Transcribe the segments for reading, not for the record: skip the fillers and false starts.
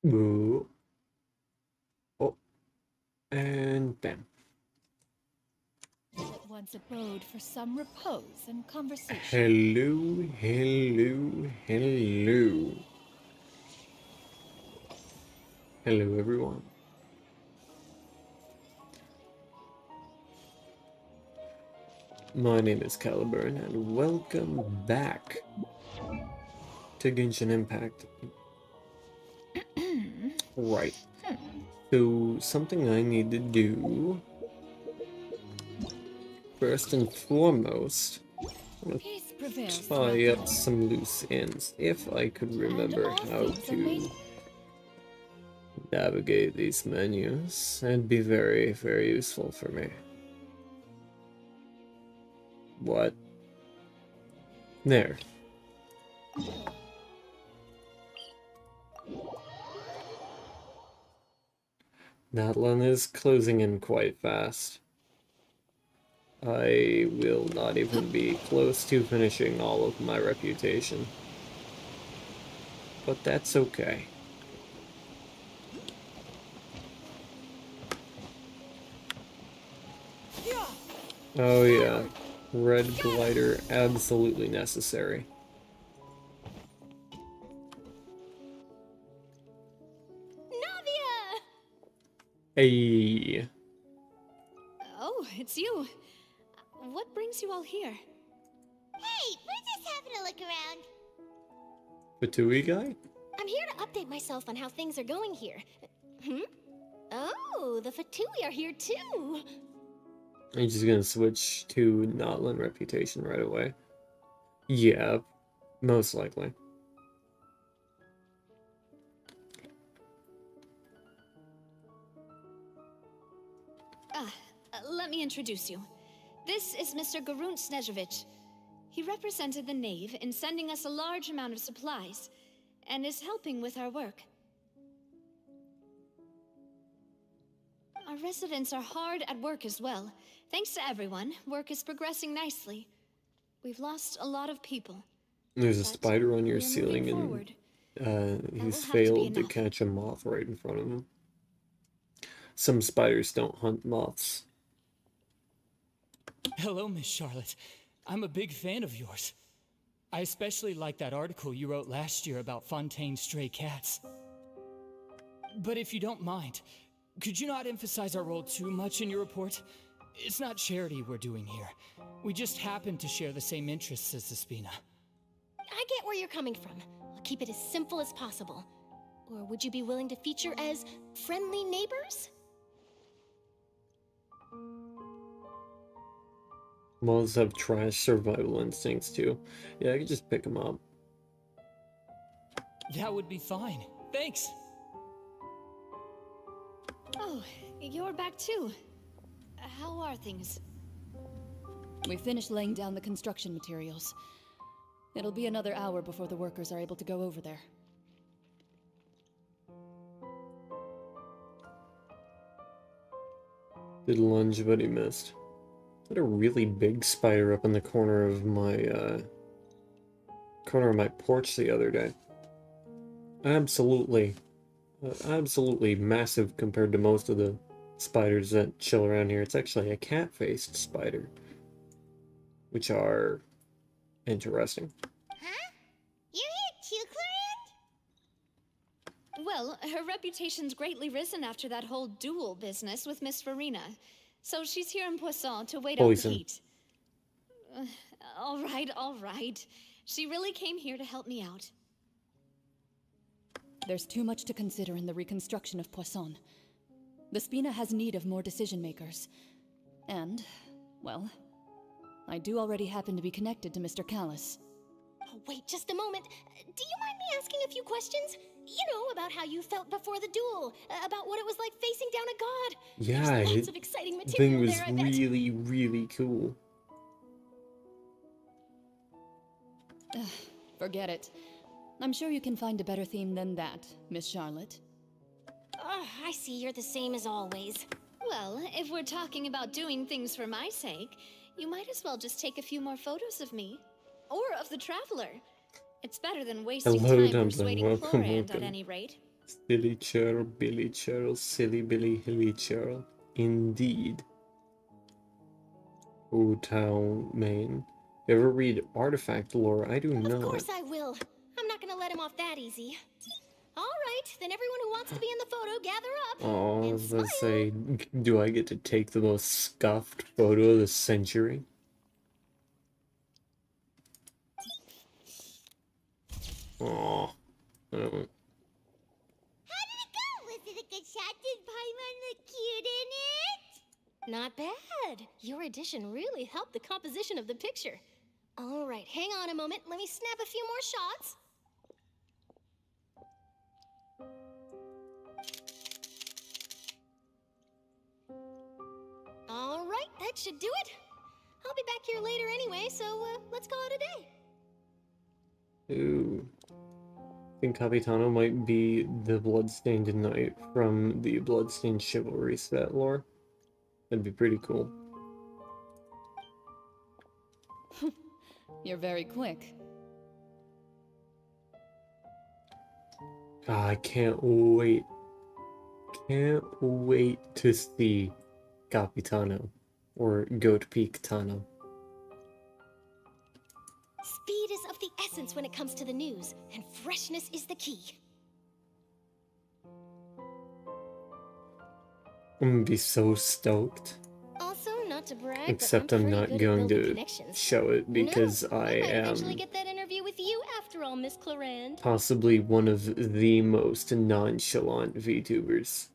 Boo. Oh, and bam. That once abode for some repose and conversation. Hello, hello, hello. Hello, everyone. My name is Caliburn, and welcome back to Genshin Impact. Right. So, something I need to do, first and foremost, I'm gonna Peace prevails throughout tie the up land, some loose ends. If I could and remember all how things are made. to navigate these menus, it'd be very, very useful for me. What? There. That one is closing in quite fast. I will not even be close to finishing all of my reputation. But that's okay. Oh yeah, red glider absolutely necessary. Navia! Hey, Oh, it's you. What brings you all here? Hey, we're just having a look around. Fatui guy? I'm here to update myself on how things are going here. Hmm? Oh, the Fatui are here too. I'm just gonna switch to Notland reputation right away. Yeah, most likely. Let me introduce you. This is Mr. Garunt Snežević. He represented the Knave in sending us a large amount of supplies, and is helping with our work. Our residents are hard at work as well. Thanks to everyone, work is progressing nicely. We've lost a lot of people. There's a But spider on we your are moving ceiling forward. and That will he's have to be failed to enough. catch a moth right in front of him. Some spiders don't hunt moths. Hello, Miss Charlotte. I'm a big fan of yours. I especially like that article you wrote last year about Fontaine's stray cats. But if you don't mind, could you not emphasize our role too much in your report? It's not charity we're doing here. We just happen to share the same interests as the Spina. I get where you're coming from. I'll keep it as simple as possible. Or would you be willing to feature as friendly neighbors? Moths have trash survival instincts too. Yeah, I could just pick them up. That would be fine. Thanks. Oh, you're back too. How are things? We finished laying down the construction materials. It'll be another hour before the workers are able to go over there. Did lunge, but he missed. I had a really big spider up in the corner of my porch the other day. Absolutely, absolutely massive compared to most of the spiders that chill around here. It's actually a cat-faced spider, which are interesting. Huh? You're here too, Clarence? Well, her reputation's greatly risen after that whole duel business with Miss Farina. So she's here in Poisson to wait out the Poison. heat. Uh, all right, all right. She really came here to help me out. There's too much to consider in the reconstruction of Poisson. The Spina has need of more decision makers. And, well, I do already happen to be connected to Mr. Callis. Oh, wait just a moment. Do you mind me asking a few questions? You know, about how you felt before the duel, about what it was like facing down a god. Yeah, There's lots it of exciting thing material was there, I bet. really, really cool. Forget it. I'm sure you can find a better theme than that, Miss Charlotte. I see you're the same as always. Well, if we're talking about doing things for my sake, you might as well just take a few more photos of me. Or of the Traveler. It's better than wasting Hello, time Dumpling. persuading Welcome, Chlorand at welcome. any rate. Silly churl, Billy churl, silly Billy, hilly churl. Indeed. O Town, Maine. Ever read Artifact lore? I do Of not. course I will. I'm not gonna let him off that easy. All right, then everyone who wants to be in the photo, gather up. Oh, I and was gonna smile. say, do I get to take the most scuffed photo of the century? Oh, I don't. How did it go? Was it a good shot? Did Paimon look cute in it? Not bad. Your addition really helped the composition of the picture. All right, hang on a moment. Let me snap a few more shots. All right, that should do it. I'll be back here later anyway, so let's call it a day. Ooh. I think Capitano might be the Bloodstained Knight from the Bloodstained Chivalry set lore. That'd be pretty cool. You're very quick. I can't wait. Can't wait to see Capitano. Or Goat Peak Tano. Speed is of the essence when it comes to the news, and freshness is the key. I'm gonna be so stoked. Also, not to brag, Except but I'm pretty not good at going building to connections. show it because No, I might am eventually get that interview with you after all, Miss Clarand. possibly one of the most nonchalant VTubers.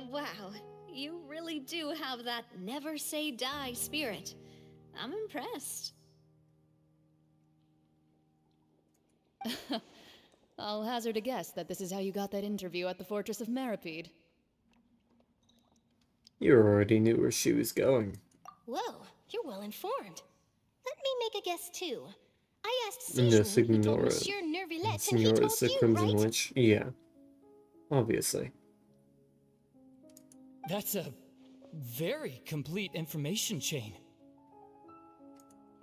Wow, you really do have that never say die spirit. I'm impressed. I'll hazard a guess that this is how you got that interview at the Fortress of Meripede. You already knew where she was going. Whoa, you're well informed. Let me make a guess too. I asked No, Sejun, who told Signora. Monsieur Nervillette, and he Signora's told the you, Crimson right? Witch? Yeah. Obviously. That's a very complete information chain.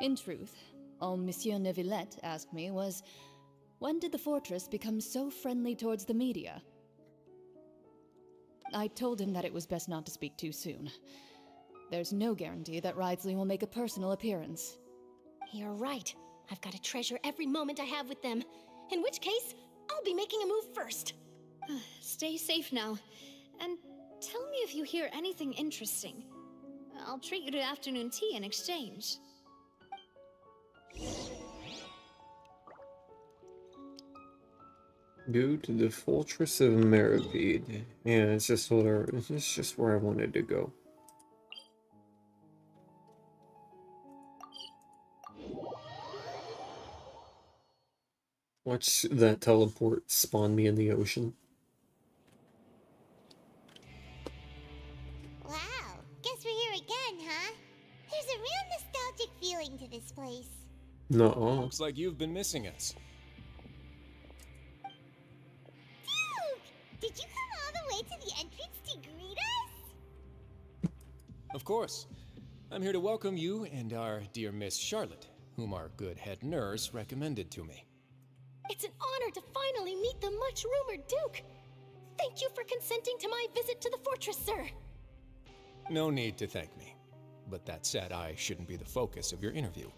In truth, all Monsieur Neuvillette asked me was, when did the fortress become so friendly towards the media? I told him that it was best not to speak too soon. There's no guarantee that Wriothesley will make a personal appearance. You're right. I've got to treasure every moment I have with them. In which case, I'll be making a move first. Stay safe now, and tell me if you hear anything interesting. I'll treat you to afternoon tea in exchange. Go to the Fortress of Meripede. Yeah, it's just where I wanted to go. Watch that teleport spawn me in the ocean. Wow, guess we're here again, huh? There's a real nostalgic feeling to this place. Nuh-uh. Looks like you've been missing us. Duke! Did you come all the way to the entrance to greet us? Of course. I'm here to welcome you and our dear Miss Charlotte, whom our good head nurse recommended to me. It's an honor to finally meet the much-rumored Duke. Thank you for consenting to my visit to the fortress, sir. No need to thank me. But that said, I shouldn't be the focus of your interview.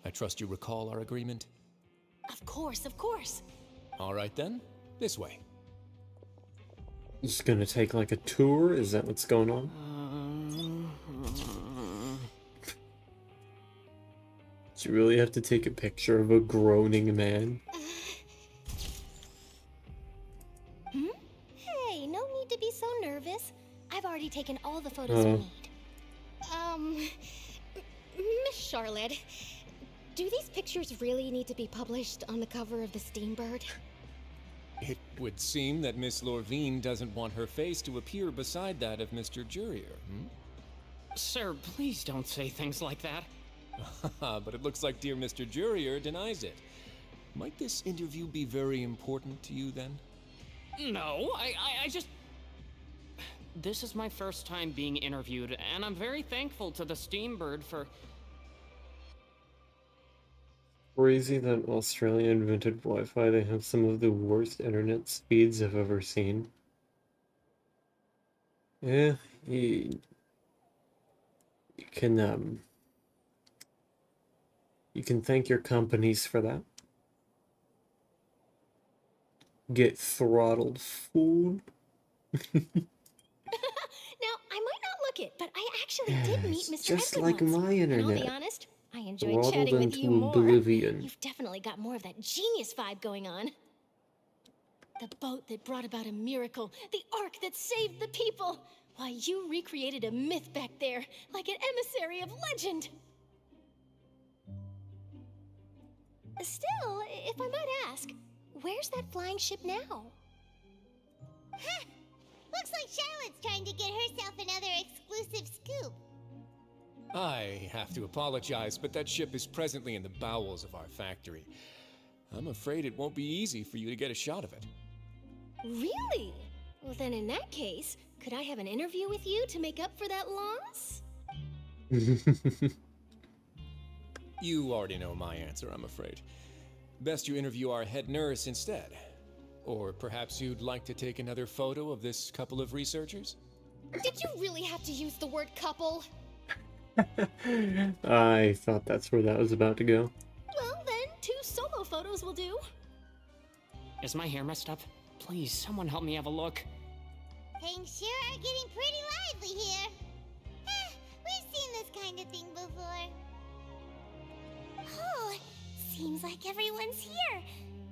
I trust you recall our agreement? Of course, of course. All right then, this way. Just gonna take like a tour? Is that what's going on? Do you really have to take a picture of a groaning man? Hey, no need to be so nervous. I've already taken all the photos we Oh. need. Miss Charlotte, do these pictures really need to be published on the cover of the Steambird? It would seem that Miss Lorvine doesn't want her face to appear beside that of Mr. Jurier, Sir, please don't say things like that. But it looks like dear Mr. Jurier denies it. Might this interview be very important to you then? No, I just... This is my first time being interviewed, and I'm very thankful to the Steambird for... Crazy that Australia invented Wi-Fi. They have some of the worst internet speeds I've ever seen. Yeah, you can you can thank your companies for that. Get throttled, fool. Now, I might not look it, but I actually Yeah, did meet it's Mr. just Edward like once. my And I'll be internet. honest, I enjoyed Throttled chatting with you into more. oblivion. You've definitely got more of that genius vibe going on. The boat that brought about a miracle, the ark that saved the people. Why, you recreated a myth back there, like an emissary of legend. Still, if I might ask, where's that flying ship now? Huh. Looks like Charlotte's trying to get herself another exclusive scoop. I have to apologize, but that ship is presently in the bowels of our factory. I'm afraid it won't be easy for you to get a shot of it. Really? Well, then in that case, could I have an interview with you to make up for that loss? You already know my answer, I'm afraid. Best you interview our head nurse instead. Or perhaps you'd like to take another photo of this couple of researchers? Did you really have to use the word couple? I thought that's where that was about to go. Well, then, 2 solo photos will do. Is my hair messed up? Please, someone help me have a look. Things sure are getting pretty lively here. We've seen this kind of thing before. Oh, seems like everyone's here.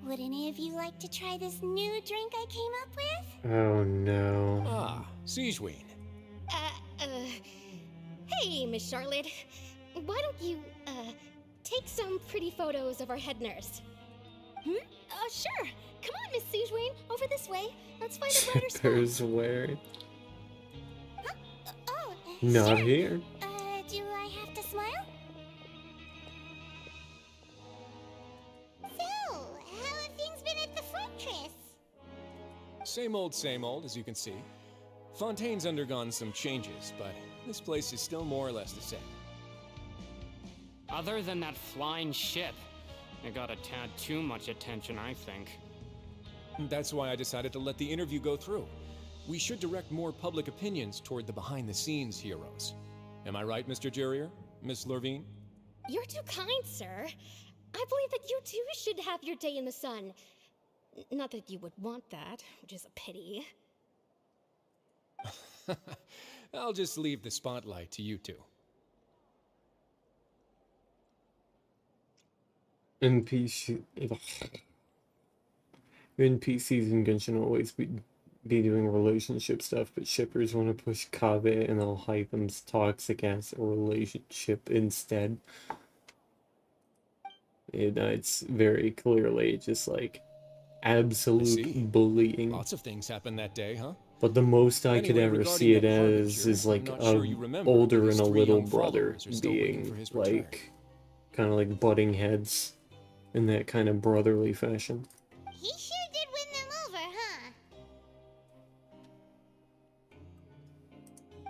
Would any of you like to try this new drink I came up with? Oh no. Ah, Siegeween. Hey, Miss Charlotte. Why don't you, take some pretty photos of our head nurse? Sure. Come on, Miss Siegeween. Over this way. Let's find a brighter spot. Chippers where? Huh? Oh, Not sure. here. Do I have to smile? So, how have things been at the fortress? Same old, as you can see. Fontaine's undergone some changes, but this place is still more or less the same. Other than that flying ship, it got a tad too much attention, I think. That's why I decided to let the interview go through. We should direct more public opinions toward the behind-the-scenes heroes. Am I right, Mr. Jurrier? Miss Lurvine? You're too kind, sir. I believe that you too should have your day in the sun. Not that you would want that, which is a pity. I'll just leave the spotlight to you two. NPCs in Genshin will always be doing relationship stuff, but shippers want to push Kaveh and they'll hype them's toxic ass relationship instead. It's very clearly just like absolute bullying. Lots of things happened that day, huh? But the most I could Anyway, ever see it regarding that as harbinger, is like I'm not sure you a remember, older but and his a 3 little young brother followers are still waiting for being his return. like kind of like butting heads in that kind of brotherly fashion. He sure did win them over,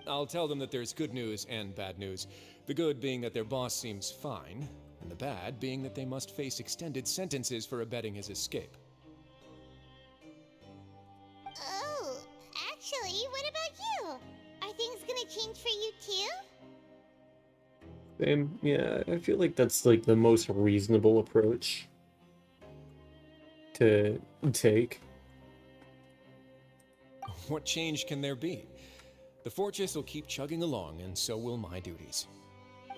huh? I'll tell them that there's good news and bad news. The good being that their boss seems fine, and the bad being that they must face extended sentences for abetting his escape. Oh, actually, what about you? Are things gonna change for you too? Yeah, I feel like that's like the most reasonable approach to take. What change can there be? The fortress will keep chugging along, and so will my duties.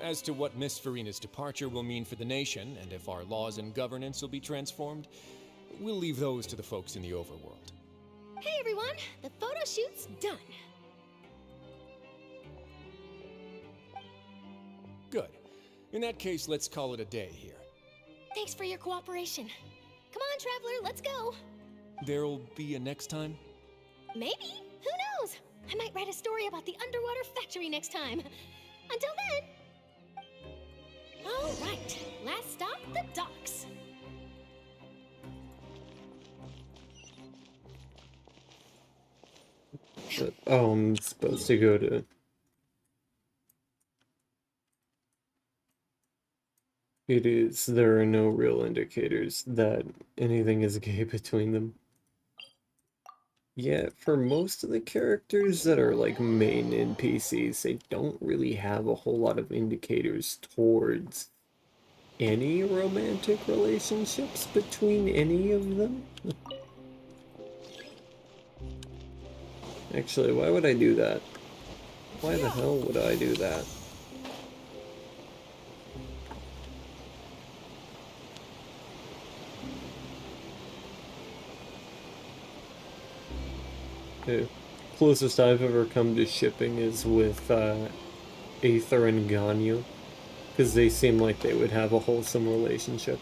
As to what Miss Farina's departure will mean for the nation, and if our laws and governance will be transformed, we'll leave those to the folks in the overworld. Hey everyone, the photo shoot's done. Good. In that case, let's call it a day here. Thanks for your cooperation. Come on, Traveler, let's go. There'll be a next time? Maybe. Who knows? I might write a story about the underwater factory next time. Until then. All right, last stop, the docks. Oh, I'm supposed to go to It is. There are no real indicators that anything is gay between them. Yeah, for most of the characters that are like main NPCs, they don't really have a whole lot of indicators towards any romantic relationships between any of them. Actually, why would I do that? Why the hell would I do that? The closest I've ever come to shipping is with Aether and Ganyu, because they seem like they would have a wholesome relationship.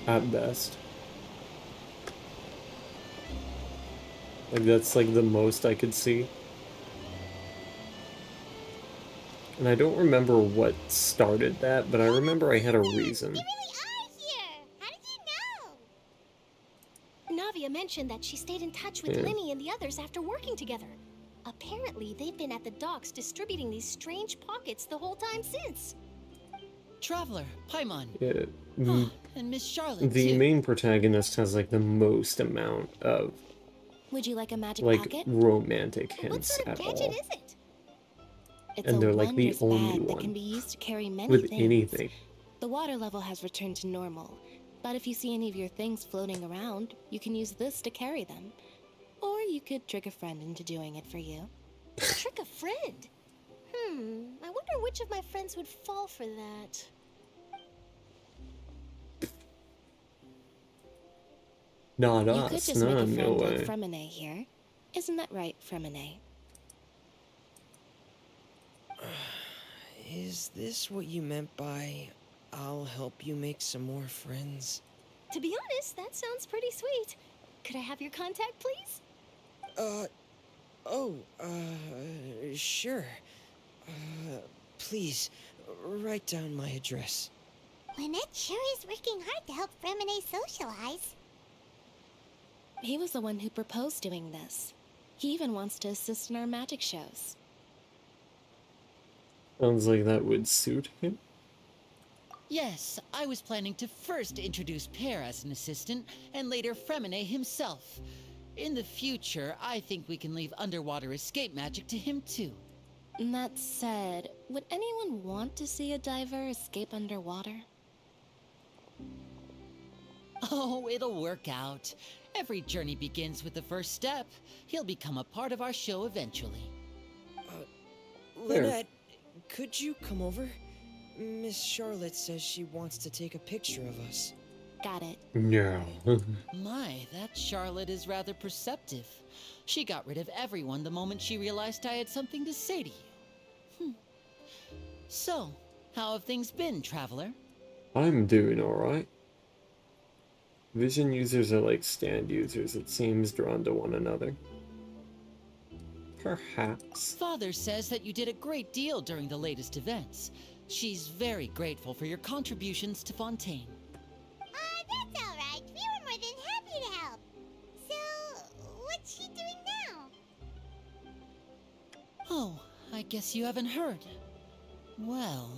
At best. Like, that's like the most I could see. And I don't remember what started that, but I remember I had a reason. You really are here! How did you know? Navia mentioned that she stayed in touch with Yeah. Linny and the others after working together. Apparently, they've been at the docks distributing these strange pockets the whole time since. Traveler, Paimon, Yeah, and Miss Charlotte the too. main protagonist has like the most amount of Would you like a magic like pocket? romantic What hints sort of at gadget all is it? It's And a they're, like, the wondrous only bag that one can be used to carry many with things. anything. The water level has returned to normal, but if you see any of your things floating around, you can use this to carry them. Or you could trick a friend into doing it for you. Trick a friend? I wonder which of my friends would fall for that. Not You could us, just make no, a no friend like way. Fremine here. Isn't that right, Fremine? Is this what you meant by I'll help you make some more friends? To be honest, that sounds pretty sweet. Could I have your contact, please? Sure. Please, write down my address. Lynette sure is working hard to help Fremine socialize. He was the one who proposed doing this. He even wants to assist in our magic shows. Sounds like that would suit him. Yes, I was planning to first introduce Pear as an assistant, and later Fremine himself. In the future, I think we can leave underwater escape magic to him too. That said, would anyone want to see a diver escape underwater? Oh, it'll work out. Every journey begins with the first step. He'll become a part of our show eventually. Lynette, could you come over? Miss Charlotte says she wants to take a picture of us. Got it. No. My, that Charlotte is rather perceptive. She got rid of everyone the moment she realized I had something to say to you. So, how have things been, Traveler? I'm doing alright. Vision users are like stand users, it seems, drawn to one another. Perhaps. Father says that you did a great deal during the latest events. She's very grateful for your contributions to Fontaine. That's alright. We were more than happy to help. So, what's she doing now? Oh, I guess you haven't heard. Well,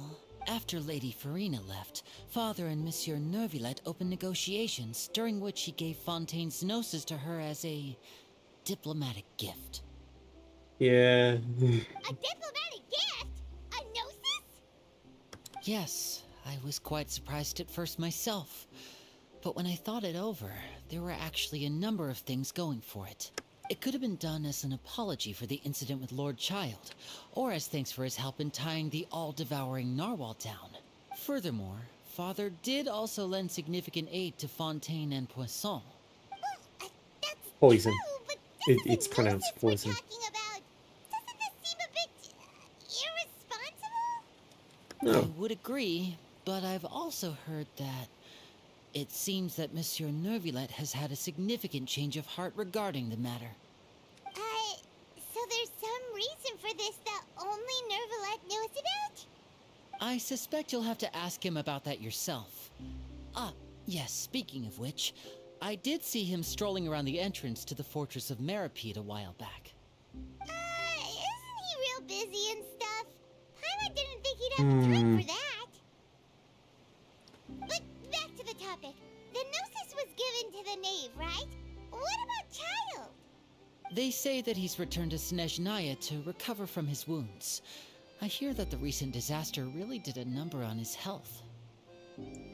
after Lady Farina left, Father and Monsieur Neuvillette opened negotiations, during which he gave Fontaine's gnosis to her as a diplomatic gift. Yeah. A diplomatic gift? A gnosis? Yes, I was quite surprised at first myself. But when I thought it over, there were actually a number of things going for it. It could have been done as an apology for the incident with Lord Child, or as thanks for his help in tying the all-devouring narwhal down. Furthermore, Father did also lend significant aid to Fontaine and Poisson. That's Poison. true, but It's pronounced we're poison. talking about. Doesn't this seem a bit irresponsible? No. I would agree, but I've also heard that it seems that Monsieur Neuvillette has had a significant change of heart regarding the matter. So there's some reason for this that only Neuvillette knows about? I suspect you'll have to ask him about that yourself. Ah, yes, speaking of which, I did see him strolling around the entrance to the Fortress of Meripede a while back. Isn't he real busy and stuff? Paimon didn't think he'd have the time for that. topic. The Gnosis was given to the knave, right? What about Child? They say that he's returned to Snezhnaya to recover from his wounds. I hear that the recent disaster really did a number on his health.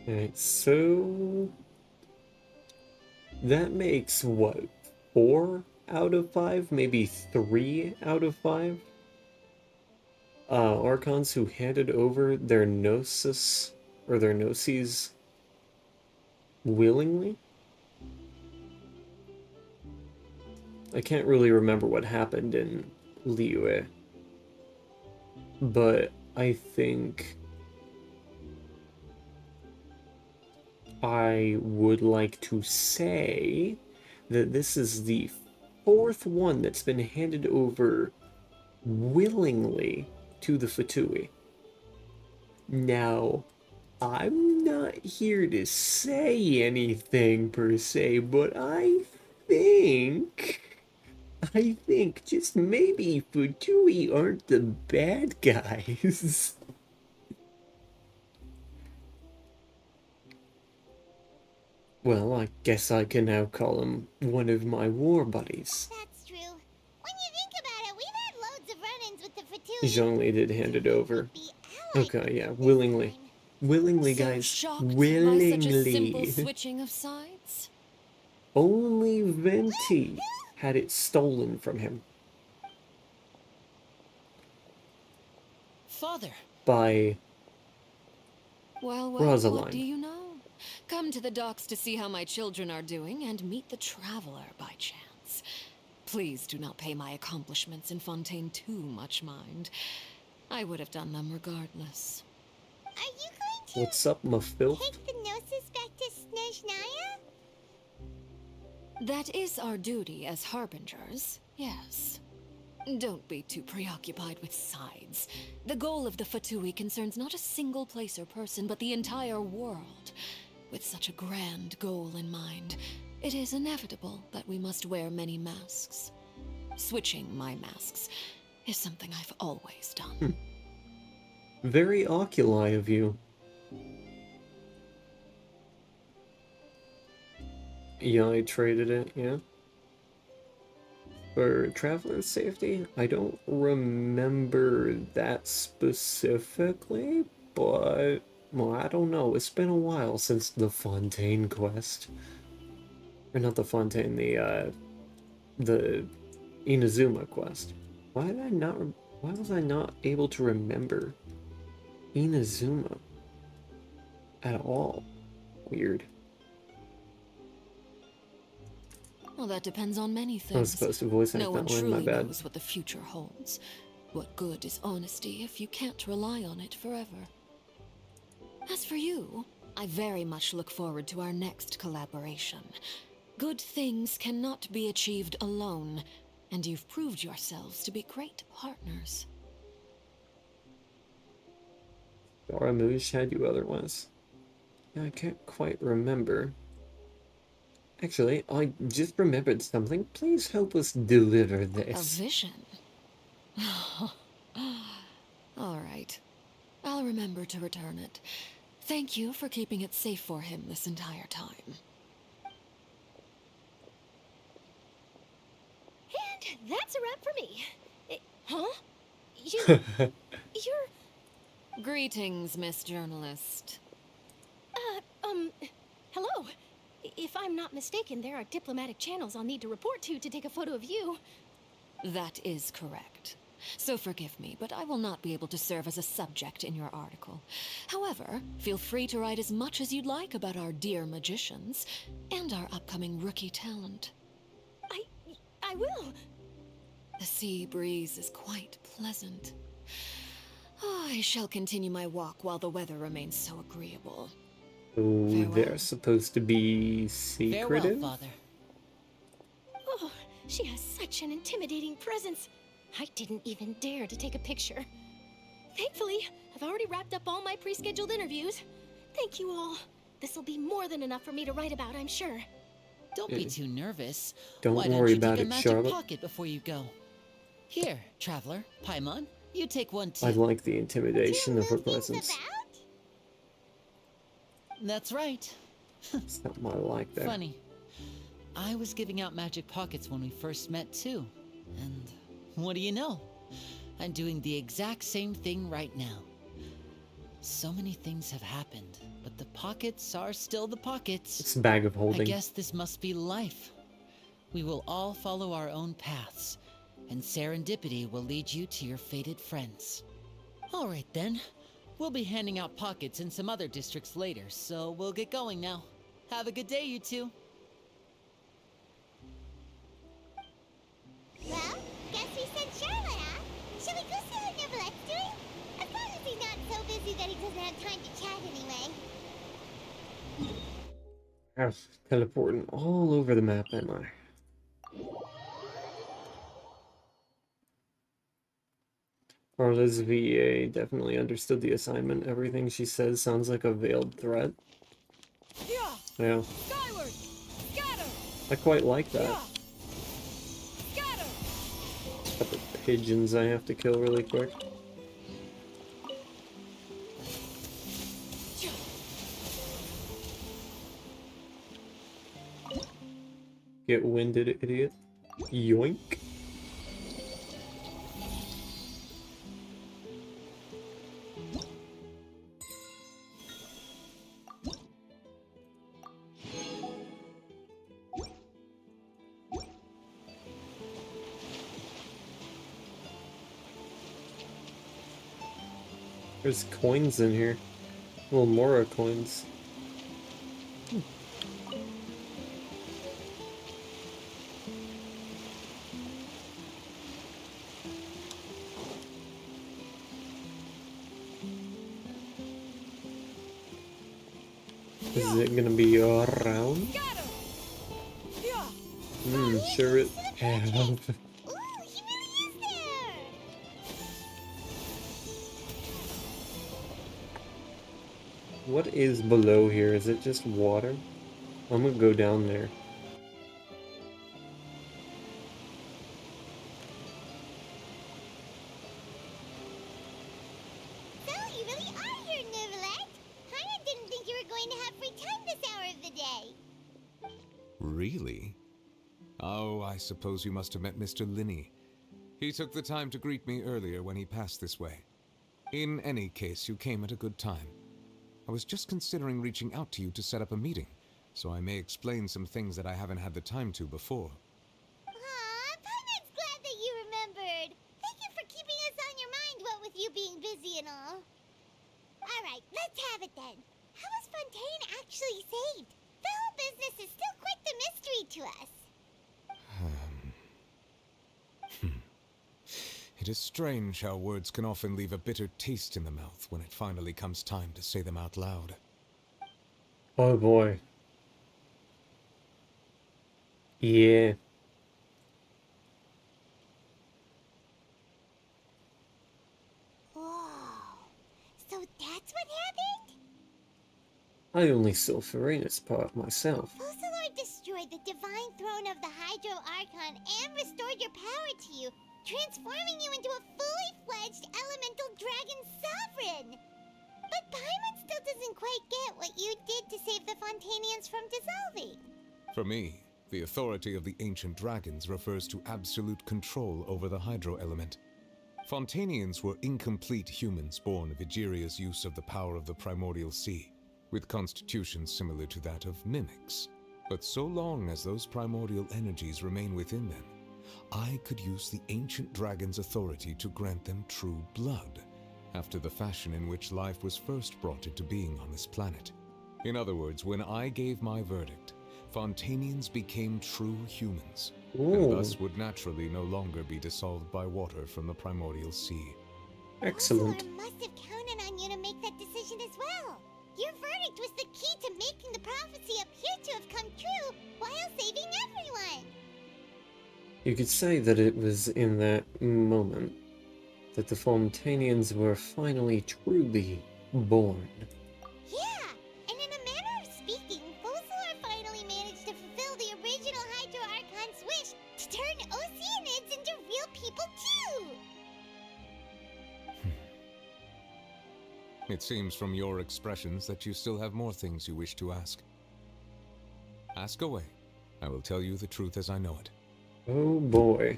Alright, so that makes what, 4 out of 5? Maybe 3 out of 5? Archons who handed over their Gnosis, or their Gnosis, willingly? I can't really remember what happened in Liyue, but I think I would like to say that this is the 4th one that's been handed over willingly to the Fatui. Now, I'm not here to say anything per se, but I think just maybe Fatui aren't the bad guys. Well, I guess I can now call him one of my war buddies. That's true. When you think about it, we've had loads of run-ins with the Fatui. Zhongli did hand it over. Okay, yeah, willingly. Willingly, So guys. shocked Willingly. by such a simple switching of sides? Only Venti had it stolen from him Father! by Well, Rosaline. what do you know? Come to the docks to see how my children are doing and meet the traveler by chance. Please do not pay my accomplishments in Fontaine too much mind. I would have done them regardless. Are you going to What's up, my filth? take the Gnosis back to Snezhnaya? That is our duty as harbingers, yes. Don't be too preoccupied with sides. The goal of the Fatui concerns not a single place or person, but the entire world. With such a grand goal in mind, it is inevitable that we must wear many masks. Switching my masks is something I've always done. Very oculi of you. Yeah, I traded it, yeah. For traveler's safety, I don't remember that specifically, but, well, I don't know. It's been a while since the Fontaine quest. Or not the Fontaine, the Inazuma quest. Why was I not able to remember Inazuma at all? Weird. Well, that depends on many things. I was supposed to voice act No one that one, my truly bad. knows what the future holds. What good is honesty if you can't rely on it forever? As for you, I very much look forward to our next collaboration. Good things cannot be achieved alone, and you've proved yourselves to be great partners. Scaramouche had you otherwise. Yeah, I can't quite remember. Actually, I just remembered something. Please help us deliver A this. vision? All right. I'll remember to return it. Thank you for keeping it safe for him this entire time. And that's a wrap for me. Huh? You're... Greetings, Miss Journalist. Hello. If I'm not mistaken, there are diplomatic channels I'll need to report to take a photo of you. That is correct. So forgive me, but I will not be able to serve as a subject in your article. However, feel free to write as much as you'd like about our dear magicians and our upcoming rookie talent. I will. The sea breeze is quite pleasant. I shall continue my walk while the weather remains so agreeable. Oh, Farewell. they're supposed to be secretive? Farewell, Father. Oh, she has such an intimidating presence. I didn't even dare to take a picture. Thankfully, I've already wrapped up all my pre-scheduled interviews. Thank you all. This'll be more than enough for me to write about, I'm sure. Don't be too nervous. Don't Why worry don't you about take it, a magic Charlotte. pocket before you go? Here, traveler, Paimon, you take one too. I like the intimidation of her Move things presence. about? That's right. Something I like there. Funny. I was giving out magic pockets when we first met, too. And what do you know? I'm doing the exact same thing right now. So many things have happened, but the pockets are still the pockets. It's a bag of holding. I guess this must be life. We will all follow our own paths, and serendipity will lead you to your fated friends. All right then. We'll be handing out pockets in some other districts later, so we'll get going now. Have a good day, you two. Well, guess we sent Charlotte, huh? Shall we go see how Neverlette's doing? As long as he's not so busy that he doesn't have time to chat anyway. I'm teleporting all over the map, am I? Carla's VA definitely understood the assignment. Everything she says sounds like a veiled threat. Yeah. Skyward! Scatter! I quite like that. Scatter! Couple pigeons I have to kill really quick. Get winded, idiot. Yoink. There's coins in here. Little Mora coins. Is it gonna be around? Sure it have. Ooh, he really is there! What is below here? Is it just water? I'm gonna go down there. So, you really are here, Neverlette. Paimon didn't think you were going to have free time this hour of the day. Really? Oh, I suppose you must have met Mr. Linney. He took the time to greet me earlier when he passed this way. In any case, you came at a good time. I was just considering reaching out to you to set up a meeting, so I may explain some things that I haven't had the time to before. Aw, Paimon's glad that you remembered. Thank you for keeping us on your mind, what with you being busy and all. Alright, let's have it then. How was Fontaine actually saved? The whole business is still quite the mystery to us. It is strange how words can often leave a bitter taste in the mouth when it finally comes time to say them out loud. Oh boy. Yeah. Whoa. So that's what happened? I only saw Farina's part myself. Focalor destroyed the divine throne of the Hydro Archon and restored your power to you, transforming you into a fully fledged elemental dragon sovereign. But Paimon still doesn't quite get what you did to save the Fontainians from dissolving. For me, the authority of the ancient dragons refers to absolute control over the hydro element. Fontainians were incomplete humans born of Egeria's use of the power of the primordial sea, with constitutions similar to that of mimics. But so long as those primordial energies remain within them, I could use the ancient dragon's authority to grant them true blood, after the fashion in which life was first brought into being on this planet. In other words, when I gave my verdict, Fontainians became true humans, and thus would naturally no longer be dissolved by water from the primordial sea. Excellent. Focalor must have counted on you to make that decision as well. Your verdict was the key to making the prophecy appear to have come true while saving everyone. You could say that it was in that moment that the Fontainians were finally truly born. Yeah, and in a manner of speaking, Focalor finally managed to fulfill the original Hydro Archon's wish to turn Oceanids into real people too! It seems from your expressions that you still have more things you wish to ask. Ask away. I will tell you the truth as I know it. Oh boy.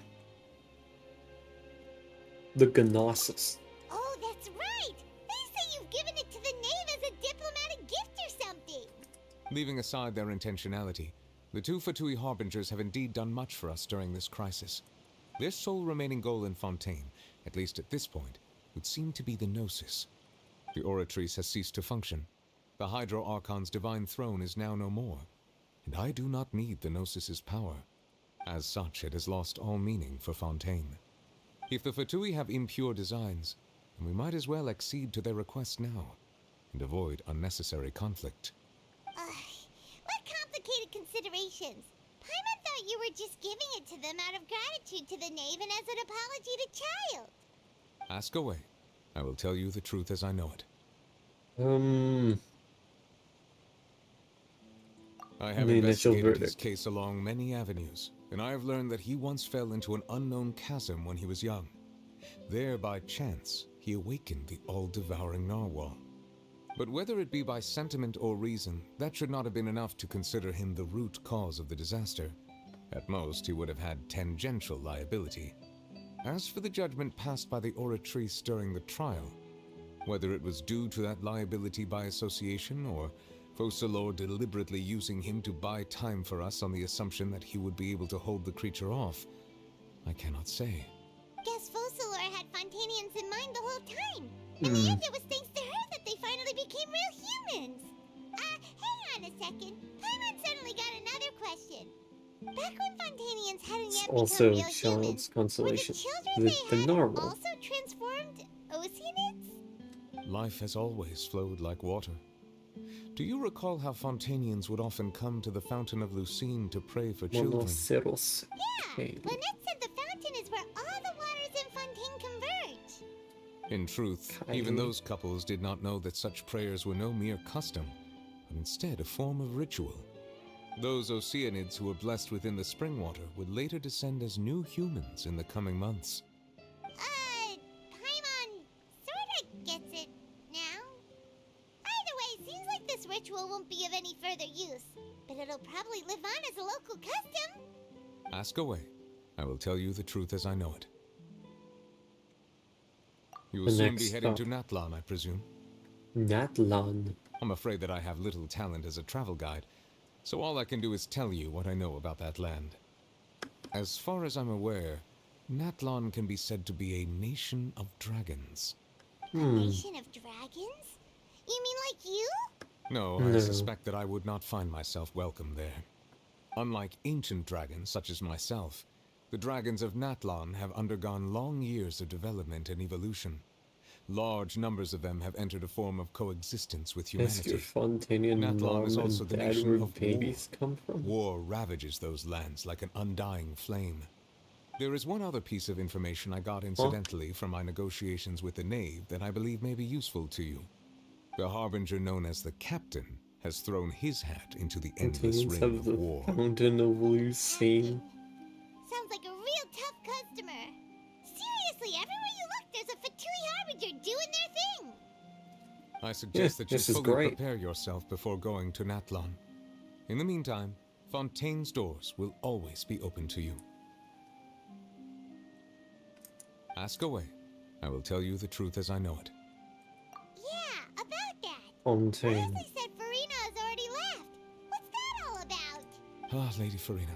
The Gnosis. Oh, that's right! They say you've given it to the knave as a diplomatic gift or something! Leaving aside their intentionality, the two Fatui Harbingers have indeed done much for us during this crisis. Their sole remaining goal in Fontaine, at least at this point, would seem to be the Gnosis. The Oratrice has ceased to function. The Hydro Archon's divine throne is now no more, and I do not need the Gnosis's power. As such, it has lost all meaning for Fontaine. If the Fatui have impure designs, then we might as well accede to their request now, and avoid unnecessary conflict. What complicated considerations? Paimon thought you were just giving it to them out of gratitude to the knave and as an apology to Child. Ask away. I will tell you the truth as I know it. I have The initial investigated his verdict. case along many avenues, and I have learned that he once fell into an unknown chasm when he was young. There, by chance, he awakened the all-devouring narwhal. But whether it be by sentiment or reason, that should not have been enough to consider him the root cause of the disaster. At most, he would have had tangential liability. As for the judgment passed by the Oratrice during the trial, whether it was due to that liability by association or Focalors deliberately using him to buy time for us on the assumption that he would be able to hold the creature off, I cannot say. Guess Focalors had Fontainians in mind the whole time. In the end, it was thanks to her that they finally became real humans. Hang on a second. Paimon suddenly got another question. Back when Fontainians hadn't It's yet become also real Child's humans, were the consolation. children they The had narwhal. also transformed Oceanids? Life has always flowed like water. Do you recall how Fontainians would often come to the Fountain of Lucine to pray for children? Monoceros. Yeah, Lynette said the fountain is where all the waters in Fontaine converge. In truth, Kylie. even those couples did not know that such prayers were no mere custom, but instead a form of ritual. Those Oceanids who were blessed within the spring water would later descend as new humans in the coming months. Paimon sorta gets it now. Either way, seems like this ritual won't be of any further use, but it'll probably live on as a local custom. Ask away. I will tell you the truth as I know it. You will The soon next be heading stop. to Natlan, I presume. Natlan. I'm afraid that I have little talent as a travel guide, so all I can do is tell you what I know about that land. As far as I'm aware, Natlan can be said to be a nation of dragons. A nation of dragons? You mean like you? No, No. I suspect that I would not find myself welcome there. Unlike ancient dragons such as myself, the dragons of Natlan have undergone long years of development and evolution. Large numbers of them have entered a form of coexistence with That's your humanity. Fontanian Natlan is mom also and the dad nation where of babies come from. War ravages those lands like an undying flame. There is one other piece of information I got incidentally from my negotiations with the Knave that I believe may be useful to you. The Harbinger known as the Captain has thrown his hat into the endless Fontanians ring have of the war. Fountain of Lucine. Sounds like a real tough customer. Seriously, everywhere you look, there's a Fatui Harbinger doing their thing. I suggest that you this is fully great. prepare yourself before going to Natlan. In the meantime, Fontaine's doors will always be open to you. Ask away. I will tell you the truth as I know it. Yeah, about that. Fontaine. Leslie said Farina has already left. What's that all about? Ah, Lady Farina.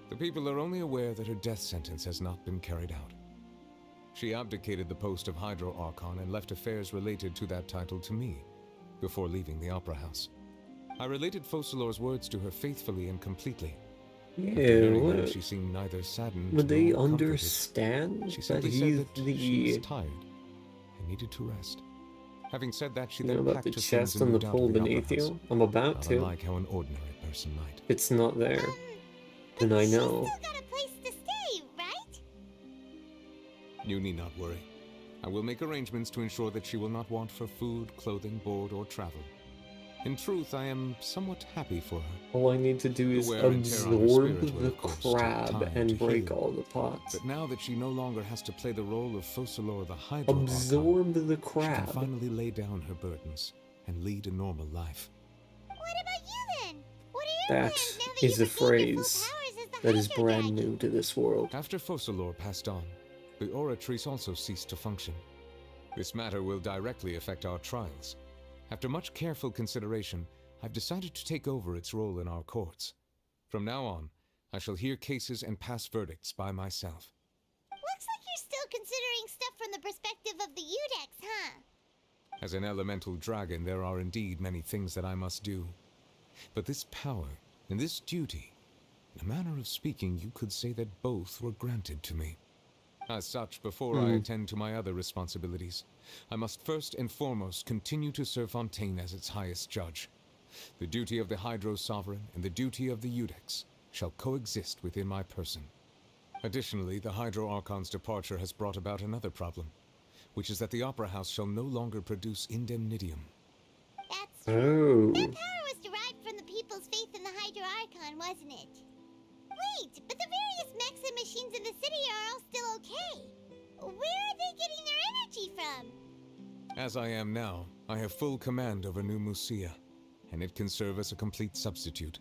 The people are only aware that her death sentence has not been carried out. She abdicated the post of Hydro Archon and left affairs related to that title to me, before leaving the Opera House. I related Focalors' words to her faithfully and completely. Yeah, After hearing them, what? she seemed neither saddened Would they nor comforted. understand She that simply he's said that she was the... tired and needed to rest. Having said that, she You know then about packed the her things chest and and the moved out of the Opera House, Polynathiel? I'm about not to. unlike how an ordinary person might. If it's not there, But then I she's know. still got a place to stay, right? You need not worry. I will make arrangements to ensure that she will not want for food, clothing, board, or travel. In truth, I am somewhat happy for her. All I need to do is wear and tear on her absorb spirit will, the of course, take crab time and to break heal. all the pots. But now that she no longer has to play the role of Focalor the Hydro Archon, Absorb the she can crab. finally lay down her burdens and lead a normal life. What about you then? What are That now that is a you've regained your full phrase powers as the that is Hydro brand Dragon. new to this world. After Focalor passed on, the oratories also ceased to function. This matter will directly affect our trials. After much careful consideration, I've decided to take over its role in our courts. From now on, I shall hear cases and pass verdicts by myself. Looks like you're still considering stuff from the perspective of the Udex, huh? As an elemental dragon, there are indeed many things that I must do. But this power and this duty, in a manner of speaking, you could say that both were granted to me. As such, before I attend to my other responsibilities, I must first and foremost continue to serve Fontaine as its highest judge. The duty of the Hydro Sovereign and the duty of the Udex shall coexist within my person. Additionally, the Hydro Archon's departure has brought about another problem, which is that the Opera House shall no longer produce indemnitium. That's true. Oh. Their power was derived from the people's faith in the Hydro Archon, wasn't it? Wait, but the various mechs and machines in the city are all still okay. Where are they getting their energy from? As I am now, I have full command over New Musia, and it can serve as a complete substitute.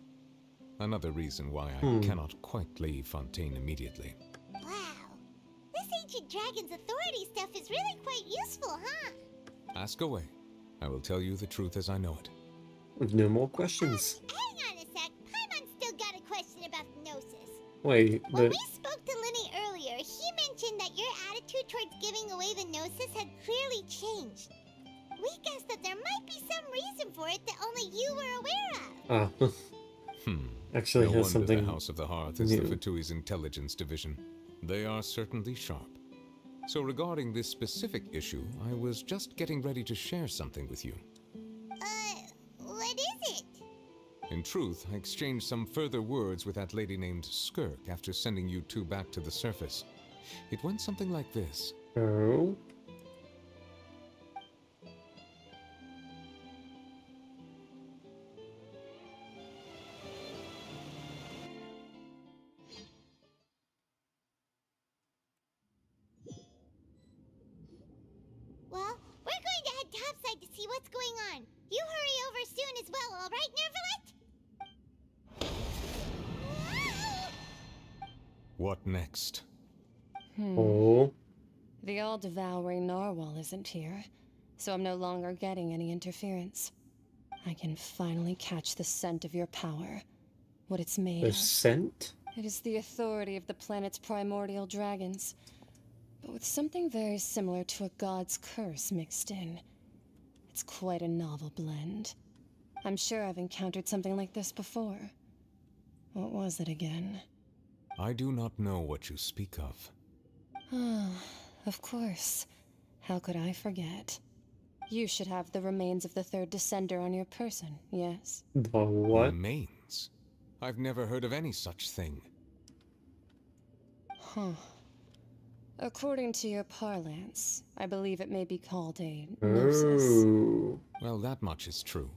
Another reason why I cannot quite leave Fontaine immediately. Wow. This ancient dragon's authority stuff is really quite useful, huh? Ask away. I will tell you the truth as I know it. With no more questions. Hang on a sec. Paimon's still got a question about the Gnosis. Wait, When the... we spoke to Linny earlier, he mentioned that your attitude towards giving away the Gnosis had clearly changed. We guessed that there might be some reason for it that only you were aware of. Ah. Actually No has wonder something the House of the Hearth is new. the Fatui's intelligence division. They are certainly sharp. So regarding this specific issue, I was just getting ready to share something with you. What is it? In truth, I exchanged some further words with that lady named Skirk after sending you two back to the surface. It went something like this. Oh. Well, we're going to head topside to see what's going on. You hurry over soon as well, all right, Nervalet? What next? Oh. The all-devouring narwhal isn't here, so I'm no longer getting any interference. I can finally catch the scent of your power. What it's made The of. scent? It is the authority of the planet's primordial dragons, but with something very similar to a god's curse mixed in. It's quite a novel blend. I'm sure I've encountered something like this before. What was it again? I do not know what you speak of. Ah, of course. How could I forget? You should have the remains of the third descender on your person, yes? The what? Remains? I've never heard of any such thing. Huh. According to your parlance, I believe it may be called a gnosis. Oh. Well, that much is true.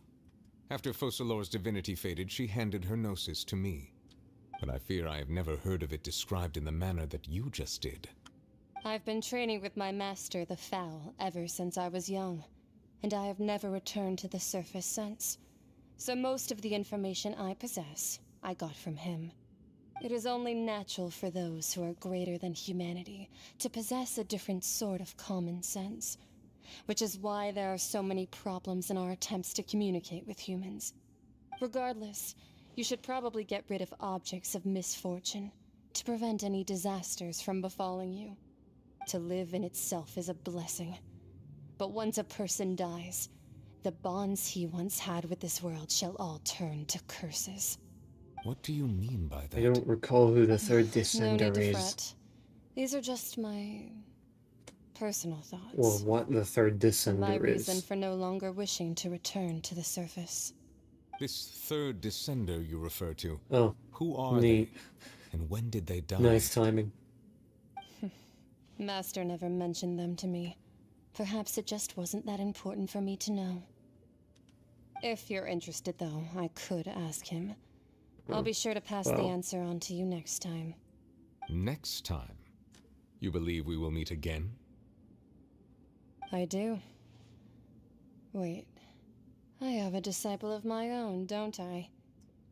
After Focalor's divinity faded, she handed her gnosis to me. But I fear I have never heard of it described in the manner that you just did. I've been training with my master, the Fowl, ever since I was young, and I have never returned to the surface since. So most of the information I possess, I got from him. It is only natural for those who are greater than humanity to possess a different sort of common sense, which is why there are so many problems in our attempts to communicate with humans. Regardless, you should probably get rid of objects of misfortune to prevent any disasters from befalling you. To live in itself is a blessing. But once a person dies, the bonds he once had with this world shall all turn to curses. What do you mean by that? I don't recall who the third No descender need to is. fret. These are just my personal thoughts. Or what the third My descender reason is. for no longer wishing to return to the surface. This third descender you refer to, Oh, who are neat. they? And when did they die? Nice timing. Master never mentioned them to me. Perhaps it just wasn't that important for me to know. If you're interested, though, I could ask him. I'll be sure to pass the Well. answer on to you next time. Next time? You believe we will meet again? I do. Wait. I have a disciple of my own, don't I?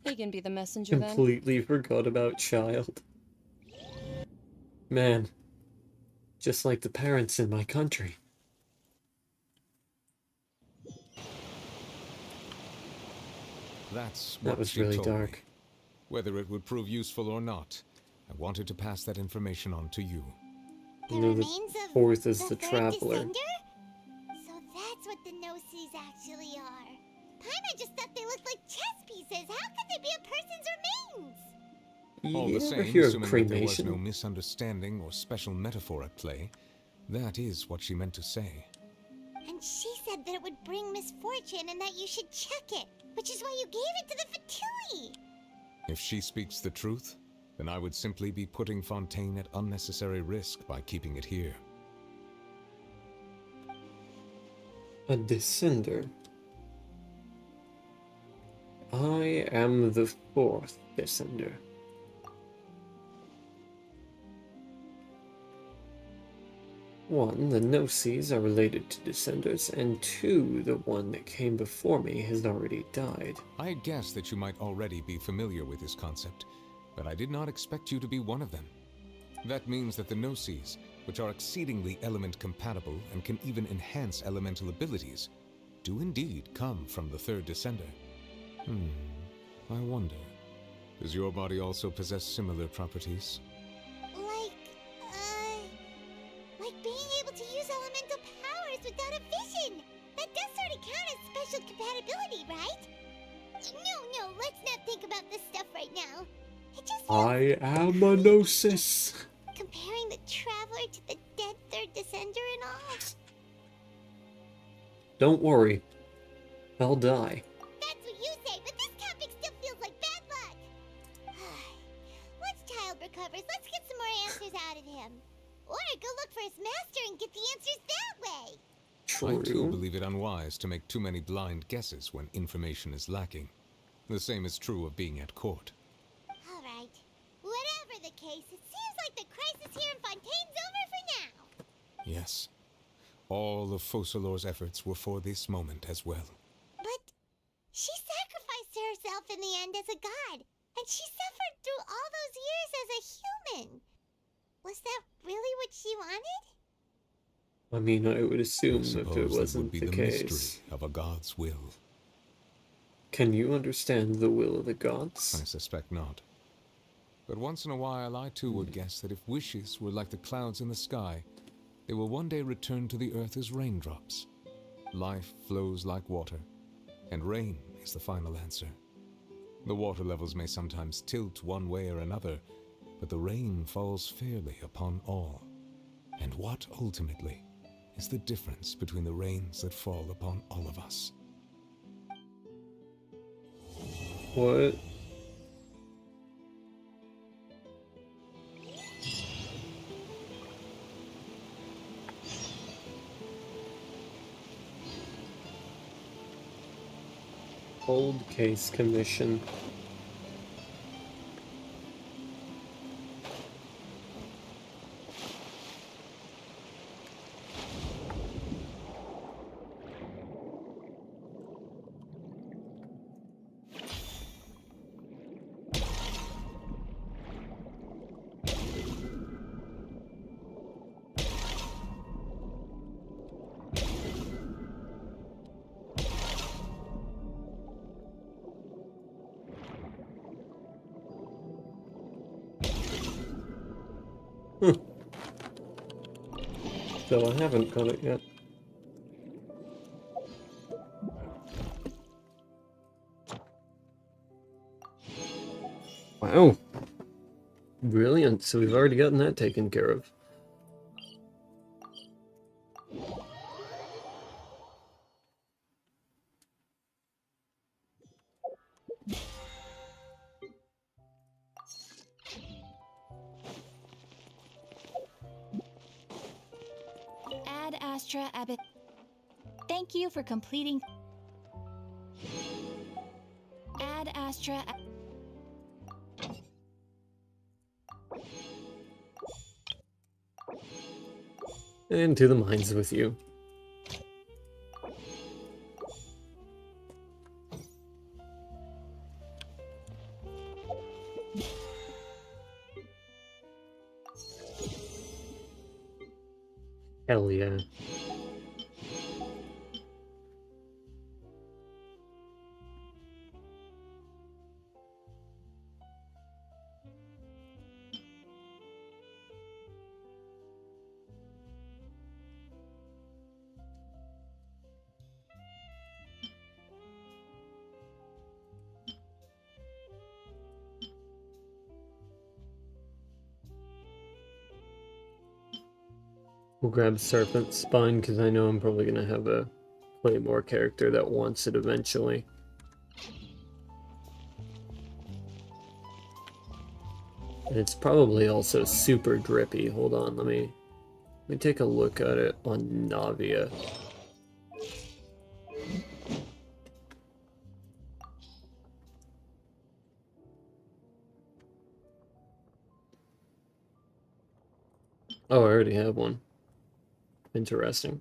He can be the messenger then. Completely forgot about child. Man, just like the parents in my country. That's That what was she really told dark. me. Whether it would prove useful or not, I wanted to pass that information on to you. The You know, the remains of fourth is the third traveler. descender? So that's what the Gnosis actually are. Paimon just thought they looked like chess pieces. How could they be a person's remains? All You the ever same, hear of assuming that there was no cremation? misunderstanding or special metaphor at play, that is what she meant to say. And she said that it would bring misfortune and that you should check it, which is why you gave it to the Fatui. If she speaks the truth, then I would simply be putting Fontaine at unnecessary risk by keeping it here. A descender. I am the fourth descender. One, the Gnosis are related to descenders, and two, the one that came before me has already died. I had guessed that you might already be familiar with this concept, but I did not expect you to be one of them. That means that the Gnosis, which are exceedingly element compatible and can even enhance elemental abilities, do indeed come from the third descender. I wonder, does your body also possess similar properties? Like being able to use elemental powers without a vision. That does sort of count as special compatibility, right? No, let's not think about this stuff right now. It just feels I am a Gnosis. comparing the Traveler to the dead third descender and all. Don't worry, I'll die. That's what you say, but this topic still feels like bad luck. Once Child recovers, let's get some more answers out of him. Or go look for his master and get the answers that way. I too True. believe it unwise to make too many blind guesses when information is lacking. The same is true of being at court. All right. Whatever the case, it seems like the crisis here in Fontaine's over for now. Yes. All of Focalor's efforts were for this moment as well. But she sacrificed herself in the end as a god, and she suffered through all those years as a human. Was that really what she wanted? I mean, I would assume I if suppose it that wasn't would be the the case. mystery of a god's will. Can you understand the will of the I gods? suspect not. But once in a while, I too would guess that if wishes were like the clouds in the sky, they will one day return to the earth as raindrops. Life flows like water, and rain is the final answer. The water levels may sometimes tilt one way or another, but the rain falls fairly upon all. And what, ultimately, is the difference between the rains that fall upon all of us? What? Cold Case Commission. So I haven't got it yet. Wow. Brilliant. So we've already gotten that taken care of. Ad Astra Abbot. Thank you for completing. Ad Astra. Into the mines with you. Hell yeah. We'll grab Serpent Spine because I know I'm probably gonna have a Claymore character that wants it eventually. And it's probably also super grippy. Hold on, let me take a look at it on Navia. Oh, I already have one. Interesting.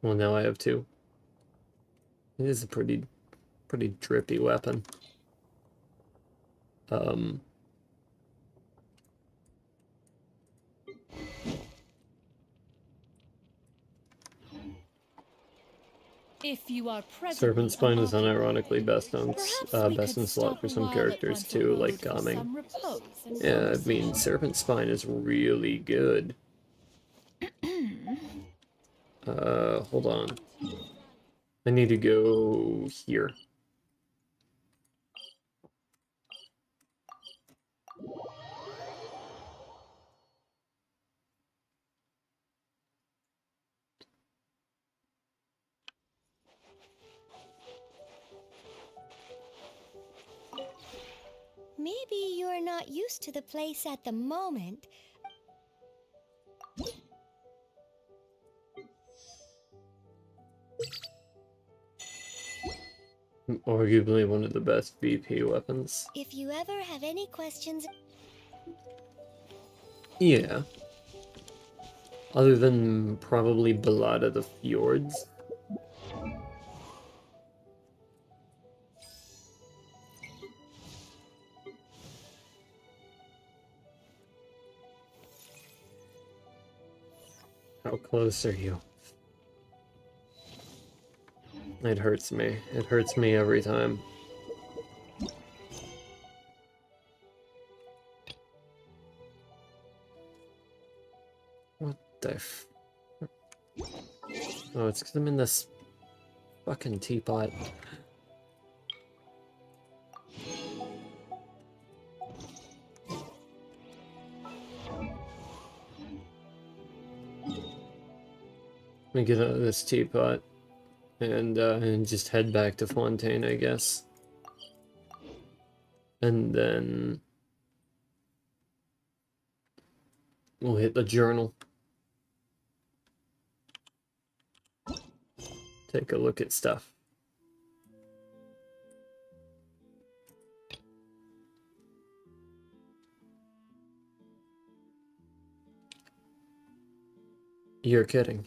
Well, now I have two. It is a pretty drippy weapon. If you are Serpent Spine is unironically best in slot for some characters too, like Gaming. Yeah, I mean, Serpent Spine is really good. Hold on. I need to go here. Maybe you're not used to the place at the moment. Arguably one of the best VP weapons. If you ever have any questions... Yeah. Other than probably Ballad of the Fjords. How close are you? It hurts me. It hurts me every time. What the f... Oh, it's because I'm in this fucking teapot. Let me get out of this teapot and just head back to Fontaine, I guess. And then we'll hit the journal. Take a look at stuff. You're kidding.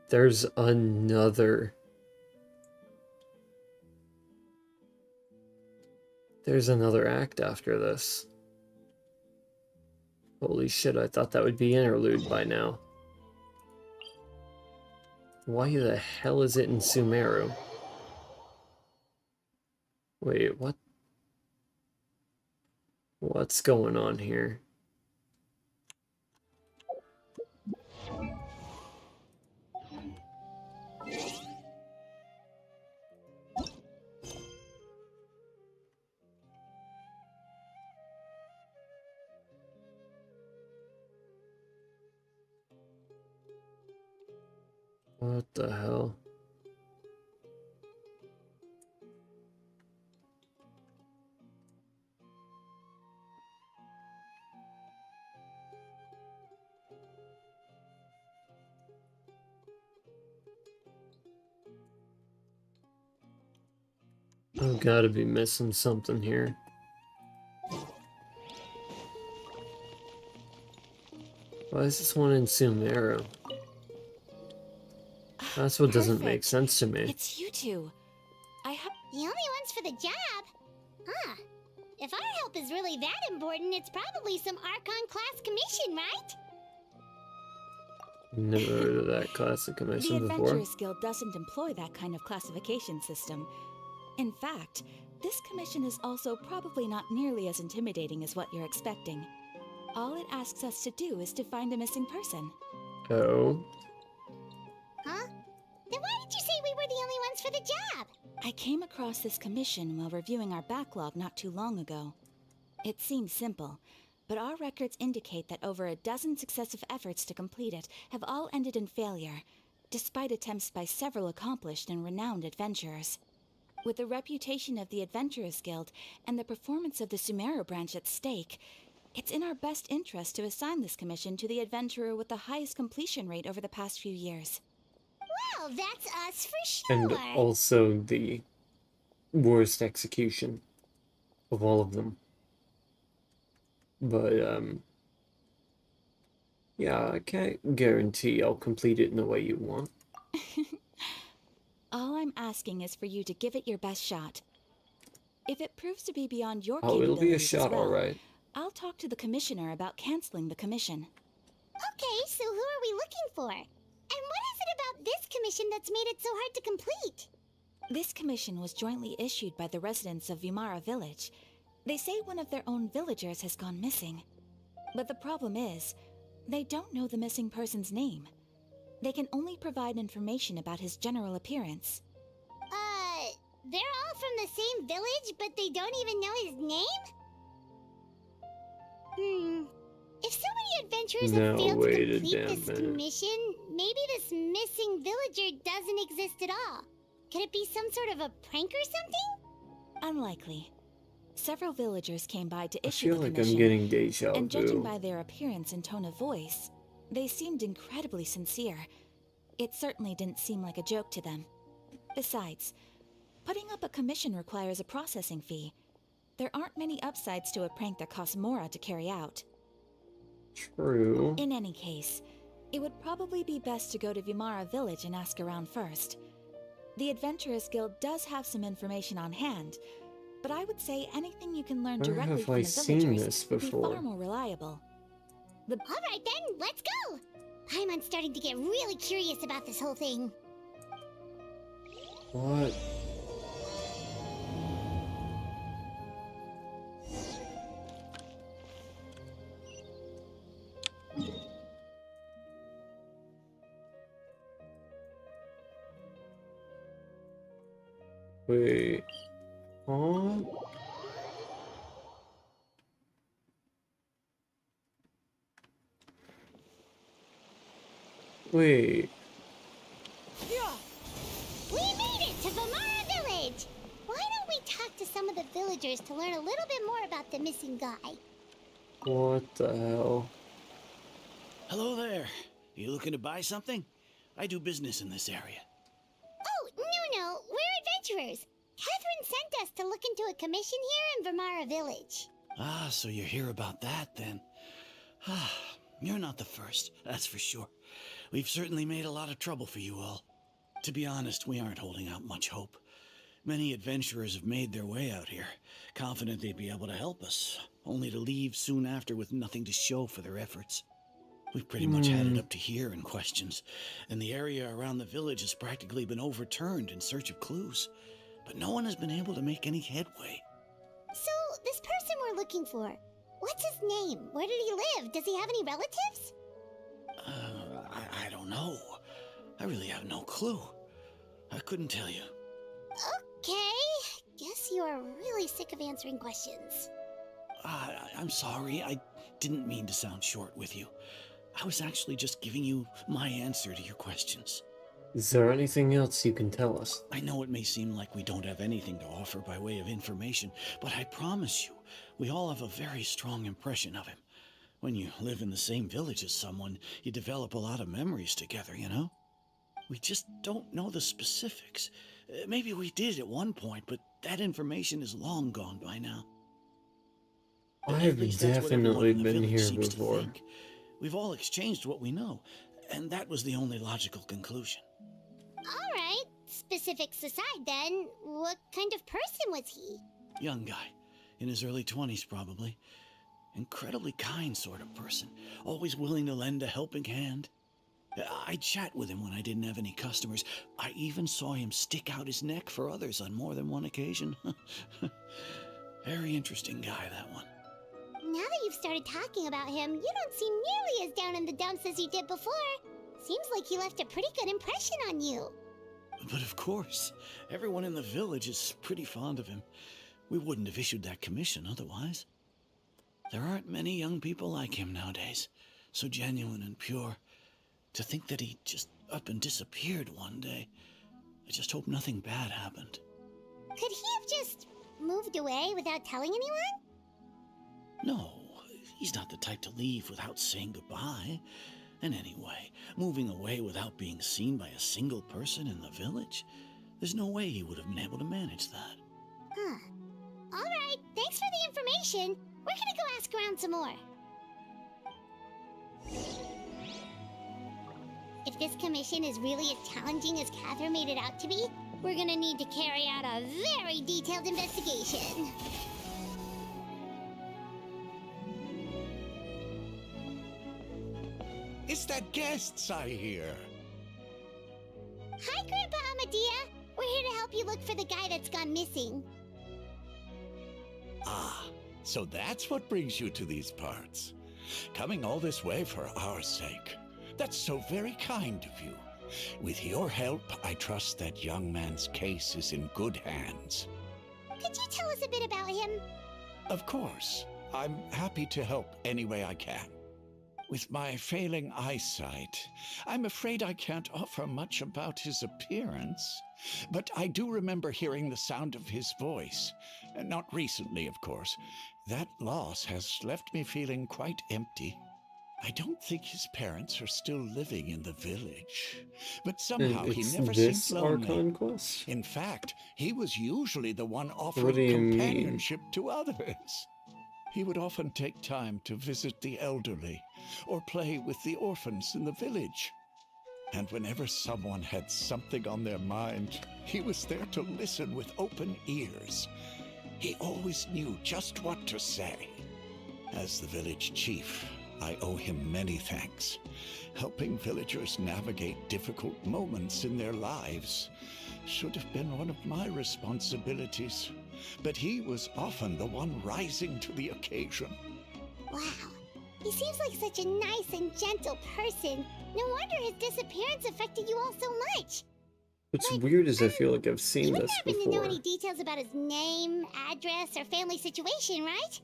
There's another act after this. Holy shit, I thought that would be interlude by now. Why the hell is it in Sumeru? Wait, what? What's going on here? What the hell? I've gotta be missing something here. Why is this one in Sumeru? That's what doesn't make sense to me. It's you two. I have... The only ones for the job? Huh. If our help is really that important, it's probably some Archon class commission, right? Never heard of that class of The commission before. Adventurers Guild doesn't employ that kind of classification system. In fact, this commission is also probably not nearly as intimidating as what you're expecting. All it asks us to do is to find a missing person. Oh. Huh? Then why did you say we were the only ones for the job? I came across this commission while reviewing our backlog not too long ago. It seems simple, but our records indicate that over a dozen successive efforts to complete it have all ended in failure, despite attempts by several accomplished and renowned adventurers. With the reputation of the Adventurers Guild and the performance of the Sumeru branch at stake, it's in our best interest to assign this commission to the adventurer with the highest completion rate over the past few years. Well, that's us for sure. And also the worst execution of all of them. But, yeah, I can't guarantee I'll complete it in the way you want. All I'm asking is for you to give it your best shot. If it proves to be beyond your Oh, it'll be a capabilities shot, as well, alright. I'll talk to the commissioner about canceling the commission. Okay, so who are we looking for? And what is it about this commission that's made it so hard to complete? This commission was jointly issued by the residents of Vimara Village. They say one of their own villagers has gone missing. But the problem is, they don't know the missing person's name. They can only provide information about his general appearance. They're all from the same village, but they don't even know his name? If so many adventurers have failed to complete this commission, maybe this missing villager doesn't exist at all. Could it be some sort of a prank or something? Unlikely. Several villagers came by to I issue feel the like commission, I'm getting deja vu. and judging by their appearance and tone of voice, they seemed incredibly sincere. It certainly didn't seem like a joke to them. Besides, putting up a commission requires a processing fee. There aren't many upsides to a prank that costs Mora to carry out. True. In any case, it would probably be best to go to Vimara Village and ask around first. The Adventurers Guild does have some information on hand, but I would say anything you can learn Where directly have from I the seen villagers this would be before? far more reliable. Alright then, let's go! Paimon's starting to get really curious about this whole thing. What? Wait. Huh? Wait. We made it to Vimara Village! Why don't we talk to some of the villagers to learn a little bit more about the missing guy? What the hell? Hello there. You looking to buy something? I do business in this area. Oh, no, we're adventurers. Catherine sent us to look into a commission here in Vimara Village. Ah, so you're here about that then. Ah, you're not the first, that's for sure. We've certainly made a lot of trouble for you all. To be honest, we aren't holding out much hope. Many adventurers have made their way out here, confident they'd be able to help us, only to leave soon after with nothing to show for their efforts. We've pretty much had it up to here in questions, and the area around the village has practically been overturned in search of clues. But no one has been able to make any headway. So, this person we're looking for, what's his name? Where did he live? Does he have any relatives? I don't know. I really have no clue. I couldn't tell you. Okay, guess you are really sick of answering questions. I'm sorry, I didn't mean to sound short with you. I was actually just giving you my answer to your questions. Is there anything else you can tell us? I know it may seem like we don't have anything to offer by way of information, but I promise you, we all have a very strong impression of him. When you live in the same village as someone, you develop a lot of memories together, you know? We just don't know the specifics. Maybe we did at one point, but that information is long gone by now. I've definitely been here before. We've all exchanged what we know, and that was the only logical conclusion. Alright, specifics aside, then, what kind of person was he? Young guy. In his early 20s, probably. Incredibly kind sort of person. Always willing to lend a helping hand. I'd chat with him when I didn't have any customers. I even saw him stick out his neck for others on more than one occasion. Very interesting guy, that one. Now that you've started talking about him, you don't seem nearly as down in the dumps as you did before. Seems like he left a pretty good impression on you. But of course, everyone in the village is pretty fond of him. We wouldn't have issued that commission otherwise. There aren't many young people like him nowadays, so genuine and pure. To think that he just up and disappeared one day. I just hope nothing bad happened. Could he have just moved away without telling anyone? No, he's not the type to leave without saying goodbye. And anyway, moving away without being seen by a single person in the village, there's no way he would have been able to manage that. Huh. Alright, thanks for the information. We're gonna go ask around some more. If this commission is really as challenging as Catherine made it out to be, we're gonna need to carry out a very detailed investigation. Is that guests I hear? Hi, Grandpa Amadea. We're here to help you look for the guy that's gone missing. Ah, so that's what brings you to these parts. Coming all this way for our sake. That's so very kind of you. With your help, I trust that young man's case is in good hands. Could you tell us a bit about him? Of course. I'm happy to help any way I can. With my failing eyesight, I'm afraid I can't offer much about his appearance. But I do remember hearing the sound of his voice. Not recently, of course. That loss has left me feeling quite empty. I don't think his parents are still living in the village. But somehow he never seemed lonely. Archon quest? In fact, he was usually the one What offering do you mean? companionship to others. He would often take time to visit the elderly or play with the orphans in the village. And whenever someone had something on their mind, he was there to listen with open ears. He always knew just what to say. As the village chief, I owe him many thanks. Helping villagers navigate difficult moments in their lives should have been one of my responsibilities. But he was often the one rising to the occasion. Wow. He seems like such a nice and gentle person. No wonder his disappearance affected you all so much. What's weird is I feel like I've seen You wouldn't this happen to know before. any details about his name, address, or family situation, right?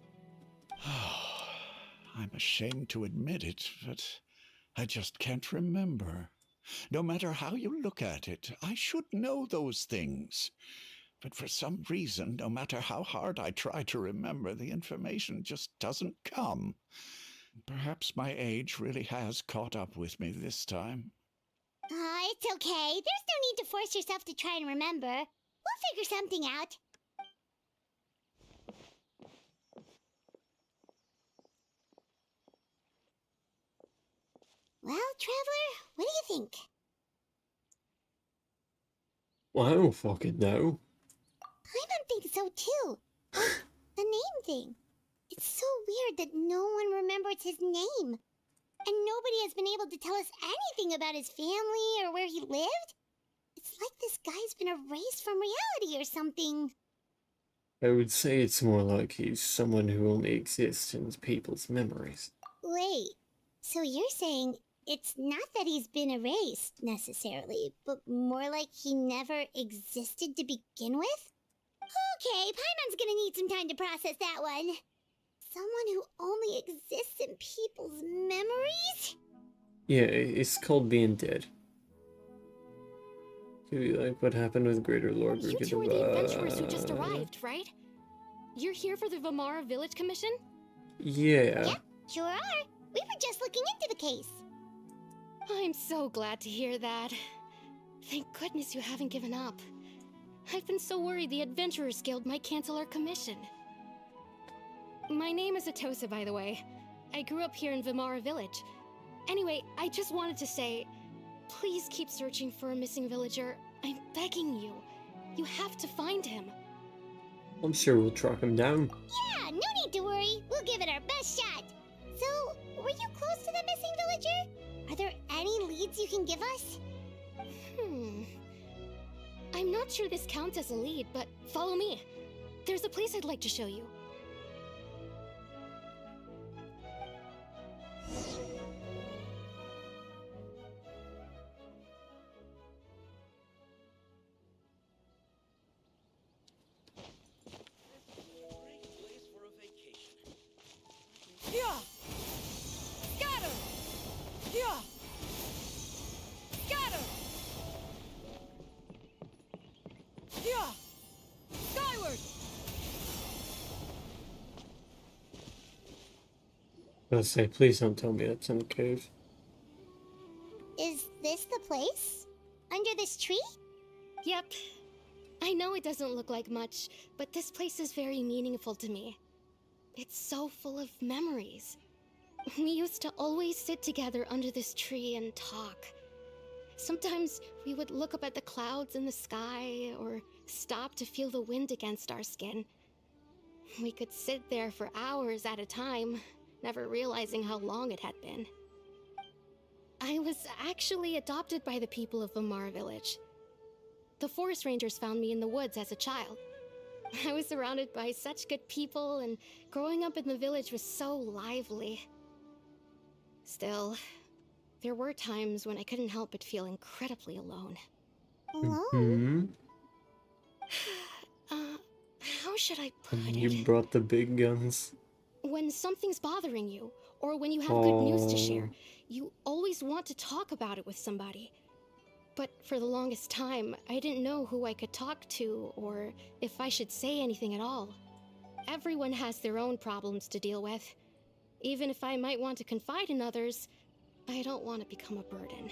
I'm ashamed to admit it, but I just can't remember. No matter how you look at it, I should know those things. But for some reason, no matter how hard I try to remember, the information just doesn't come. Perhaps my age really has caught up with me this time. It's okay. There's no need to force yourself to try and remember. We'll figure something out. Well, Traveler, what do you think? Well, I don't fucking know. Paimon thinks so too. The name thing. It's so weird that no one remembers his name. And nobody has been able to tell us anything about his family or where he lived. It's like this guy's been erased from reality or something. I would say it's more like he's someone who only exists in people's memories. Wait, so you're saying it's not that he's been erased, necessarily, but more like he never existed to begin with? Okay, Paimon's gonna need some time to process that one. Someone who only exists in people's memories? Yeah, it's called being dead. Like what happened with Greater Lord You two are the adventurers who just arrived, right? You're here for the Vamara Village Commission? Yeah. Yep, sure are. We were just looking into the case. I'm so glad to hear that. Thank goodness you haven't given up. I've been so worried the Adventurers Guild might cancel our commission. My name is Atosa, by the way. I grew up here in Vamara Village. Anyway, I just wanted to say, please keep searching for a missing villager. I'm begging you. You have to find him. I'm sure we'll track him down. Yeah, no need to worry. We'll give it our best shot. So, were you close to the missing villager? Are there any leads you can give us? I'm not sure this counts as a lead, but follow me. There's a place I'd like to show you. Yeah! Scatter! Yeah! Scatter! Yeah! Skyward! I'll say, please don't tell me that's in a cave. Is this the place? Under this tree? Yep. I know it doesn't look like much, but this place is very meaningful to me. It's so full of memories. We used to always sit together under this tree and talk. Sometimes we would look up at the clouds in the sky, or stop to feel the wind against our skin. We could sit there for hours at a time, never realizing how long it had been. I was actually adopted by the people of Vamar village. The forest rangers found me in the woods as a child. I was surrounded by such good people, and growing up in the village was so lively. Still, there were times when I couldn't help but feel incredibly alone. Hmm. How should I put You it? brought the big guns. When something's bothering you, or when you have good news to share, you always want to talk about it with somebody. But for the longest time, I didn't know who I could talk to, or if I should say anything at all. Everyone has their own problems to deal with. Even if I might want to confide in others, I don't want to become a burden.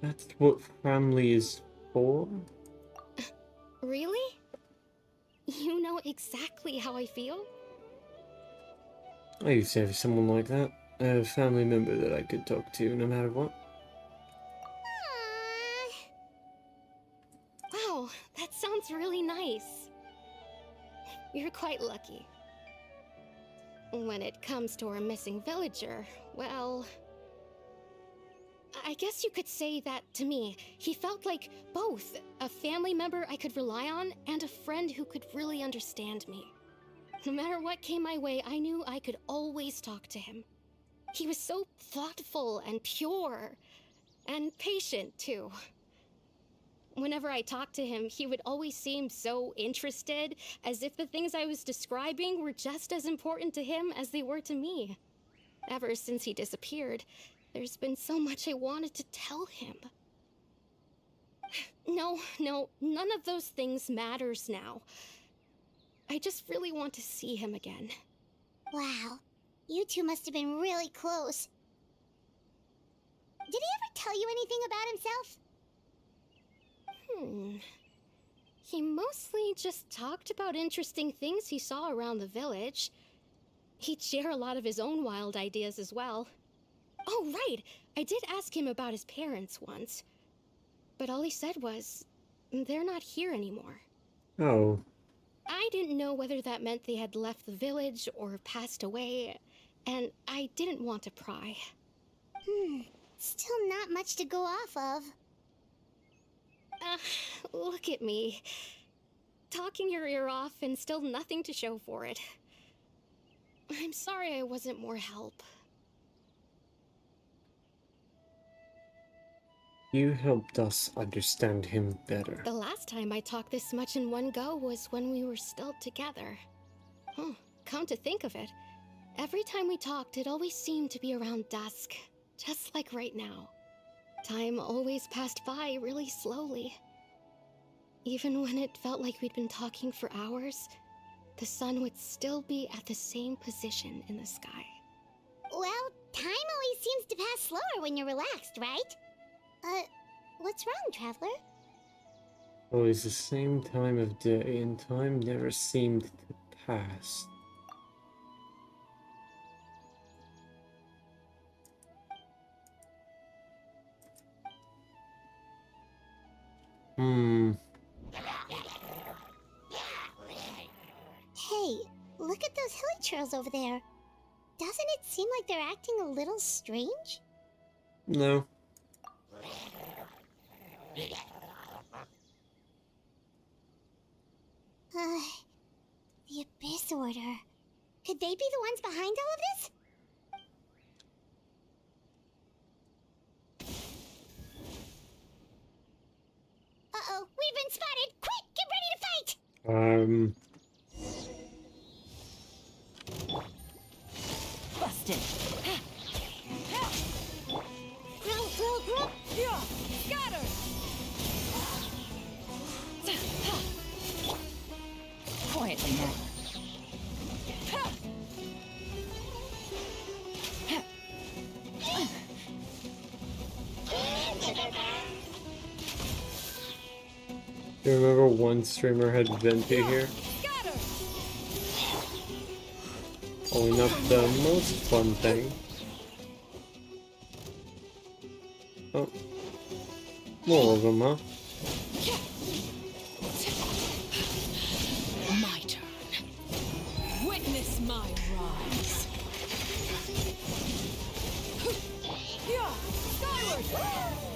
That's what family is for? Really? You know exactly how I feel? I used to have someone like that. A family member that I could talk to no matter what. Wow, that sounds really nice. You're quite lucky. When it comes to our missing villager, well, I guess you could say that to me. He felt like both a family member I could rely on and a friend who could really understand me. No matter what came my way, I knew I could always talk to him. He was so thoughtful and pure, and patient too. Whenever I talked to him, he would always seem so interested, as if the things I was describing were just as important to him as they were to me. Ever since he disappeared, there's been so much I wanted to tell him. No, none of those things matters now. I just really want to see him again. Wow, you two must have been really close. Did he ever tell you anything about himself? He mostly just talked about interesting things he saw around the village. He'd share a lot of his own wild ideas as well. Oh, right! I did ask him about his parents once. But all he said was, they're not here anymore. Oh. I didn't know whether that meant they had left the village or passed away, and I didn't want to pry. Still not much to go off of. Look at me. Talking your ear off and still nothing to show for it. I'm sorry I wasn't more help. You helped us understand him better. The last time I talked this much in one go was when we were still together. Come to think of it, every time we talked, it always seemed to be around dusk, just like right now. Time always passed by really slowly. Even when it felt like we'd been talking for hours, the sun would still be at the same position in the sky. Well, time always seems to pass slower when you're relaxed, right? What's wrong, Traveler? Always the same time of day, and time never seemed to pass. Hey, look at those hilly churls over there. Doesn't it seem like they're acting a little strange? No. The Abyss Order. Could they be the ones behind all of this? Uh-oh, we've been spotted! Quick, get ready to fight! Busted. Grow. Yeah, scatter. Quietly now. You remember one streamer had Venti here? Only not the most fun thing. Oh. More of them, huh? My turn. Witness my rise.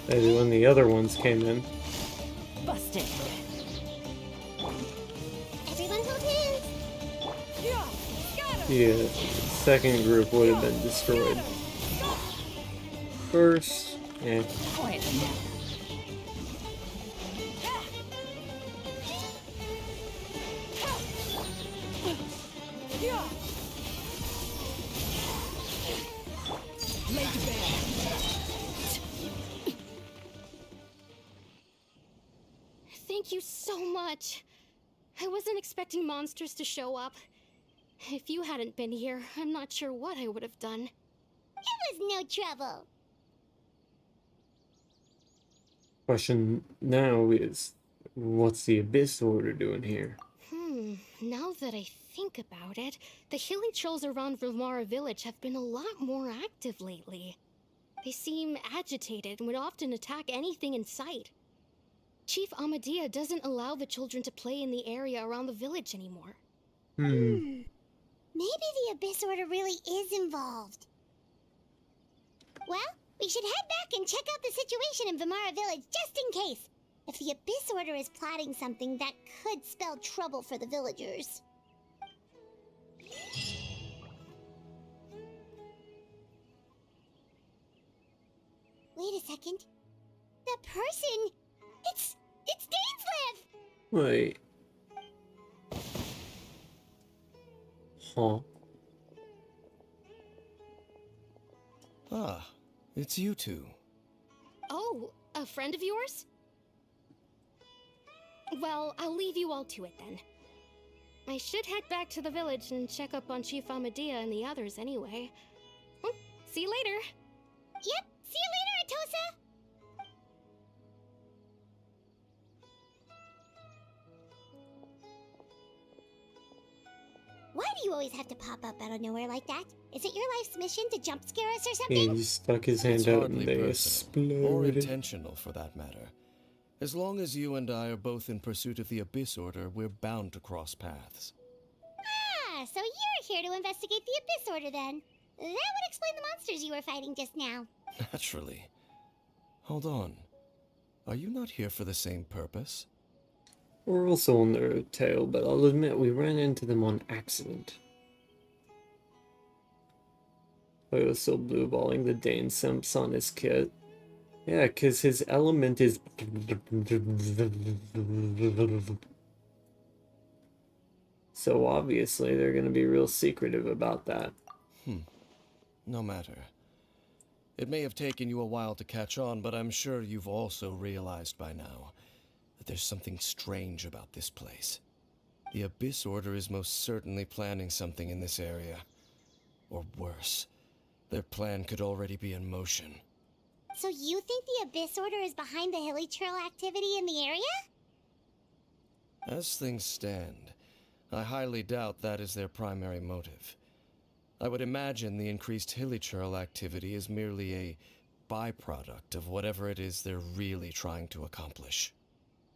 Maybe when the other ones came in. Busted. Everyone hold hands! Yeah, second group would have been destroyed. First, Quietly now. Lay to bear. Thank you so much. I wasn't expecting monsters to show up. If you hadn't been here, I'm not sure what I would have done. It was no trouble. question now is, what's the Abyss Order doing here? Now that I think about it, the hilly trolls around Vilmara village have been a lot more active lately. They seem agitated and would often attack anything in sight. Chief Amadea doesn't allow the children to play in the area around the village anymore. Maybe the Abyss Order really is involved. Well, we should head back and check out the situation in Vilmara village just in case. If the Abyss Order is plotting something that could spell trouble for the villagers. Wait a second. That person! It's Dainslev! Wait. Huh. Ah, it's you two. Oh, a friend of yours? Well, I'll leave you all to it then. I should head back to the village and check up on Chief Amadea and the others anyway. Well, see you later. Yep, see you later, Atosa! Why do you always have to pop up out of nowhere like that? Is it your life's mission to jump scare us or something? He stuck his hand It's out hardly and they personal, or exploded. intentional for that matter. As long as you and I are both in pursuit of the Abyss Order, we're bound to cross paths. Ah, so you're here to investigate the Abyss Order then. That would explain the monsters you were fighting just now. Naturally. Hold on. Are you not here for the same purpose? We're also on their tail, but I'll admit we ran into them on accident. I was still blueballing the Dane Simps on his kit. Yeah, because his element is... So obviously they're going to be real secretive about that. No matter. It may have taken you a while to catch on, but I'm sure you've also realized by now that there's something strange about this place. The Abyss Order is most certainly planning something in this area. Or worse, their plan could already be in motion. So you think the Abyss Order is behind the hilly trail activity in the area? As things stand, I highly doubt that is their primary motive. I would imagine the increased hilly trail activity is merely a byproduct of whatever it is they're really trying to accomplish.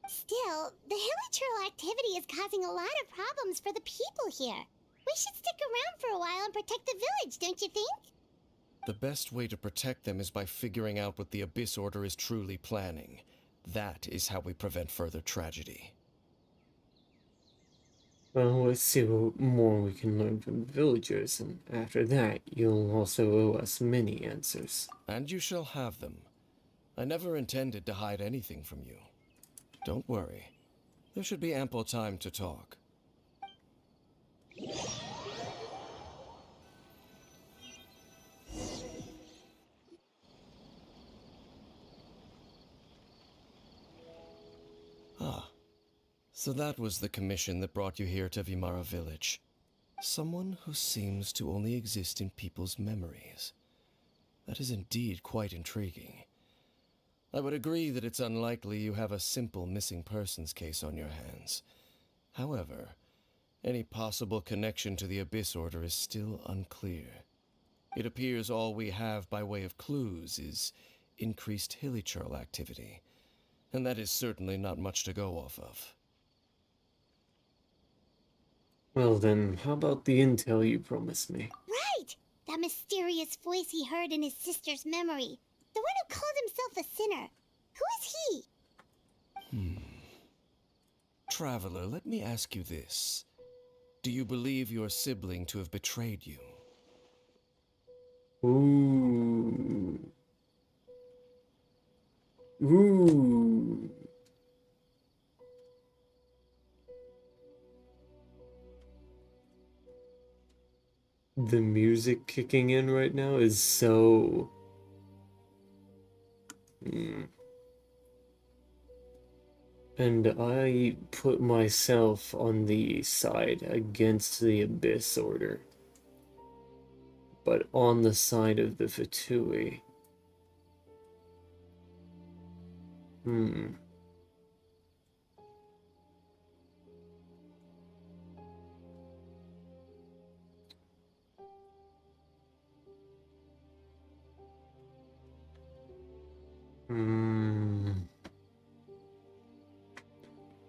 Still, the hilichurl activity is causing a lot of problems for the people here. We should stick around for a while and protect the village, don't you think? The best way to protect them is by figuring out what the Abyss Order is truly planning. That is how we prevent further tragedy. Well, let's see what more we can learn from the villagers, and after that, you'll also owe us many answers. And you shall have them. I never intended to hide anything from you. Don't worry. There should be ample time to talk. Ah, so that was the commission that brought you here to Vimara village. Someone who seems to only exist in people's memories. That is indeed quite intriguing. I would agree that it's unlikely you have a simple missing persons case on your hands. However, any possible connection to the Abyss Order is still unclear. It appears all we have by way of clues is increased hilichurl activity, and that is certainly not much to go off of. Well then, how about the intel you promised me? Right! That mysterious voice he heard in his sister's memory. The one who called himself a sinner. Who is he? Traveler, let me ask you this. Do you believe your sibling to have betrayed you? Ooh. Ooh. The music kicking in right now is so... And I put myself on the side against the Abyss Order, but on the side of the Fatui.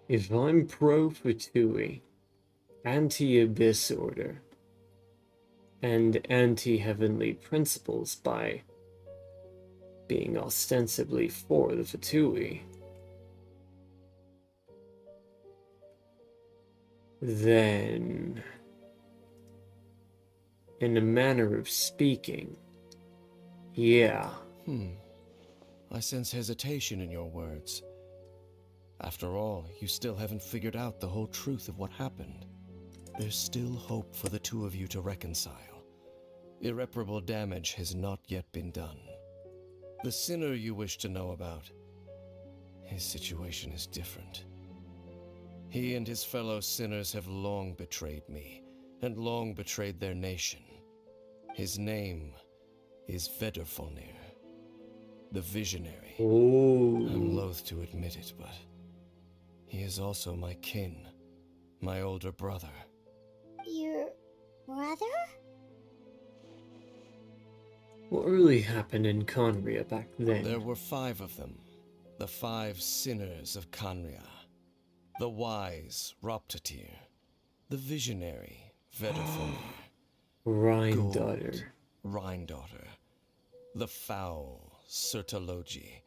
If I'm pro-Fatui, anti-Abyss Order, and anti-Heavenly Principles by being ostensibly for the Fatui, then, in a manner of speaking, yeah. I sense hesitation in your words. After all, you still haven't figured out the whole truth of what happened. There's still hope for the two of you to reconcile. Irreparable damage has not yet been done. The sinner you wish to know about, his situation is different. He and his fellow sinners have long betrayed me, and long betrayed their nation. His name is Vedrfolnir, the Visionary. I'm loath to admit it, but he is also my kin, my older brother. Your brother? What really happened in Conria back then? There were 5 of them, the 5 sinners of Conria. The wise Roptatir, the visionary Vedrfolnir, Rhine-daughter. Rhine-daughter, the foul Sertologi,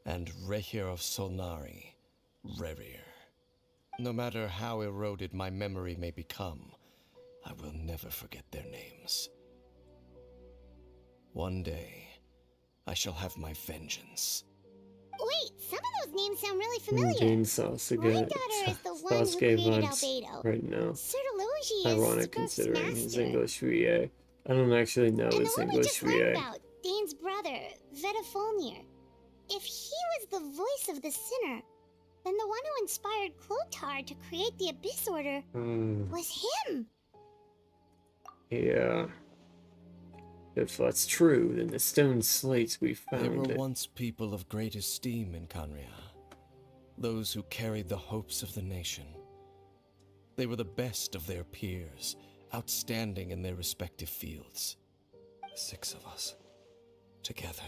and Rehir of Solnari, Rerir. No matter how eroded my memory may become, I will never forget their names. One day, I shall have my vengeance. Wait, some of those names sound really familiar. Jane Sasuke. Rhine-daughter is the one who Sasuke created vibes Albedo. right now. Sertologi is Ironic Scurf's considering his master. English VA. I don't actually know And his the one we English just learned VA. about, Dane's brother, Vedrfolnir. If he was the voice of the sinner, then the one who inspired Clotar to create the Abyss Order was him. Yeah. If that's true, then the stone slates we There found were once people of great esteem in Conria. Those who carried the hopes of the nation. They were the best of their peers, outstanding in their respective fields. 6 of us, together.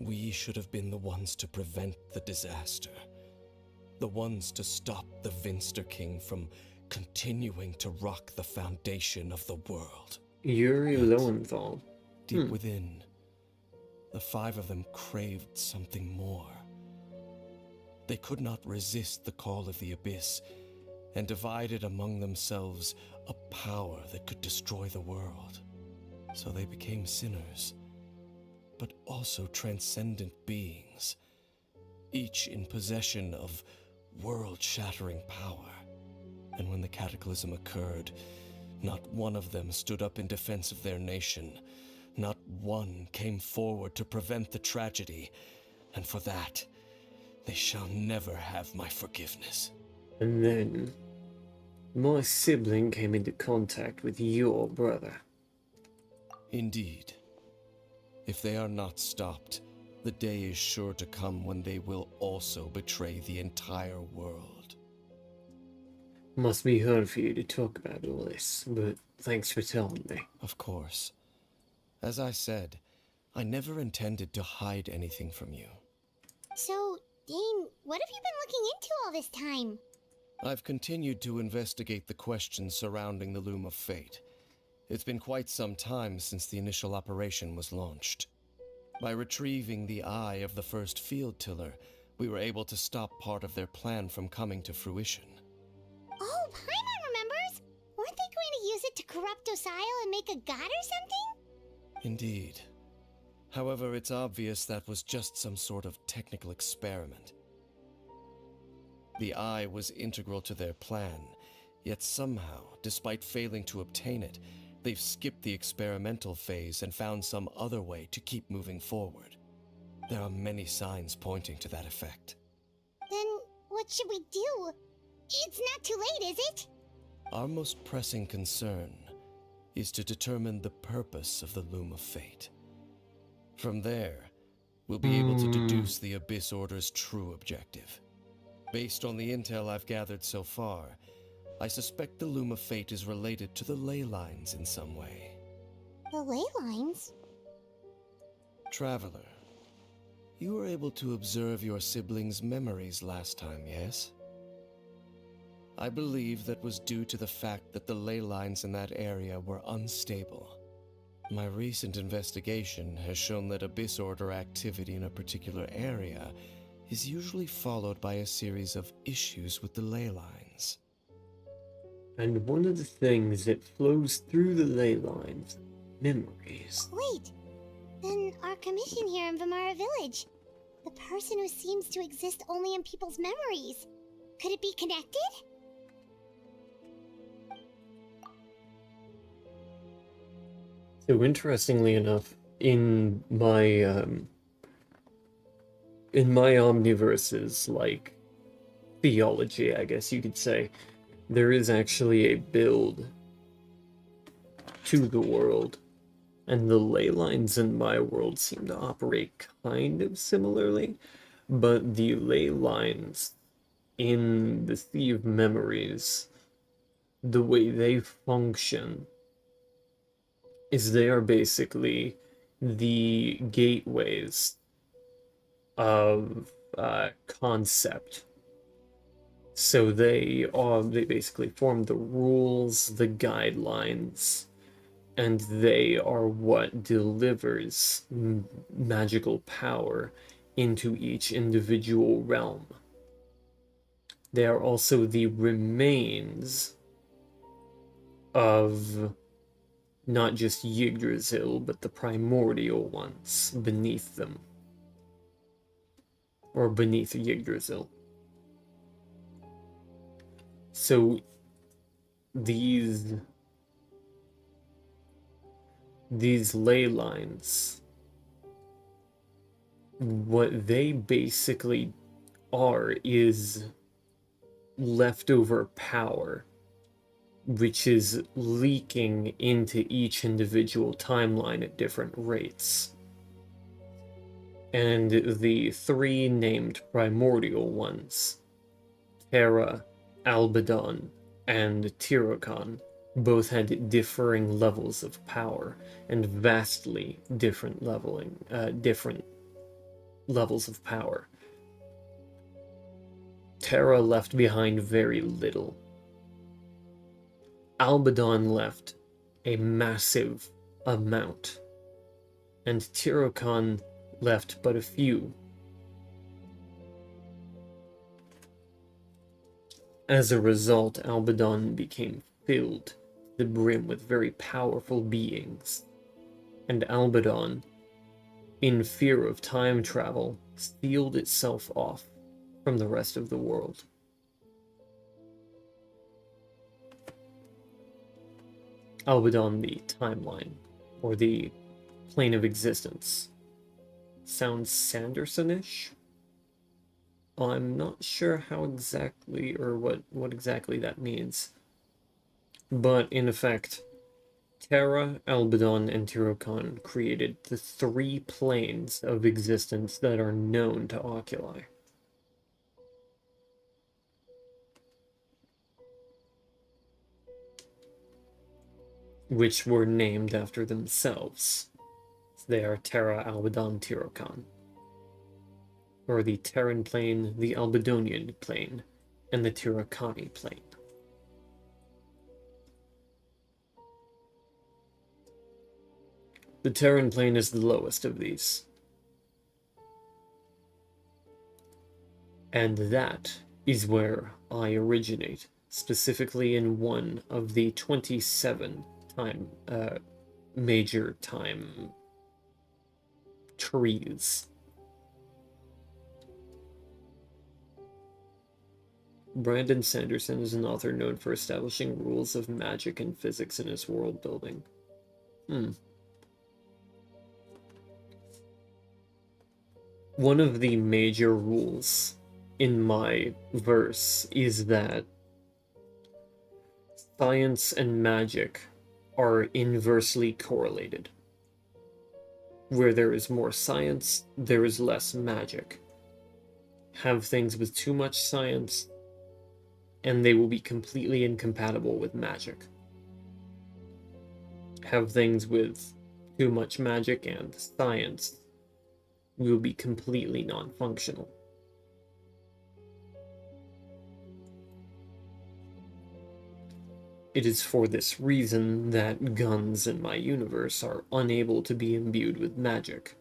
We should have been the ones to prevent the disaster. The ones to stop the Vinster King from continuing to rock the foundation of the world. Yuri Yet, Lowenthal. Deep within, the five of them craved something more. They could not resist the call of the Abyss, and divided among themselves a power that could destroy the world. So they became sinners, but also transcendent beings, each in possession of world-shattering power. And when the cataclysm occurred, not one of them stood up in defense of their nation. Not one came forward to prevent the tragedy, and for that, they shall never have my forgiveness. And then, my sibling came into contact with your brother. Indeed. If they are not stopped, the day is sure to come when they will also betray the entire world. Must be hard for you to talk about all this, but thanks for telling me. Of course. As I said, I never intended to hide anything from you. So, Dane, what have you been looking into all this time? I've continued to investigate the questions surrounding the Loom of Fate. It's been quite some time since the initial operation was launched. By retrieving the eye of the first field tiller, we were able to stop part of their plan from coming to fruition. Oh, Paimon remembers! Weren't they going to use it to corrupt Osial and make a god or something? Indeed. However, it's obvious that was just some sort of technical experiment. The eye was integral to their plan, yet somehow, despite failing to obtain it, they've skipped the experimental phase and found some other way to keep moving forward. There are many signs pointing to that effect. Then, what should we do? It's not too late, is it? Our most pressing concern is to determine the purpose of the Loom of Fate. From there, we'll be able to deduce the Abyss Order's true objective. Based on the intel I've gathered so far, I suspect the Loom of Fate is related to the ley lines in some way. The ley lines? Traveler, you were able to observe your siblings' memories last time, yes? I believe that was due to the fact that the ley lines in that area were unstable. My recent investigation has shown that Abyss Order activity in a particular area is usually followed by a series of issues with the ley lines. And one of the things that flows through the ley lines, memories. Wait, then our commission here in Vimara Village, the person who seems to exist only in people's memories, could it be connected? So interestingly enough, in my Omniverse's, like, theology, I guess you could say, there is actually a build to the world, and the ley lines in my world seem to operate kind of similarly, but the ley lines in the Sea of Memories, the way they function is they are basically the gateways of concept. So they basically form the rules, the guidelines, and they are what delivers magical power into each individual realm. They are also the remains of not just Yggdrasil, but the primordial ones beneath them. Or beneath Yggdrasil. So these ley lines, what they basically are is leftover power, which is leaking into each individual timeline at different rates. And the three named primordial ones, Terra, Albedo, and Tyrokon, both had differing levels of power and vastly different levels of power. Terra left behind very little. Albedo left a massive amount, and Tyrokon left but a few. As a result, Albedo became filled to the brim with very powerful beings, and Albedo, in fear of time travel, sealed itself off from the rest of the world. Albedo, the timeline, or the plane of existence. Sounds Sanderson-ish? I'm not sure how exactly, or what exactly that means. But in effect, Terra, Albedo, and Tyrokon created the 3 planes of existence that are known to Oculi. Which were named after themselves. They are Terra, Albedo, Tyrokon. Or the Terran plane, the Albedonian plane, and the Tyrokani plane. The Terran plane is the lowest of these. And that is where I originate, specifically in one of the 27 major time trees. Brandon Sanderson is an author known for establishing rules of magic and physics in his world building. One of the major rules in my verse is that science and magic are inversely correlated. Where there is more science, there is less magic. Have things with too much science, and they will be completely incompatible with magic. Have things with too much magic and science will be completely non-functional. It is for this reason that guns in my universe are unable to be imbued with magic.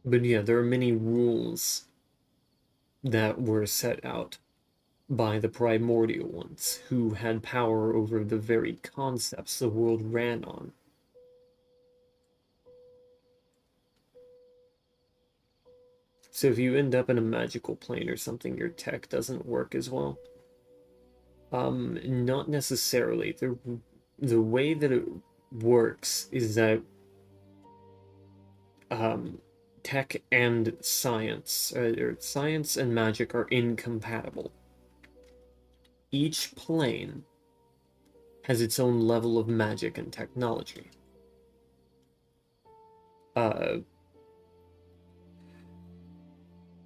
But yeah, there are many rules that were set out by the primordial ones, who had power over the very concepts the world ran on. So if you end up in a magical plane or something, your tech doesn't work as well. Not necessarily. The way that it works is that tech and science, or science and magic, are incompatible. Each plane has its own level of magic and technology.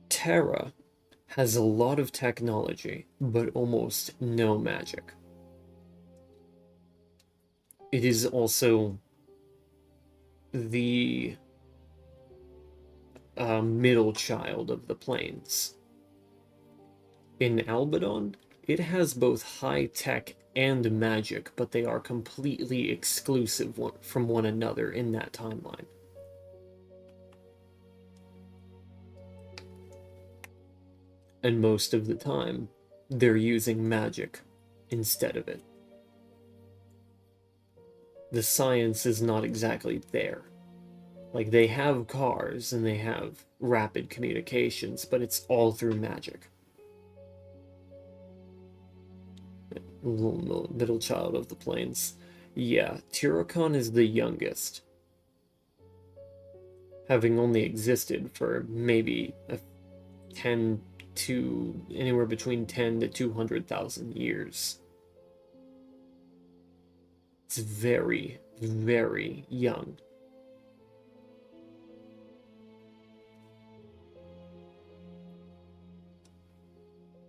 Terra has a lot of technology, but almost no magic. It is also the middle child of the planes. In Albedo, it has both high tech and magic, but they are completely exclusive from one another in that timeline. And most of the time, they're using magic instead of it. The science is not exactly there. Like, they have cars and they have rapid communications, but it's all through magic. Middle child of the plains. Yeah, Tyrokon is the youngest, having only existed for maybe anywhere between 10 to 200,000 years. It's very, very young.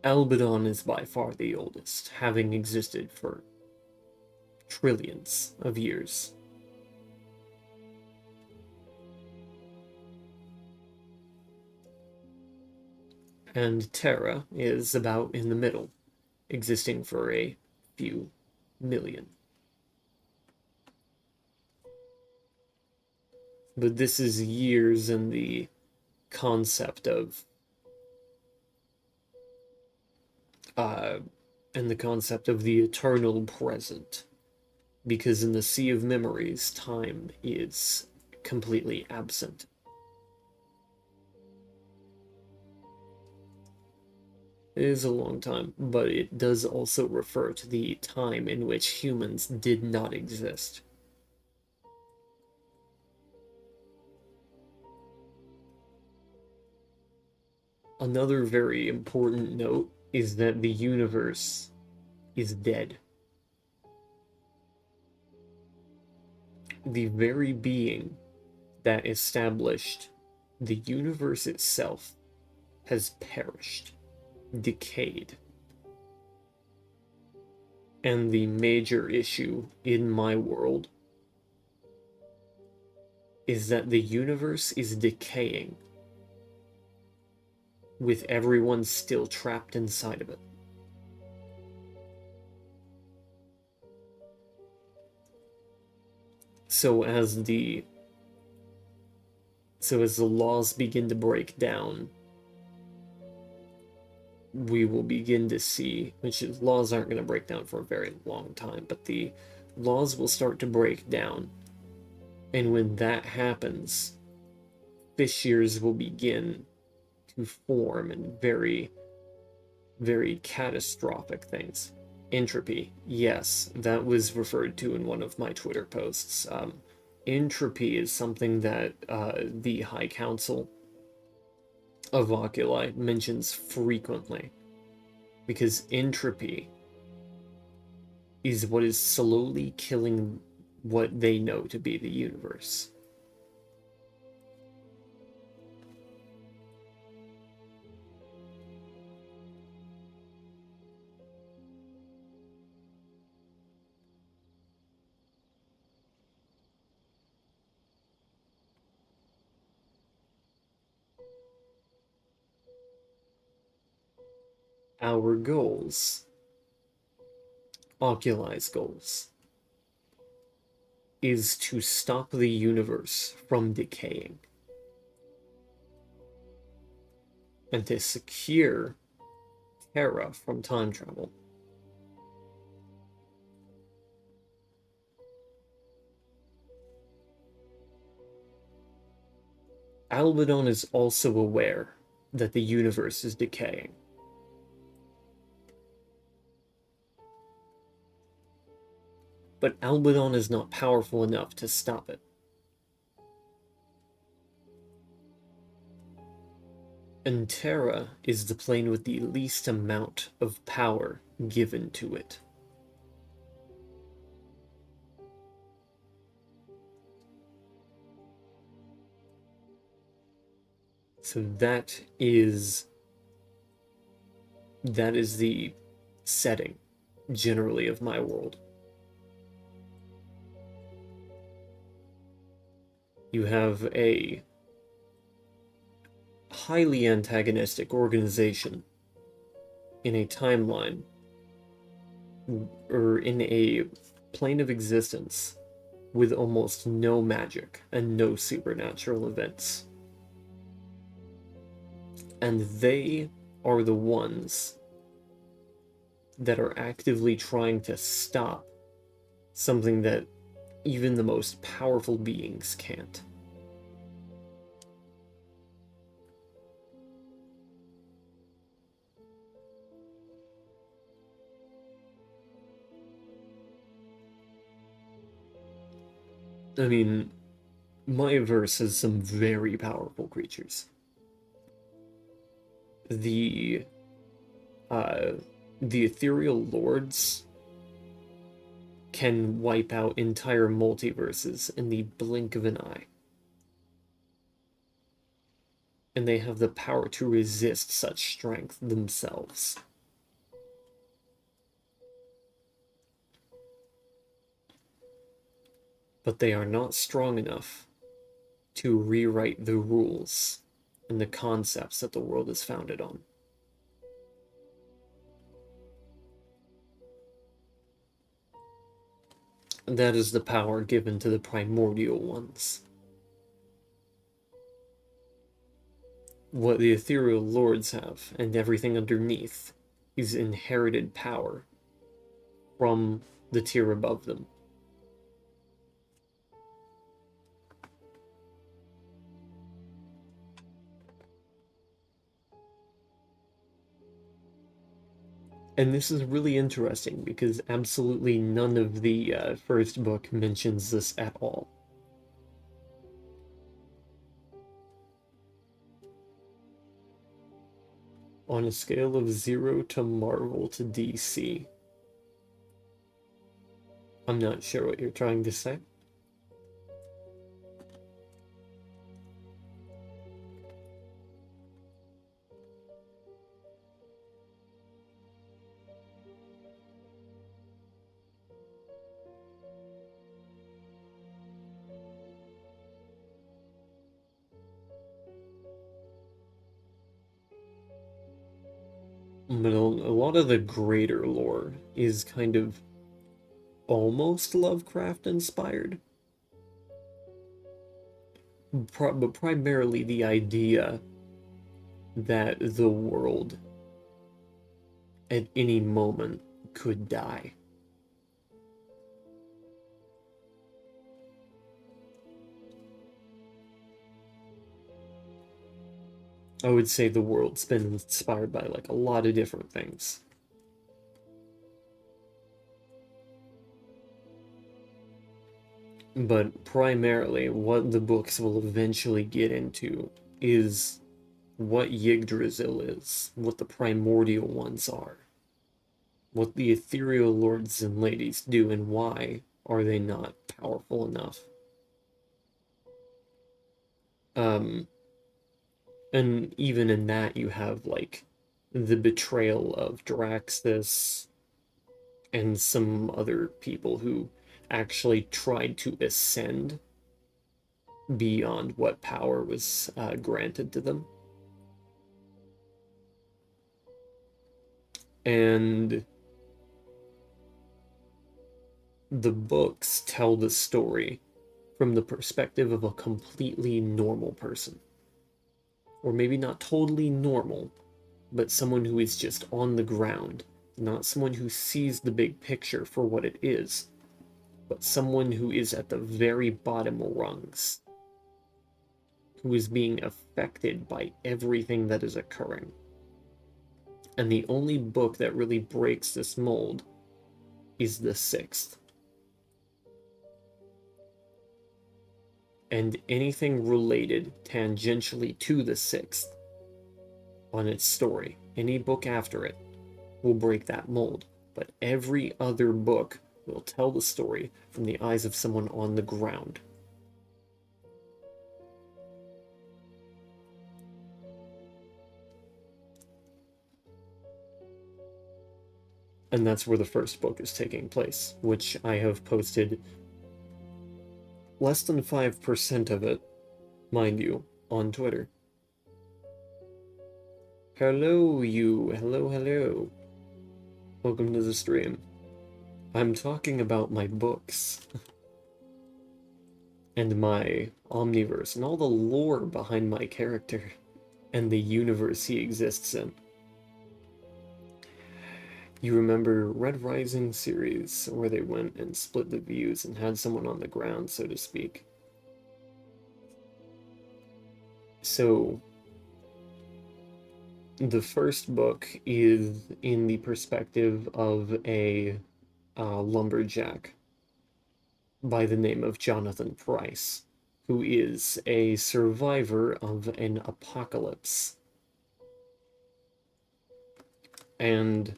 Albedo is by far the oldest, having existed for trillions of years. And Terra is about in the middle, existing for a few million. But this is years in the concept of the eternal present, because in the sea of memories, time is completely absent. It is a long time, but it does also refer to the time in which humans did not exist. Another very important note is that the universe is dead. The very being that established the universe itself has perished, decayed. And the major issue in my world is that the universe is decaying, with everyone still trapped inside of it. So as the laws begin to break down, we will begin to see, laws aren't going to break down for a very long time, but the laws will start to break down. And when that happens, fissures will begin to form, and very, very catastrophic things. Entropy, yes, that was referred to in one of my Twitter posts. Entropy is something that the High Council of Oculi mentions frequently, because entropy is what is slowly killing what they know to be the universe. Our goals, Oculi's goals, is to stop the universe from decaying and to secure Terra from time travel. Albedo is also aware that the universe is decaying. But Albedo is not powerful enough to stop it. And Terra is the plane with the least amount of power given to it. So that is the setting, generally, of my world. You have a highly antagonistic organization in a timeline, or in a plane of existence, with almost no magic and no supernatural events. And they are the ones that are actively trying to stop something that even the most powerful beings can't. I mean, my verse has some very powerful creatures. The ethereal lords can wipe out entire multiverses in the blink of an eye. And they have the power to resist such strength themselves. But they are not strong enough to rewrite the rules and the concepts that the world is founded on. That is the power given to the primordial ones. What the ethereal lords have, and everything underneath, is inherited power from the tier above them. And this is really interesting because absolutely none of the first book mentions this at all. On a scale of 0 to Marvel to DC. I'm not sure what you're trying to say. But a lot of the greater lore is kind of almost Lovecraft inspired. But primarily the idea that the world at any moment could die. I would say the world's been inspired by like a lot of different things. But primarily what the books will eventually get into is what Yggdrasil is, what the primordial ones are, what the ethereal lords and ladies do, and why are they not powerful enough. And even in that you have like the betrayal of Draxus and some other people who actually tried to ascend beyond what power was granted to them. And the books tell the story from the perspective of a completely normal person. Or maybe not totally normal, but someone who is just on the ground, not someone who sees the big picture for what it is, but someone who is at the very bottom rungs, who is being affected by everything that is occurring. And the only book that really breaks this mold is the 6th. And anything related tangentially to the 6th on its story, any book after it, will break that mold. But every other book will tell the story from the eyes of someone on the ground. And that's where the first book is taking place, which I have posted less than 5% of it, mind you, on Twitter. Hello, you. Hello, hello. Welcome to the stream. I'm talking about my books. And my omniverse, and all the lore behind my character, and the universe he exists in. You remember Red Rising series, where they went and split the views and had someone on the ground, so to speak. So, the first book is in the perspective of a lumberjack by the name of Jonathan Price, who is a survivor of an apocalypse. And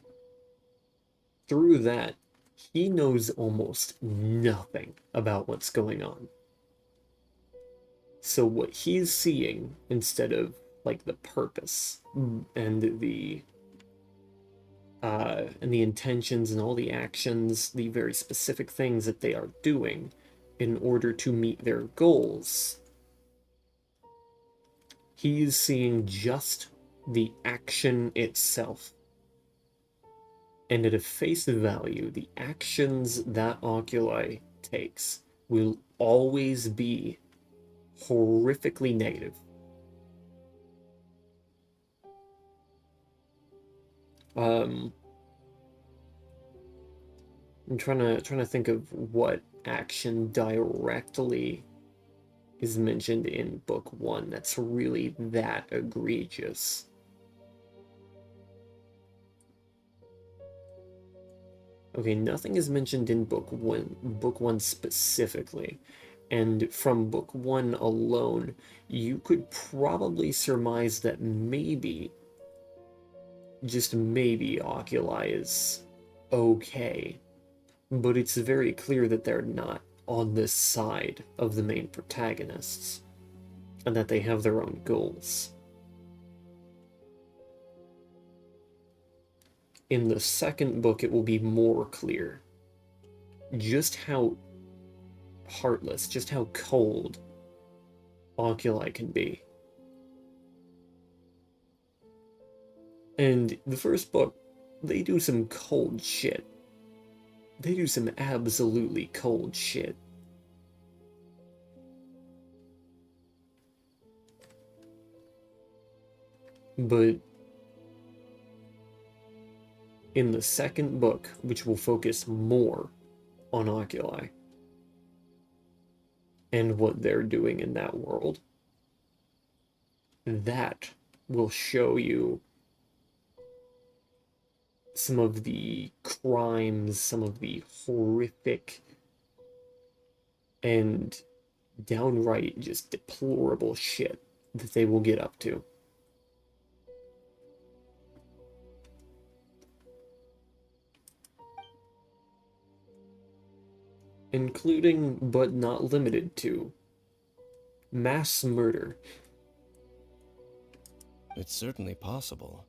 through that, he knows almost nothing about what's going on. So what he's seeing, instead of like the purpose and the intentions and all the actions, the very specific things that they are doing in order to meet their goals, he is seeing just the action itself. And at a face value, the actions that Oculi takes will always be horrifically negative. I'm trying to think of what action directly is mentioned in book 1 that's really that egregious. Okay, nothing is mentioned in book 1 specifically. And from book 1 alone, you could probably surmise that maybe, just maybe, Oculi is okay. But it's very clear that they're not on this side of the main protagonists, and that they have their own goals. In the second book, it will be more clear just how heartless, just how cold Oculi can be. And the first book, they do some cold shit. They do some absolutely cold shit. But in the second book, which will focus more on Oculi and what they're doing in that world, that will show you some of the crimes, some of the horrific and downright just deplorable shit that they will get up to. Including, but not limited to, mass murder. It's certainly possible.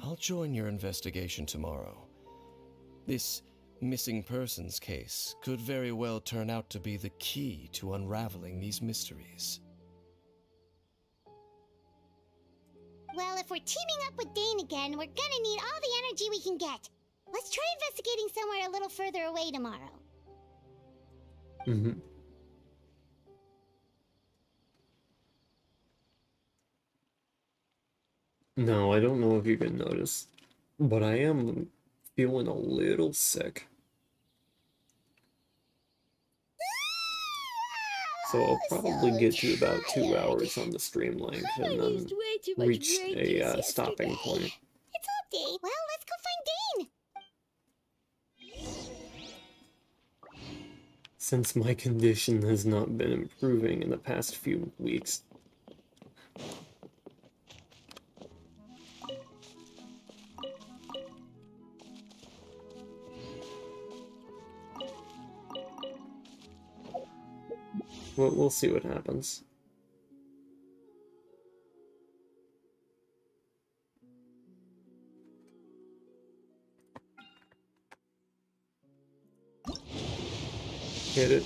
I'll join your investigation tomorrow. This missing persons case could very well turn out to be the key to unraveling these mysteries. Well, if we're teaming up with Dane again, we're gonna need all the energy we can get. Let's try investigating somewhere a little further away tomorrow. Mm-hmm. No, I don't know if you can notice, but I am feeling a little sick. So I'll probably get to about 2 hours on the stream length and then reach a stopping point. It's all day. Well, let's go find Dane. Since my condition has not been improving in the past few weeks. We'll see what happens. Hit it.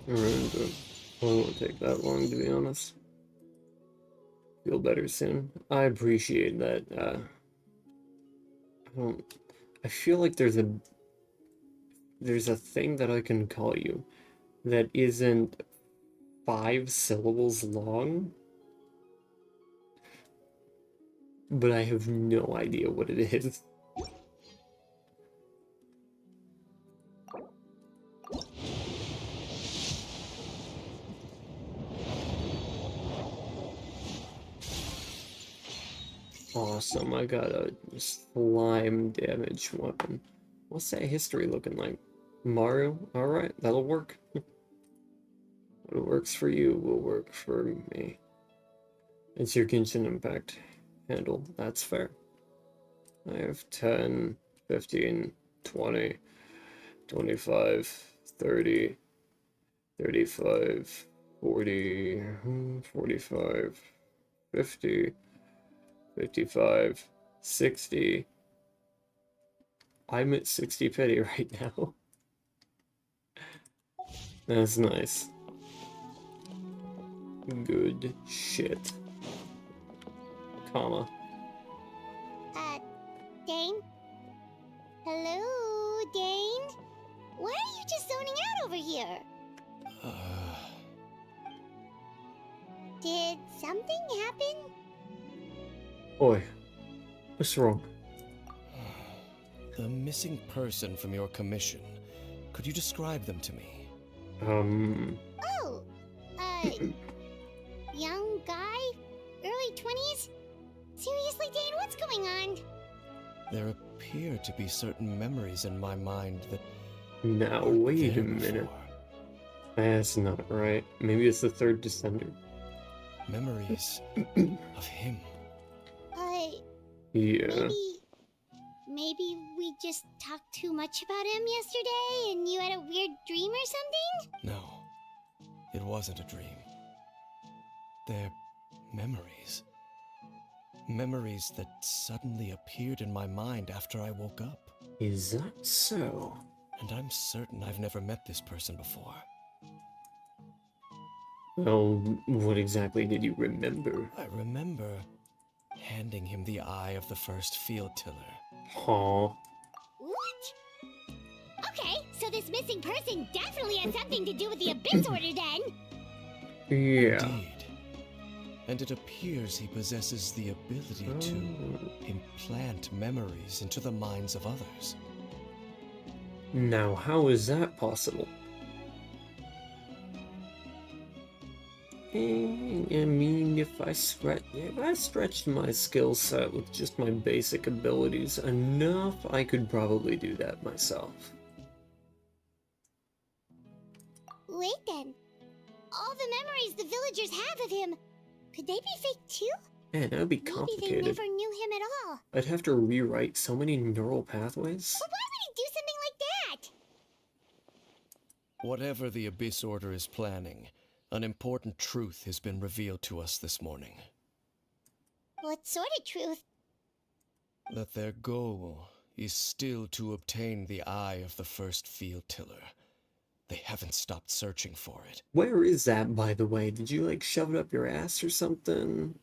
Alright, it won't take that long, to be honest. Feel better soon. I appreciate that. I feel like there's a thing that I can call you that isn't 5 syllables long, but I have no idea what it is. Awesome, I got a slime damage weapon. What's that history looking like? Mario? Alright, that'll work. What works for you will work for me. It's your Genshin Impact handle. That's fair. I have 10, 15, 20, 25, 30, 35, 40, 45, 50, 55, 60. I'm at 60 pity right now. That's nice. Good shit. Comma. Dane? Hello, Dane? Why are you just zoning out over here? Did something happen? Oi. What's wrong? The missing person from your commission. Could you describe them to me? Oh, young guy? Early 20s? Seriously, Dane, what's going on? There appear to be certain memories in my mind that... Now, wait a minute. That's not right. Maybe it's the third descender. Memories of him. Yeah. Maybe we just talked too much about him yesterday and you had a weird dream or something? No, it wasn't a dream. They're memories. Memories that suddenly appeared in my mind after I woke up. Is that so? And I'm certain I've never met this person before. Well, what exactly did you remember? I remember handing him the eye of the first field tiller. Huh? What? Okay, so this missing person definitely has something to do with the Abyss Order then! Yeah. Indeed. And it appears he possesses the ability to implant memories into the minds of others. Now, how is that possible? I mean, if I stretched my skill set with just my basic abilities enough, I could probably do that myself. Wait then. All the memories the villagers have of him, could they be fake too? Man, that would be Maybe complicated. they never knew him at all. I'd have to rewrite so many neural pathways. But why would he do something like that? Whatever the Abyss Order is planning, an important truth has been revealed to us this morning. What sort of truth? That their goal is still to obtain the eye of the first field tiller. They haven't stopped searching for it. Where is that, by the way? Did you, like, shove it up your ass or something?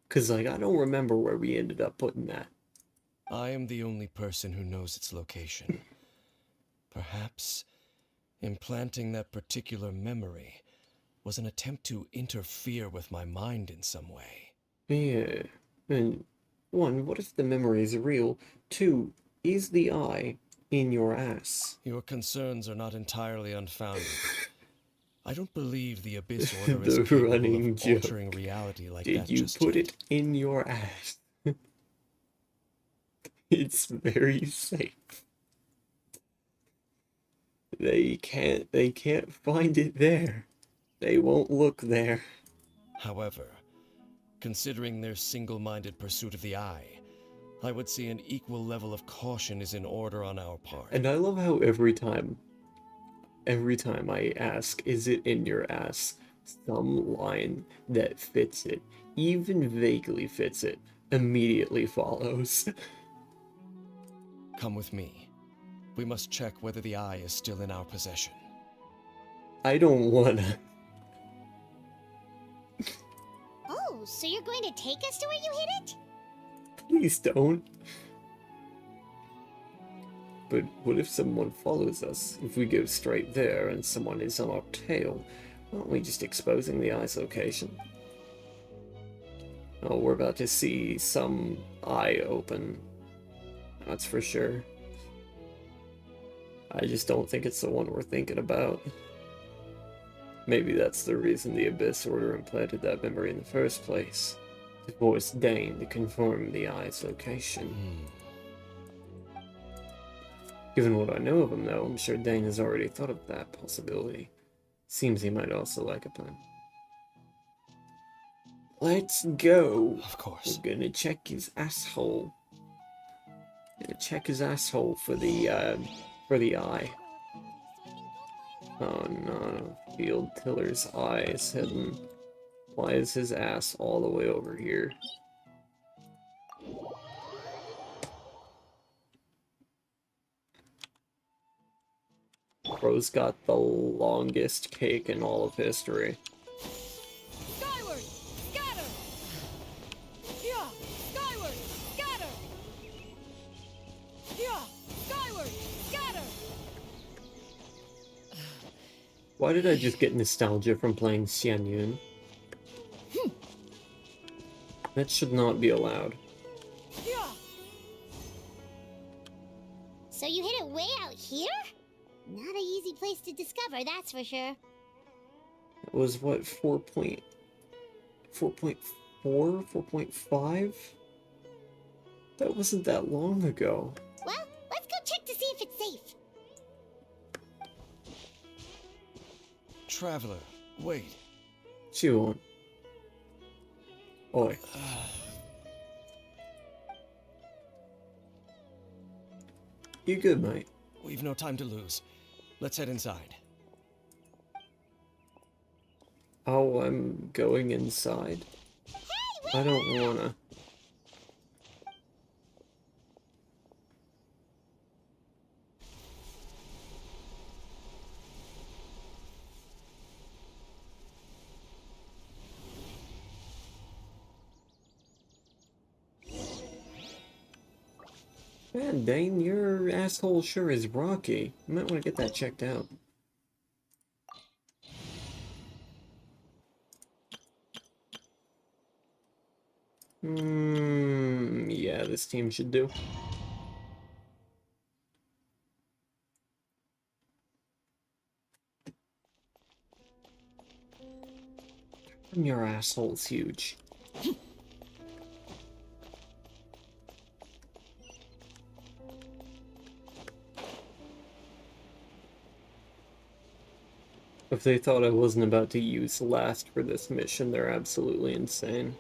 Cause, like, I don't remember where we ended up putting that. I am the only person who knows its location. Perhaps implanting that particular memory was an attempt to interfere with my mind in some way. Yeah. And, one, what if the memory is real? Two, is the eye in your ass? Your concerns are not entirely unfounded. I don't believe the Abyss Order is The capable running of joke. altering reality like Did that you just put yet. it in your ass? It's very safe. They can't find it there. They won't look there. However, considering their single-minded pursuit of the eye, I would say an equal level of caution is in order on our part. And I love how every time I ask, is it in your ass, some line that fits it, even vaguely fits it, immediately follows. Come with me. We must check whether the eye is still in our possession. I don't wanna. Oh, so you're going to take us to where you hid it? Please don't. But what if someone follows us? If we go straight there and someone is on our tail, aren't we just exposing the eye's location? Oh, we're about to see some eye open. That's for sure. I just don't think it's the one we're thinking about. Maybe that's the reason the Abyss Order implanted that memory in the first place. To force Dane to confirm the eye's location. Given what I know of him, though, I'm sure Dane has already thought of that possibility. Seems he might also like a plan. Let's go. Of course. We're gonna check his asshole. Gonna check his asshole for the eye. Oh no, Field Tiller's eye is hidden. Why is his ass all the way over here? Bro's got the longest cake in all of history. Skyward! Scatter! Yeah! Skyward! Scatter! Yeah! Skyward! Scatter! Why did I just get nostalgia from playing Xian Yun? That should not be allowed. Yeah! So you hit it way out here? Not an easy place to discover, that's for sure. It was what, 4.4? 4.5? That wasn't that long ago. Well, let's go check to see if it's safe. Traveler, wait. Chew on. Oi. You good, mate? We've no time to lose. Let's head inside. Oh, I'm going inside. I don't wanna. Man, Dane, your asshole sure is rocky. You might want to get that checked out. Yeah, this team should do. Your asshole's huge. If they thought I wasn't about to use last for this mission, they're absolutely insane.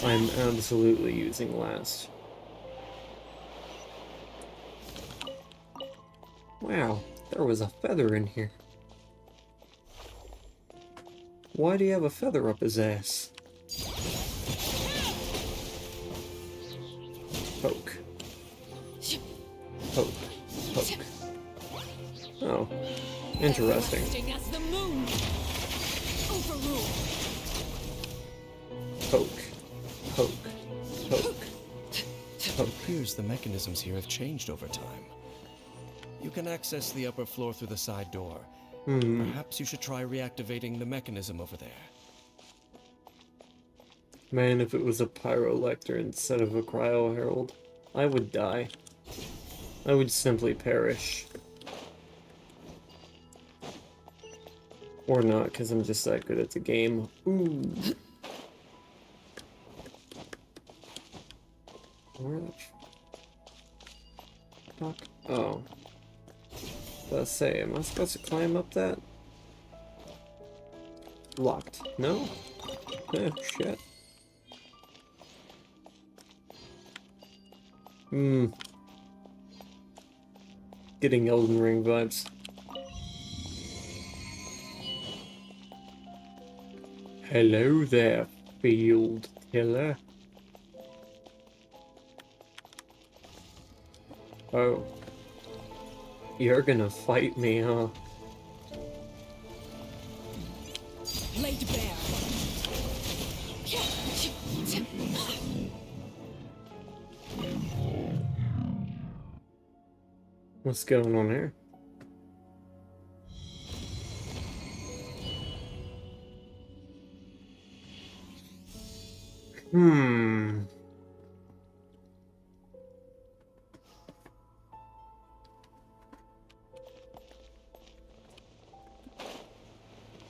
I'm absolutely using last. Wow, there was a feather in here. Why do you have a feather up his ass? Poke. Poke. Poke. Oh. Interesting. As the moon. Overruled. Poke. Poke. Poke. Poke. Appears the mechanisms here have changed over time. You can access the upper floor through the side door. Perhaps you should try reactivating the mechanism over there. Man, if it was a Pyrolector instead of a Cryo Herald, I would die. I would simply perish. Or not, because I'm just that good at the game. Ooh. Where the fuck? Oh. Let's say, am I supposed to climb up that? Locked. No? Oh, shit. Getting Elden Ring vibes. Hello there, Field Tiller. Oh. You're gonna fight me, huh? Laid bare. What's going on here?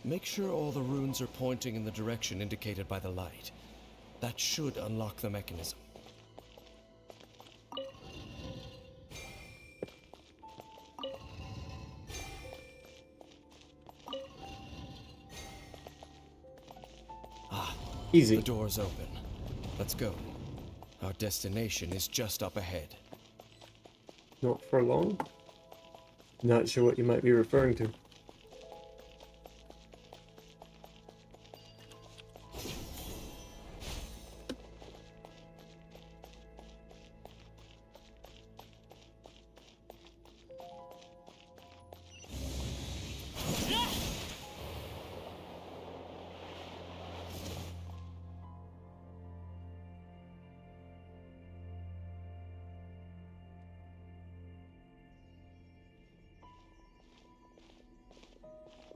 Make sure all the runes are pointing in the direction indicated by the light. That should unlock the mechanism. Easy. The door's open. Let's go. Our destination is just up ahead. Not for long? Not sure what you might be referring to.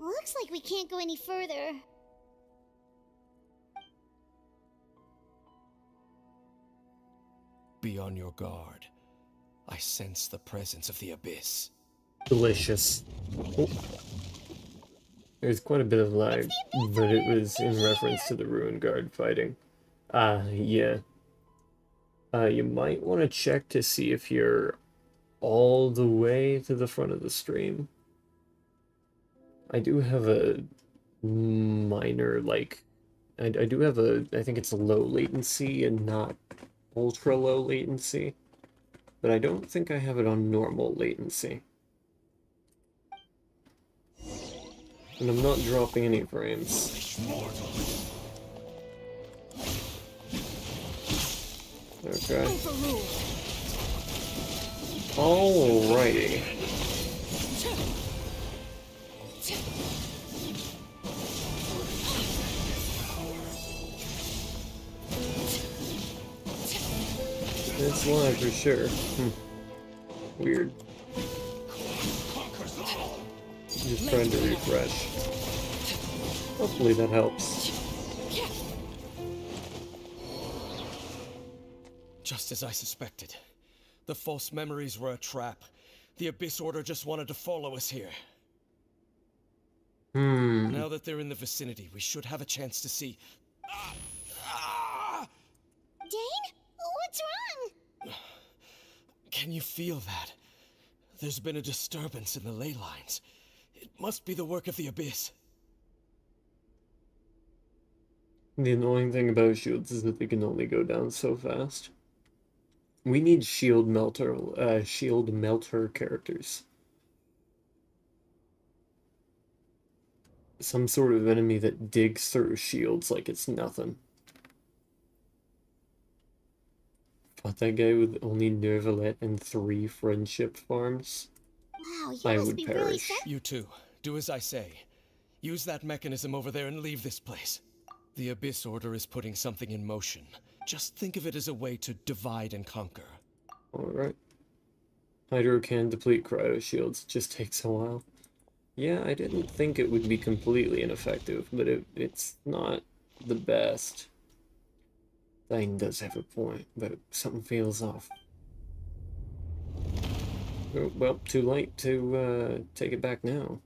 Looks like we can't go any further. Be on your guard. I sense the presence of the abyss. Delicious. Oh. There's quite a bit of lag, but it was in reference to the Ruin Guard fighting. Yeah. You might want to check to see if you're all the way to the front of the stream. I do have a minor, like, I do have I think it's a low latency and not ultra low latency, but I don't think I have it on normal latency. And I'm not dropping any frames. Okay. Alrighty. It's live for sure. Weird. Just trying to refresh. Hopefully that helps. Just as I suspected. The false memories were a trap. The Abyss Order just wanted to follow us here. Now that they're in the vicinity, we should have a chance to see... Dane? What's wrong? Can you feel that? There's been a disturbance in the ley lines. It must be the work of the Abyss. The annoying thing about shields is that they can only go down so fast. We need shield melter characters. Some sort of enemy that digs through shields like it's nothing. Fought that guy with only Nervalet and 3 friendship farms. Wow, you I must would be perish. really You too. Do as I say. Use that mechanism over there and leave this place. The Abyss Order is putting something in motion. Just think of it as a way to divide and conquer. Alright. Hydro can deplete cryo shields. It just takes a while. Yeah, I didn't think it would be completely ineffective, but it's not the best. Thane does have a point, but something feels off. Oh, well, too late to take it back now.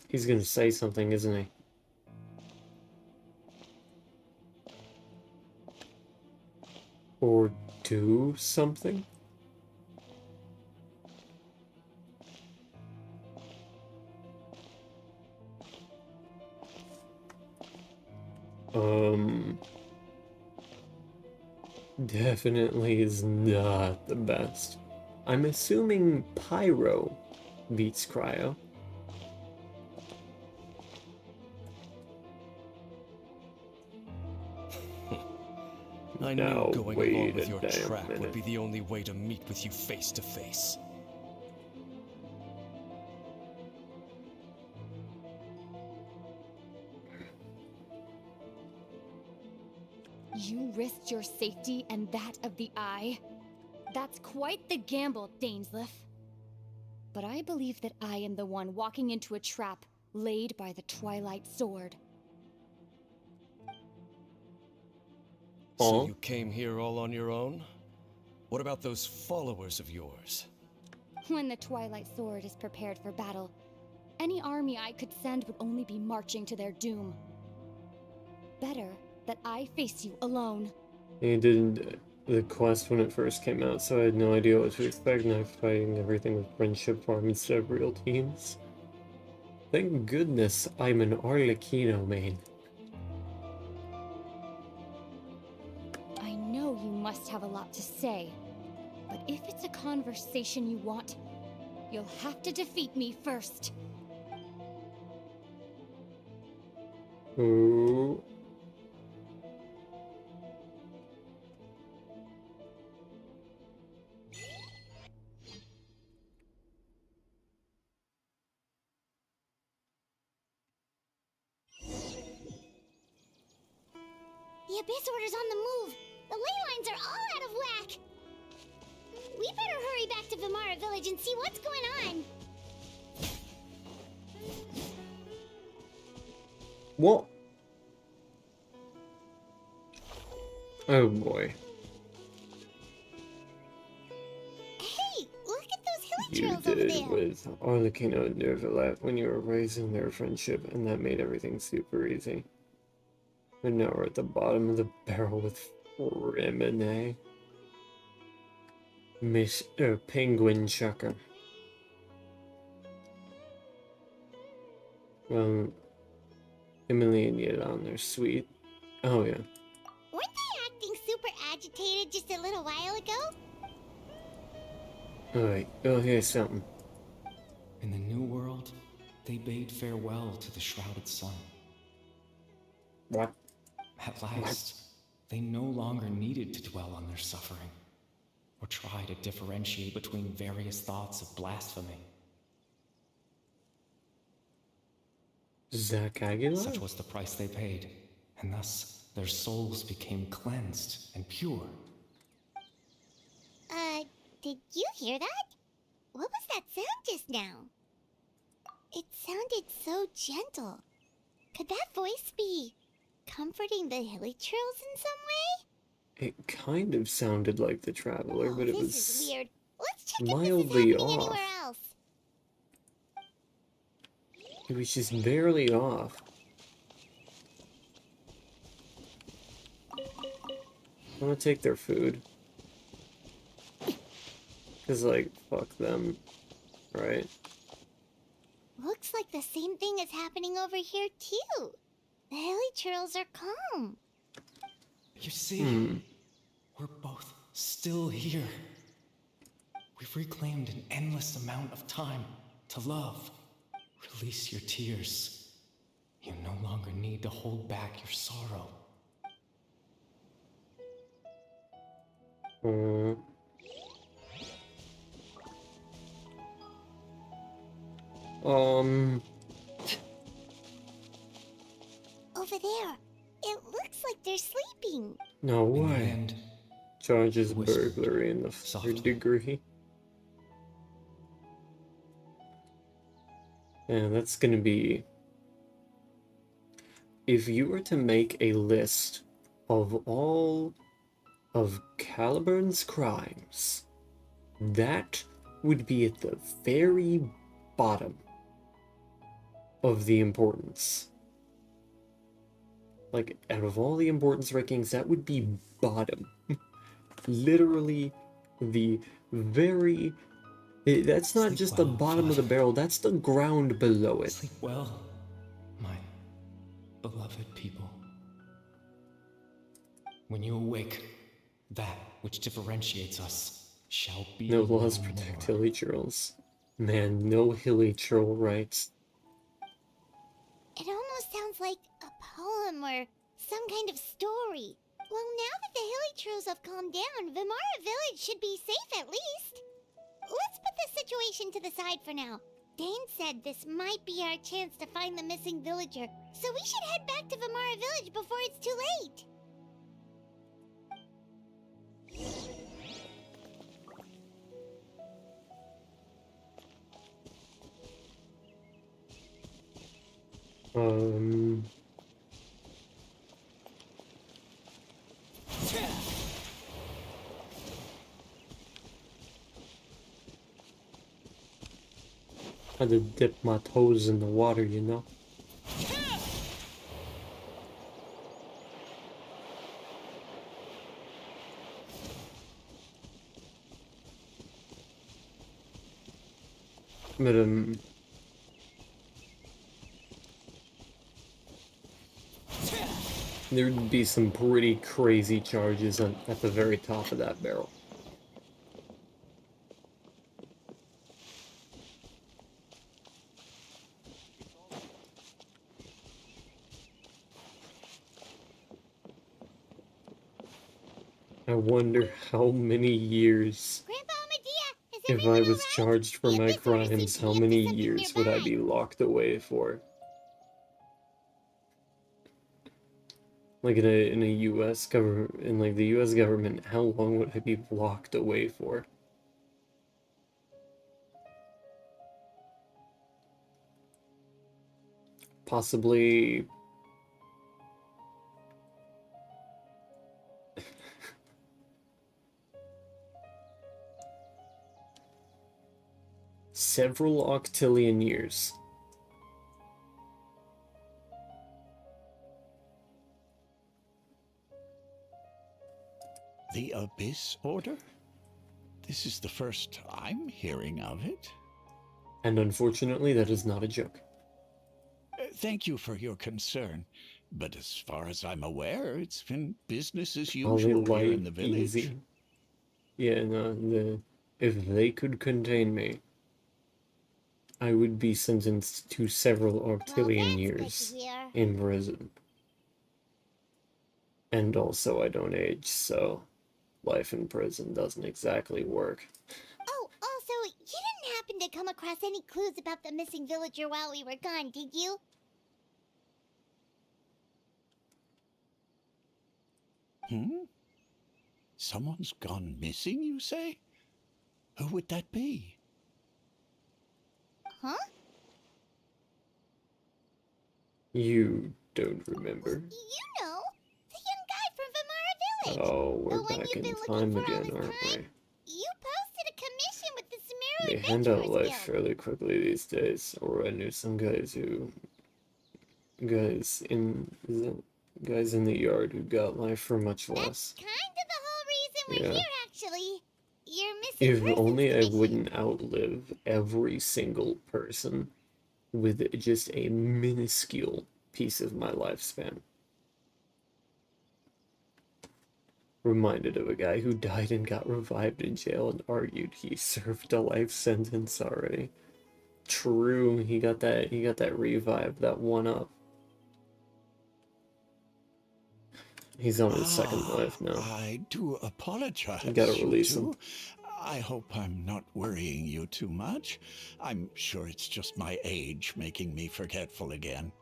He's gonna say something, isn't he? Or do something? Definitely is not the best. I'm assuming Pyro beats Cryo. I knew going along with your trap would be the only way to meet with you face to face. You risked your safety and that of the Eye? That's quite the gamble, Dainsleif. But I believe that I am the one walking into a trap laid by the Twilight Sword. So you came here all on your own? What about those followers of yours? When the Twilight Sword is prepared for battle, any army I could send would only be marching to their doom. Better that I face you alone. He didn't. the quest when it first came out, so I had no idea what to expect, and I'm fighting everything with friendship farm instead of real teams. Thank goodness I'm an Arlecchino main. I know you must have a lot to say, but if it's a conversation you want, you'll have to defeat me first. Ooh. The Abyss Order's on the move. The ley lines are all out of whack. We better hurry back to Vimara Village and see what's going on. What? Oh boy. Hey, look at those hilly You trails over did there. with Arlecchino and Nervalet when you were raising their friendship, and that made everything super easy. And now we're at the bottom of the barrel with Remine. Penguin Chucker. Well, Emily and Yelan, they're sweet. Oh yeah. Weren't they acting super agitated just a little while ago? Alright, oh here's something. In the New World, they bade farewell to the shrouded sun. What? At last, they no longer needed to dwell on their suffering, or try to differentiate between various thoughts of blasphemy. Zach Aguilar? Such was the price they paid, and thus their souls became cleansed and pure. Did you hear that? What was that sound just now? It sounded so gentle. Could that voice be comforting the hilly trails in some way? It kind of sounded like the Traveler, but it This was is weird. Let's check if mildly this is happening off. anywhere else. It was just barely off. I'm gonna take their food. Cause like, fuck them. Right? Looks like the same thing is happening over here too. The hilly trails are calm. You see, we're both still here. We've reclaimed an endless amount of time to love. Release your tears. You no longer need to hold back your sorrow. Over there. It looks like they're sleeping. No way. Charges burglary in the third degree. Yeah, that's gonna be... If you were to make a list of all of Caliburn's crimes, that would be at the very bottom of the importance. Like, out of all the importance rankings, that would be bottom. Literally the very... That's not Sleep just well, the bottom of the barrel, that's the ground below it. Sleep well, my beloved people. When you awake, that which differentiates us shall be No laws no protect more. hilly churls. Man, no hilly churl rights. It almost sounds like a poem or some kind of story. Well, now that the hilly trails have calmed down, Vimara Village should be safe at least. Let's put the situation to the side for now. Dane said this might be our chance to find the missing villager, so we should head back to Vimara Village before it's too late. Had to dip my toes in the water, you know? But, there'd be some pretty crazy charges at the very top of that barrel. I wonder how many years, if I was charged for my crimes, how many years would I be locked away for? Like in a U.S. government, in like the U.S. government, how long would I be locked away for? Possibly several octillion years. The Abyss Order? This is the first I'm hearing of it. And unfortunately, that is not a joke. Thank you for your concern, but as far as I'm aware, it's been business as All usual light, here in the village. easy. Yeah, no, if they could contain me, I would be sentenced to several octillion years in prison. And also, I don't age, so life in prison doesn't exactly work. Oh, also, you didn't happen to come across any clues about the missing villager while we were gone, did you? Someone's gone missing, you say? Who would that be? Huh? You don't remember? You know, the young guy from Vimara Village. Oh, we're The one back you've in been looking time for all again, this aren't time. we? You posted a commission with the Sumeru They hand out Adventurers life Guild. fairly quickly these days, or I knew some guys in the yard who got life for much less. Kind of the whole reason we're Yeah. here, actually. Your missing If persons only I commission. wouldn't outlive every single person with just a minuscule piece of my lifespan. Reminded of a guy who died and got revived in jail and argued he served a life sentence already. True, he got that revive, that one up. He's on his second life now. I do apologize. You gotta you release two. him. I hope I'm not worrying you too much. I'm sure it's just my age making me forgetful again.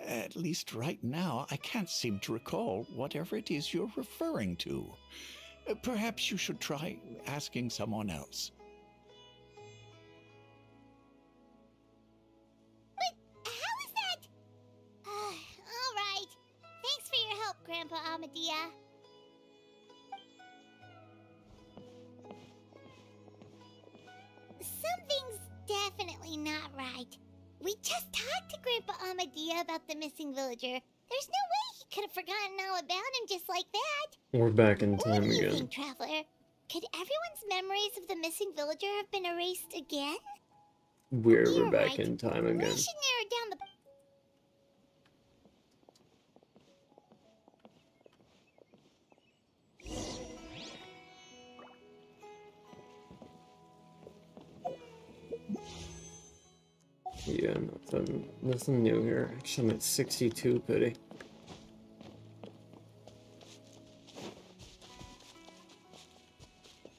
At least right now, I can't seem to recall whatever it is you're referring to. Perhaps you should try asking someone else. How is that? All right. Thanks for your help, Grandpa Amadea. Something's definitely not right. We just talked to Grandpa Amadea about the missing villager. There's no way he could have forgotten all about him just like that. We're back in What time do you again. think, Traveler? Could everyone's memories of the missing villager have been erased again? We're back right. in time We again. should narrow down the... Yeah, nothing new here. Actually, I'm at 62 pity.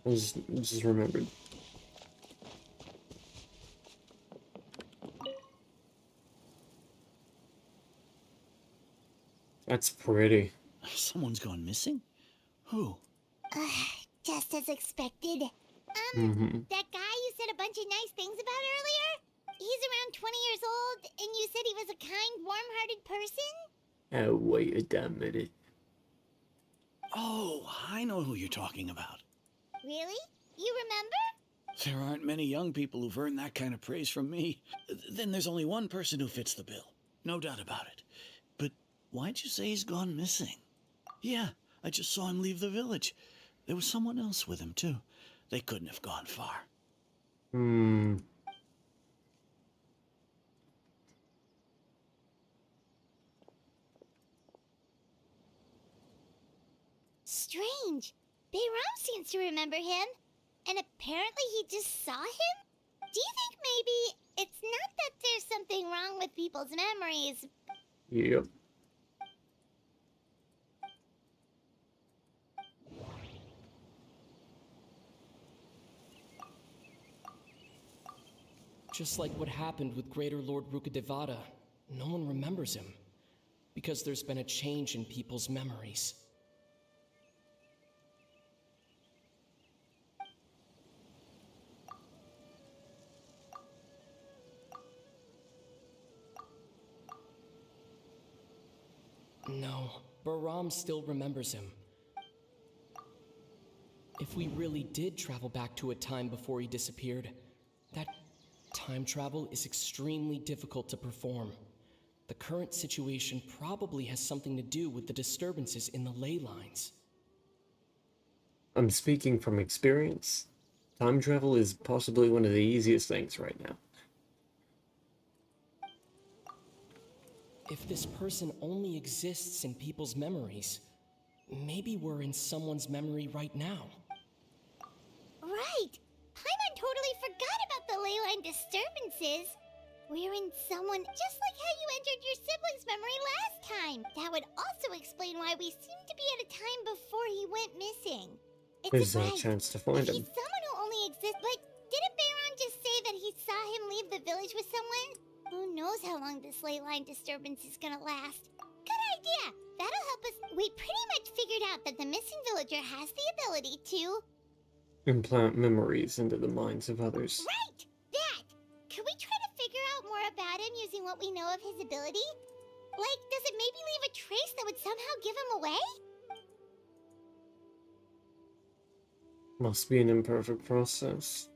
I just remembered. That's pretty. Someone's gone missing? Who? Just as expected. That guy you said a bunch of nice things about earlier? He's around 20 years old, and you said he was a kind, warm-hearted person? Oh, wait a damn minute. Oh, I know who you're talking about. Really? You remember? There aren't many young people who've earned that kind of praise from me. Then there's only one person who fits the bill. No doubt about it. But why'd you say he's gone missing? Yeah, I just saw him leave the village. There was someone else with him, too. They couldn't have gone far. Strange. Bayram seems to remember him. And apparently he just saw him? Do you think maybe it's not that there's something wrong with people's memories? Yep. Just like what happened with Greater Lord Rukadevada, no one remembers him. Because there's been a change in people's memories. No, Bahram still remembers him. If we really did travel back to a time before he disappeared, that time travel is extremely difficult to perform. The current situation probably has something to do with the disturbances in the ley lines. I'm speaking from experience. Time travel is possibly one of the easiest things right now. If this person only exists in people's memories, maybe we're in someone's memory right now. Right! Paimon totally forgot about the ley line disturbances. We're in someone just like how you entered your sibling's memory last time. That would also explain why we seem to be at a time before he went missing. There's no chance to find If him. he's someone who only exists, but didn't Bayron just say that he saw him leave the village with someone? Who knows how long this ley line disturbance is gonna last? Good idea! That'll help us. We pretty much figured out that the missing villager has the ability to... Implant memories into the minds of others. Right! That! Could we try to figure out more about him using what we know of his ability? Like, does it maybe leave a trace that would somehow give him away? Must be an imperfect process.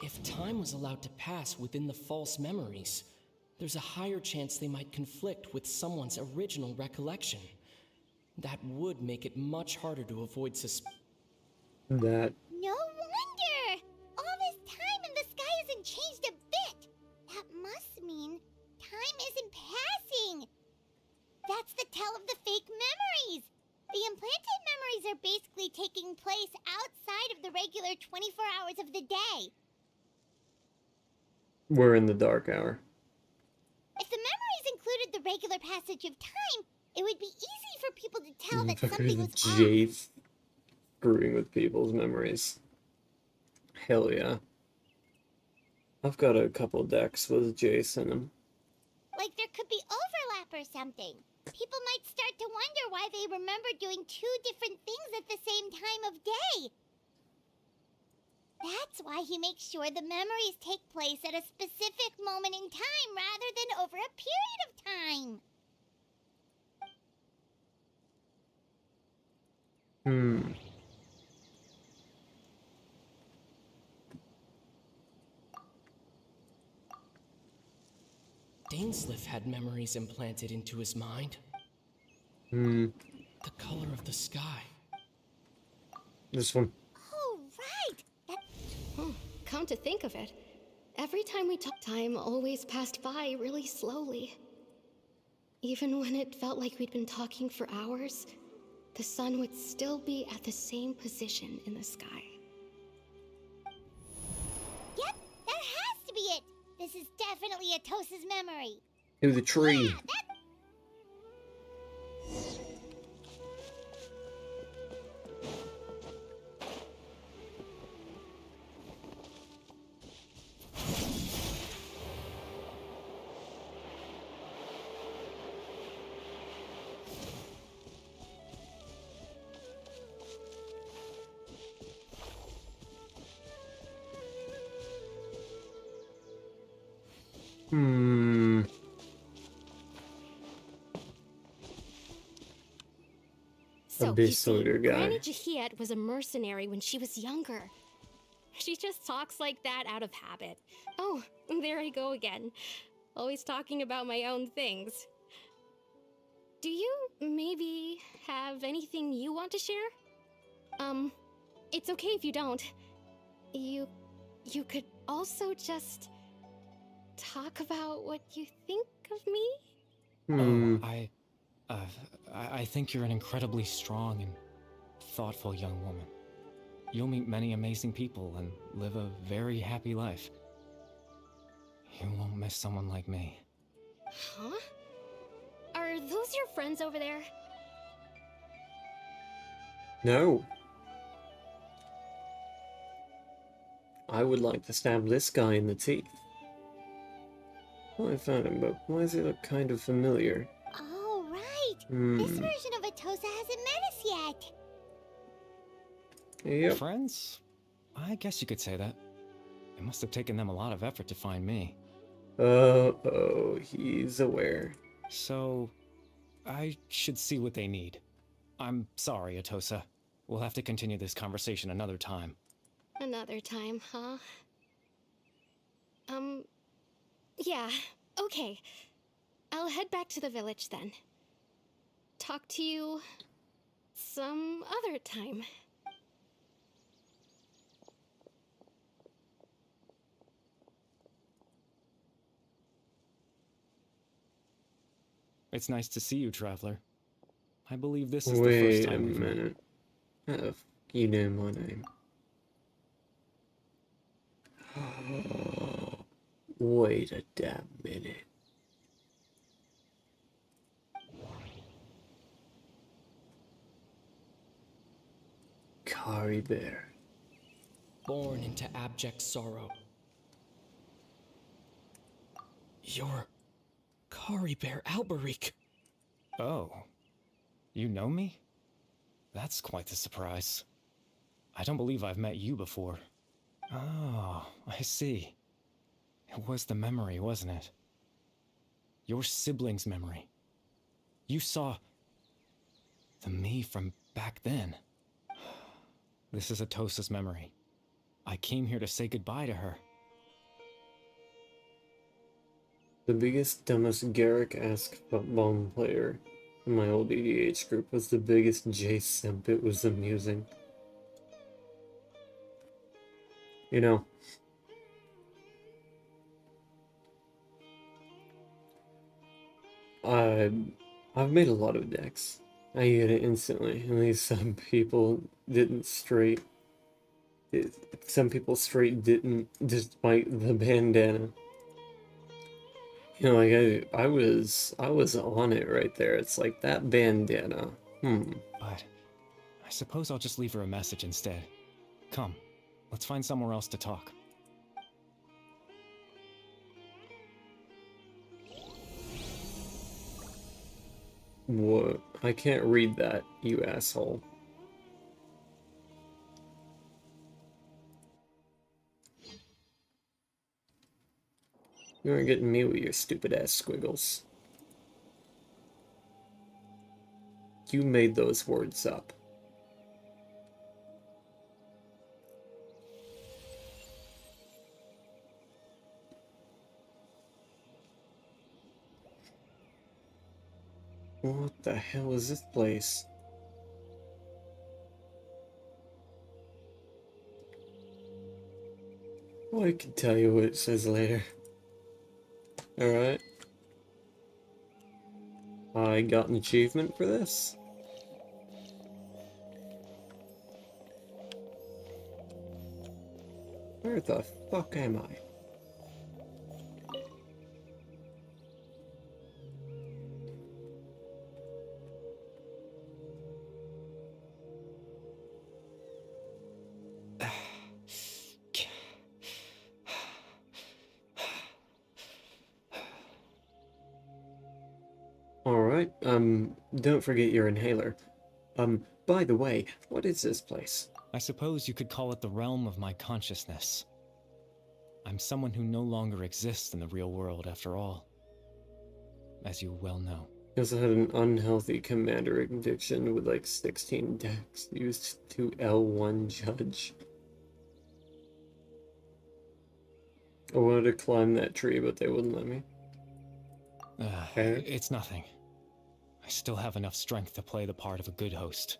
If time was allowed to pass within the false memories, there's a higher chance they might conflict with someone's original recollection. That would make it much harder to avoid That... No wonder! All this time and the sky hasn't changed a bit! That must mean time isn't passing! That's the tell of the fake memories! The implanted memories are basically taking place outside of the regular 24 hours of the day. We're in the dark hour. If the memories included the regular passage of time, it would be easy for people to tell that Fucker something was off. Jade screwing with people's memories. Hell yeah. I've got a couple decks with Jace in them. Like there could be overlap or something. People might start to wonder why they remember doing two different things at the same time of day. That's why he makes sure the memories take place at a specific moment in time rather than over a period of time. Dainsleif had memories implanted into his mind. The color of the sky. This one. Oh, right! Come to think of it, every time we talked, time always passed by really slowly. Even when it felt like we'd been talking for hours, the sun would still be at the same position in the sky. Yep, that has to be it! This is definitely Atos's memory. To the tree. Yeah, So, Abyss you see, Order guy. Granny Jahiet was a mercenary when she was younger. She just talks like that out of habit. Oh, there I go again. Always talking about my own things. Do you maybe have anything you want to share? It's okay if you don't. You could also just talk about what you think of me? I think you're an incredibly strong and thoughtful young woman. You'll meet many amazing people and live a very happy life. You won't miss someone like me. Huh? Are those your friends over there? No. I would like to stab this guy in the teeth. Oh, I found him, but why does he look kind of familiar? Oh, right. This version of Atosa hasn't met us yet. Yep. Friends? I guess you could say that. It must have taken them a lot of effort to find me. Oh, he's aware. So, I should see what they need. I'm sorry, Atosa. We'll have to continue this conversation another time. Another time, huh? Yeah, okay. I'll head back to the village then. Talk to you some other time. It's nice to see you, Traveler. I believe this is the first time we've met. Wait a minute. How the f you know my name? Wait a damn minute. Kari Bear. Born into abject sorrow. You're Kari Bear Alberic. Oh. You know me? That's quite the surprise. I don't believe I've met you before. Oh, I see. It was the memory, wasn't it? Your sibling's memory. You saw the me from back then. This is Atosa's memory. I came here to say goodbye to her. The biggest, dumbest Garrick-esque football player in my old EDH group was the biggest J-simp. It was amusing. You know, I've made a lot of decks. I get it instantly. At least some people didn't straight. Some people straight didn't, despite the bandana. You know, like I was on it right there. It's like that bandana. But I suppose I'll just leave her a message instead. Come, let's find somewhere else to talk. What? I can't read that, you asshole. You aren't getting me with your stupid ass squiggles. You made those words up. What the hell is this place? Well, I can tell you what it says later. Alright. I got an achievement for this. Where the fuck am I? Alright, don't forget your inhaler. By the way, what is this place? I suppose you could call it the realm of my consciousness. I'm someone who no longer exists in the real world, after all. As you well know. He also had an unhealthy commander addiction with like 16 decks used to L1 judge. I wanted to climb that tree, but they wouldn't let me. It's nothing. I still have enough strength to play the part of a good host.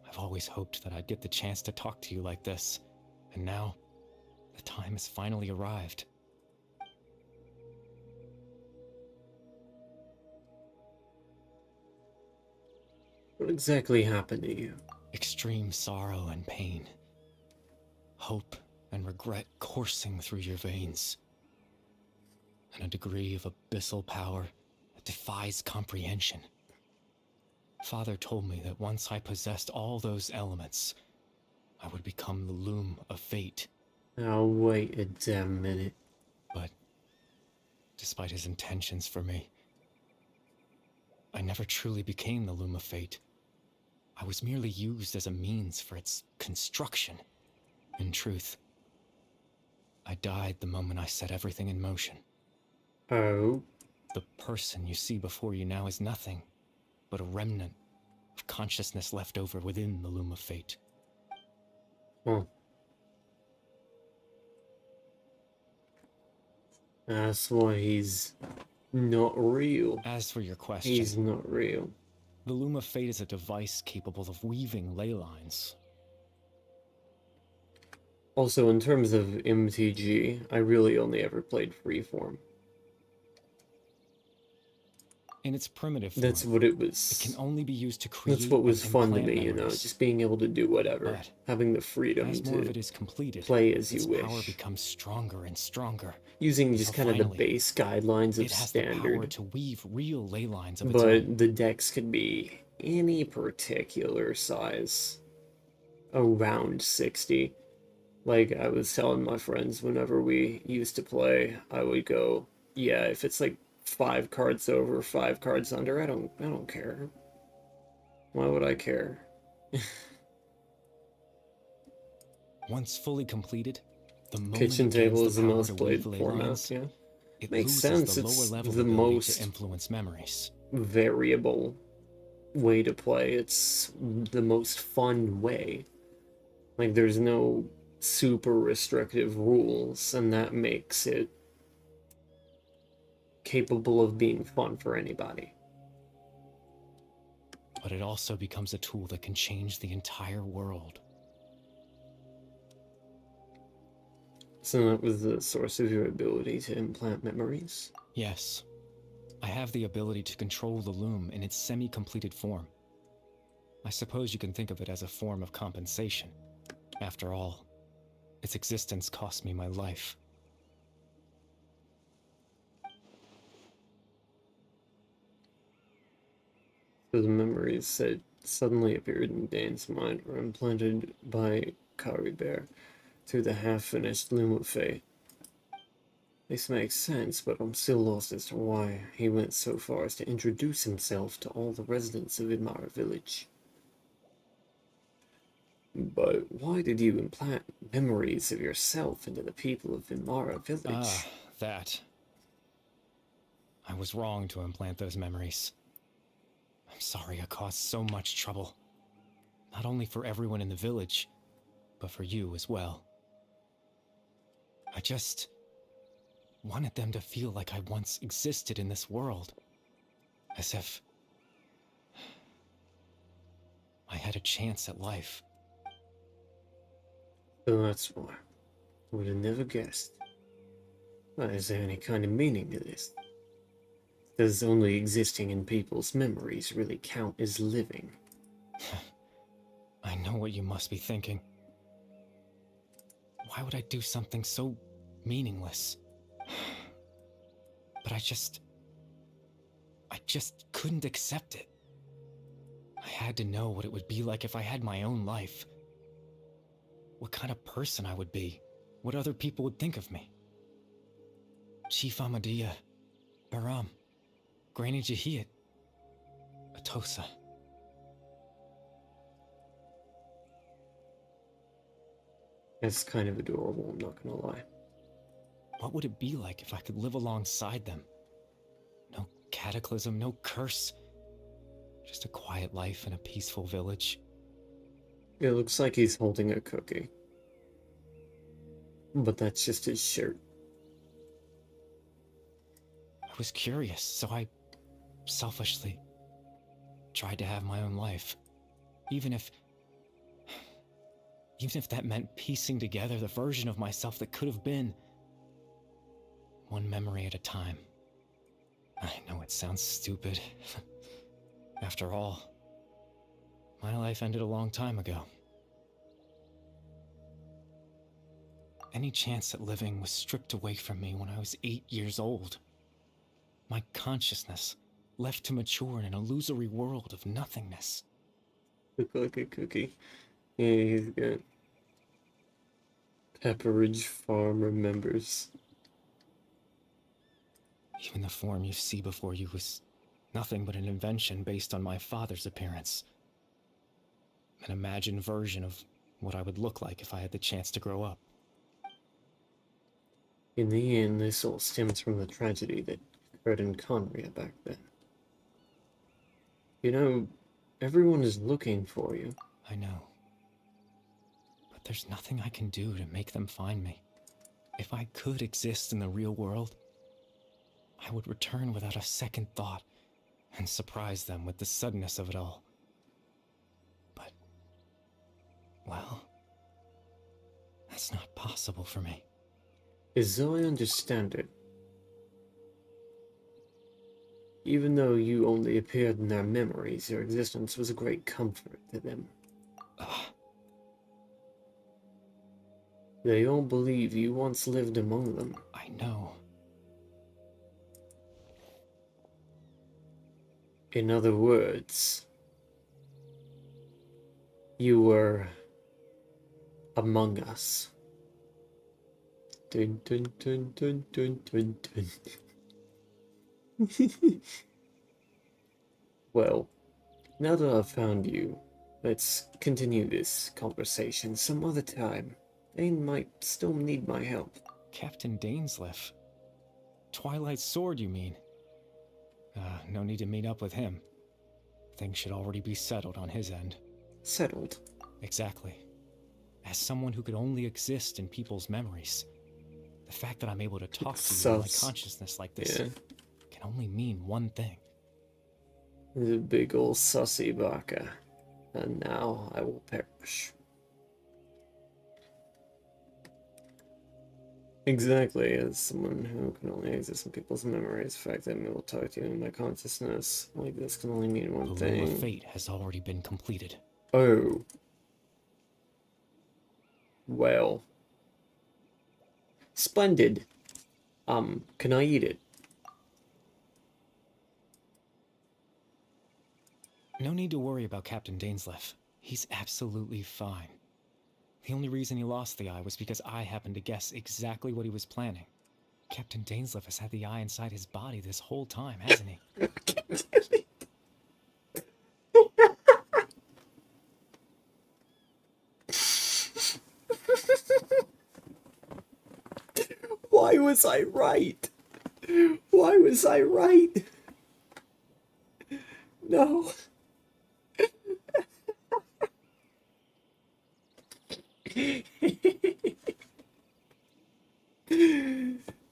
I've always hoped that I'd get the chance to talk to you like this, and now the time has finally arrived. What exactly happened to you? Extreme sorrow and pain. Hope and regret coursing through your veins. And a degree of abyssal power that defies comprehension. Father told me that once I possessed all those elements, I would become the loom of fate. Now wait a damn minute. But, despite his intentions for me, I never truly became the loom of fate. I was merely used as a means for its construction. In truth, I died the moment I set everything in motion. Oh? The person you see before you now is nothing but a remnant of consciousness left over within the loom of fate. Huh. That's why he's not real. As for your question, he's not real. The loom of fate is a device capable of weaving ley lines. Also, in terms of MTG, I really only ever played Freeform. In its primitive form, that's what it was. It can only be used to create. That's what was and fun to implant me, you know, memories. just being able to do whatever, But having the freedom as more of it to is completed, play as its you wish, power becomes stronger and stronger, using just until kind of the finally, base guidelines of it has the power standard. to weave real ley lines of its own. But the decks could be any particular size, around 60. Like I was telling my friends whenever we used to play, I would go, yeah, if it's like 5 cards over, 5 cards under, I don't care. Why would I care? Once fully completed, the moment Kitchen it gains table is the power most to played weave ley format, lines, yeah. it Makes loses sense, the it's lower level the ability most to influence memories. variable way to play. It's the most fun way. Like there's no super restrictive rules, and that makes it capable of being fun for anybody. But it also becomes a tool that can change the entire world. So that was the source of your ability to implant memories? Yes. I have the ability to control the loom in its semi-completed form. I suppose you can think of it as a form of compensation. After all, its existence cost me my life. So the memories that suddenly appeared in Dane's mind were implanted by Kari Bear through the half-finished Loom of Fate. This makes sense, but I'm still lost as to why he went so far as to introduce himself to all the residents of Imara village. But why did you implant memories of yourself into the people of Imara village? Ah, that. I was wrong to implant those memories. I'm sorry I caused so much trouble. Not only for everyone in the village, but for you as well. I just wanted them to feel like I once existed in this world. As if I had a chance at life. So that's why. I would have never guessed. But is there any kind of meaning to this? Does only existing in people's memories really count as living? I know what you must be thinking. Why would I do something so meaningless? But I just couldn't accept it. I had to know what it would be like if I had my own life. What kind of person I would be. What other people would think of me. Chief Ahmadiyya, Baram, Granny Jahiyat, Atosa. It's kind of adorable, I'm not gonna lie. What would it be like if I could live alongside them? No cataclysm, no curse. Just a quiet life in a peaceful village. It looks like he's holding a cookie. But that's just his shirt. was curious, so I selfishly tried to have my own life. Even if that meant piecing together the version of myself that could have been. One memory at a time. I know it sounds stupid. After all, my life ended a long time ago. Any chance at living was stripped away from me when I was 8 years old. My consciousness left to mature in an illusory world of nothingness. Look like a cookie. Yeah, he's got Pepperidge Farm remembers. Even the form you see before you was nothing but an invention based on my father's appearance. An imagined version of what I would look like if I had the chance to grow up. In the end, this all stems from the tragedy that occurred in Conria back then. You know, everyone is looking for you. I know. But there's nothing I can do to make them find me. If I could exist in the real world, I would return without a second thought and surprise them with the suddenness of it all. But, well, that's not possible for me. As though I understand it, even though you only appeared in their memories, your existence was a great comfort to them. They all believe you once lived among them. I know. In other words, you were among us. Dun dun dun dun dun dun dun. Well, now that I've found you, let's continue this conversation some other time. Dane might still need my help. Captain Dainsleif? Twilight's sword, you mean? No need to meet up with him. Things should already be settled on his end. Settled? Exactly. As someone who could only exist in people's memories, the fact that I'm able to talk to you in my consciousness like this can only mean one thing. The big ol' sussy baka. And now I will perish. Exactly, as someone who can only exist in people's memories, the fact that I will talk to you in my consciousness like this can only mean one thing. The rule of fate has already been completed. Oh. Well. Splendid. Can I eat it? No need to worry about Captain Dainsleif. He's absolutely fine. The only reason he lost the eye was because I happened to guess exactly what he was planning. Captain Dainsleif has had the eye inside his body this whole time, hasn't he? Why was I right? Why was I right? No.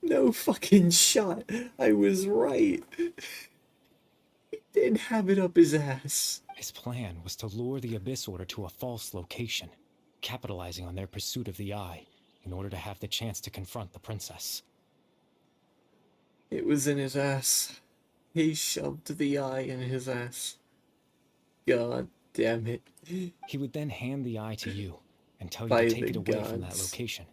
No fucking shot. I was right. He did have it up his ass. His plan was to lure the Abyss Order to a false location, capitalizing on their pursuit of the Eye in order to have the chance to confront the princess. It was in his ass. He shoved the eye in his ass. God damn it. He would then hand the eye to you and tell you By to take the it away from that gods. location.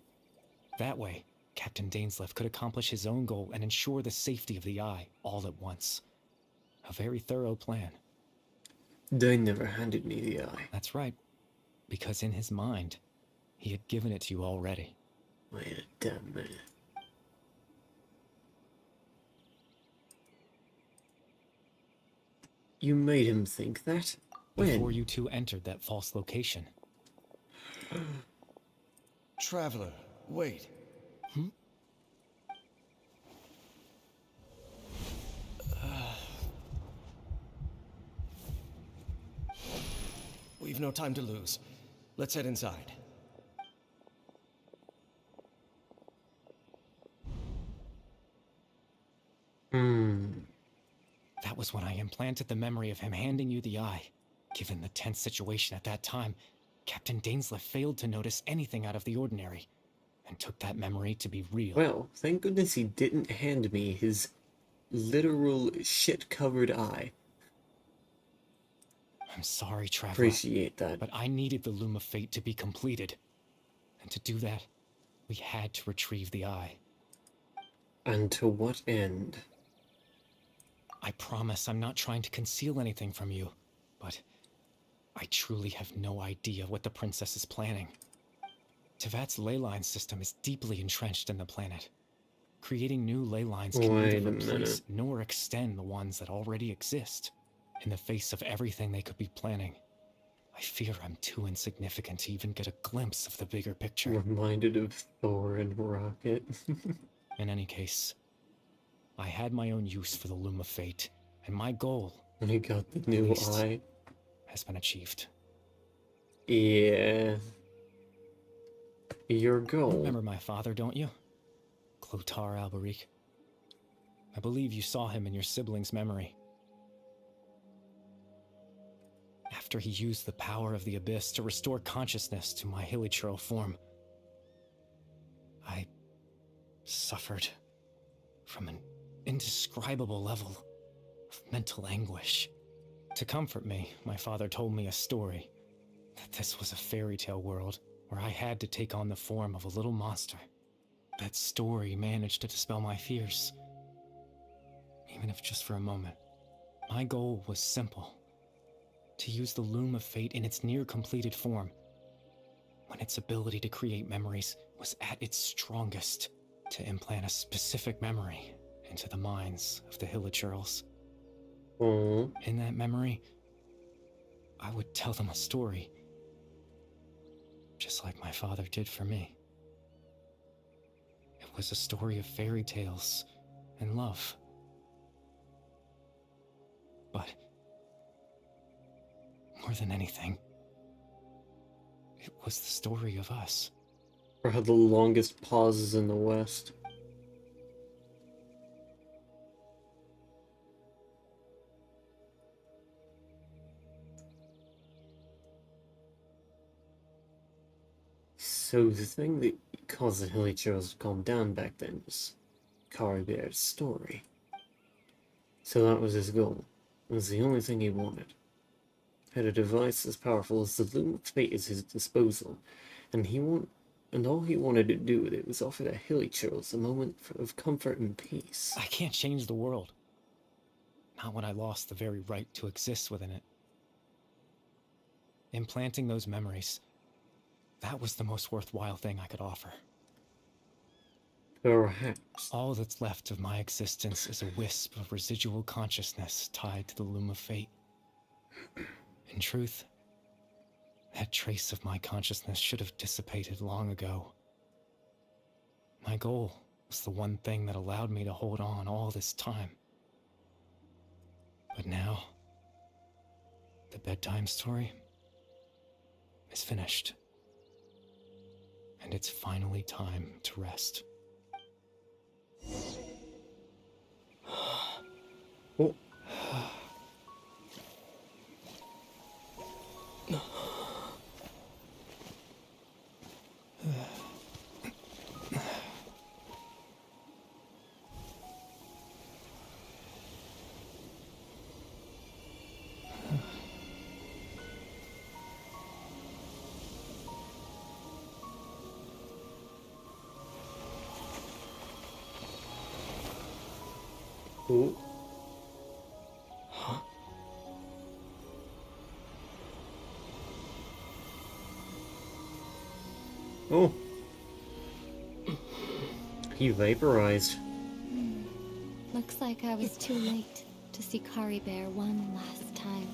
That way, Captain Dainsleif could accomplish his own goal and ensure the safety of the Eye all at once. A very thorough plan. They never handed me the eye. That's right. Because in his mind, he had given it to you already. Wait a damn minute. You made him think that? Before When? you two entered that false location. Traveler, wait. We've no time to lose. Let's head inside. Hmm. was when I implanted the memory of him handing you the eye. Given the tense situation at that time, Captain Dainsleif failed to notice anything out of the ordinary, and took that memory to be real. Well, thank goodness he didn't hand me his literal shit-covered eye. I'm sorry, Traveler. Appreciate that. But I needed the Loom of Fate to be completed. And to do that, we had to retrieve the eye. And to what end? I promise I'm not trying to conceal anything from you, but I truly have no idea what the princess is planning. Tevat's ley line system is deeply entrenched in the planet. Creating new ley lines can neither replace nor extend the ones that already exist. In the face of everything they could be planning, I fear I'm too insignificant to even get a glimpse of the bigger picture. Reminded of Thor and Rocket. In any case, I had my own use for the Loom of Fate, and my goal, I got the new eye, has been achieved. Yeah. Your goal. You remember my father, don't you? Clotar Alberic. I believe you saw him in your sibling's memory. After he used the power of the Abyss to restore consciousness to my hilichurl form, I suffered from an indescribable level of mental anguish. To comfort me, my father told me a story, that this was a fairy tale world where I had to take on the form of a little monster. That story managed to dispel my fears, even if just for a moment. My goal was simple: to use the Loom of Fate in its near-completed form, when its ability to create memories was at its strongest, to implant a specific memory into the minds of the hilichurls. In that memory, I would tell them a story, just like my father did for me. It was a story of fairy tales and love. But more than anything, it was the story of us. Or had the longest pauses in the West. So the thing that caused the hilichurls to calm down back then was Caribear's story. So that was his goal. It was the only thing he wanted. Had a device as powerful as the Loom of Fate at his disposal, and all he wanted to do with it was offer the hilichurls a moment of comfort and peace. I can't change the world. Not when I lost the very right to exist within it. Implanting those memories, that was the most worthwhile thing I could offer. Perhaps. All that's left of my existence is a wisp of residual consciousness tied to the Loom of Fate. In truth, that trace of my consciousness should have dissipated long ago. My goal was the one thing that allowed me to hold on all this time. But now, the bedtime story is finished. And it's finally time to rest. Oh. Oh. Huh? Oh. He vaporized. Looks like I was too late to see Caribear one last time.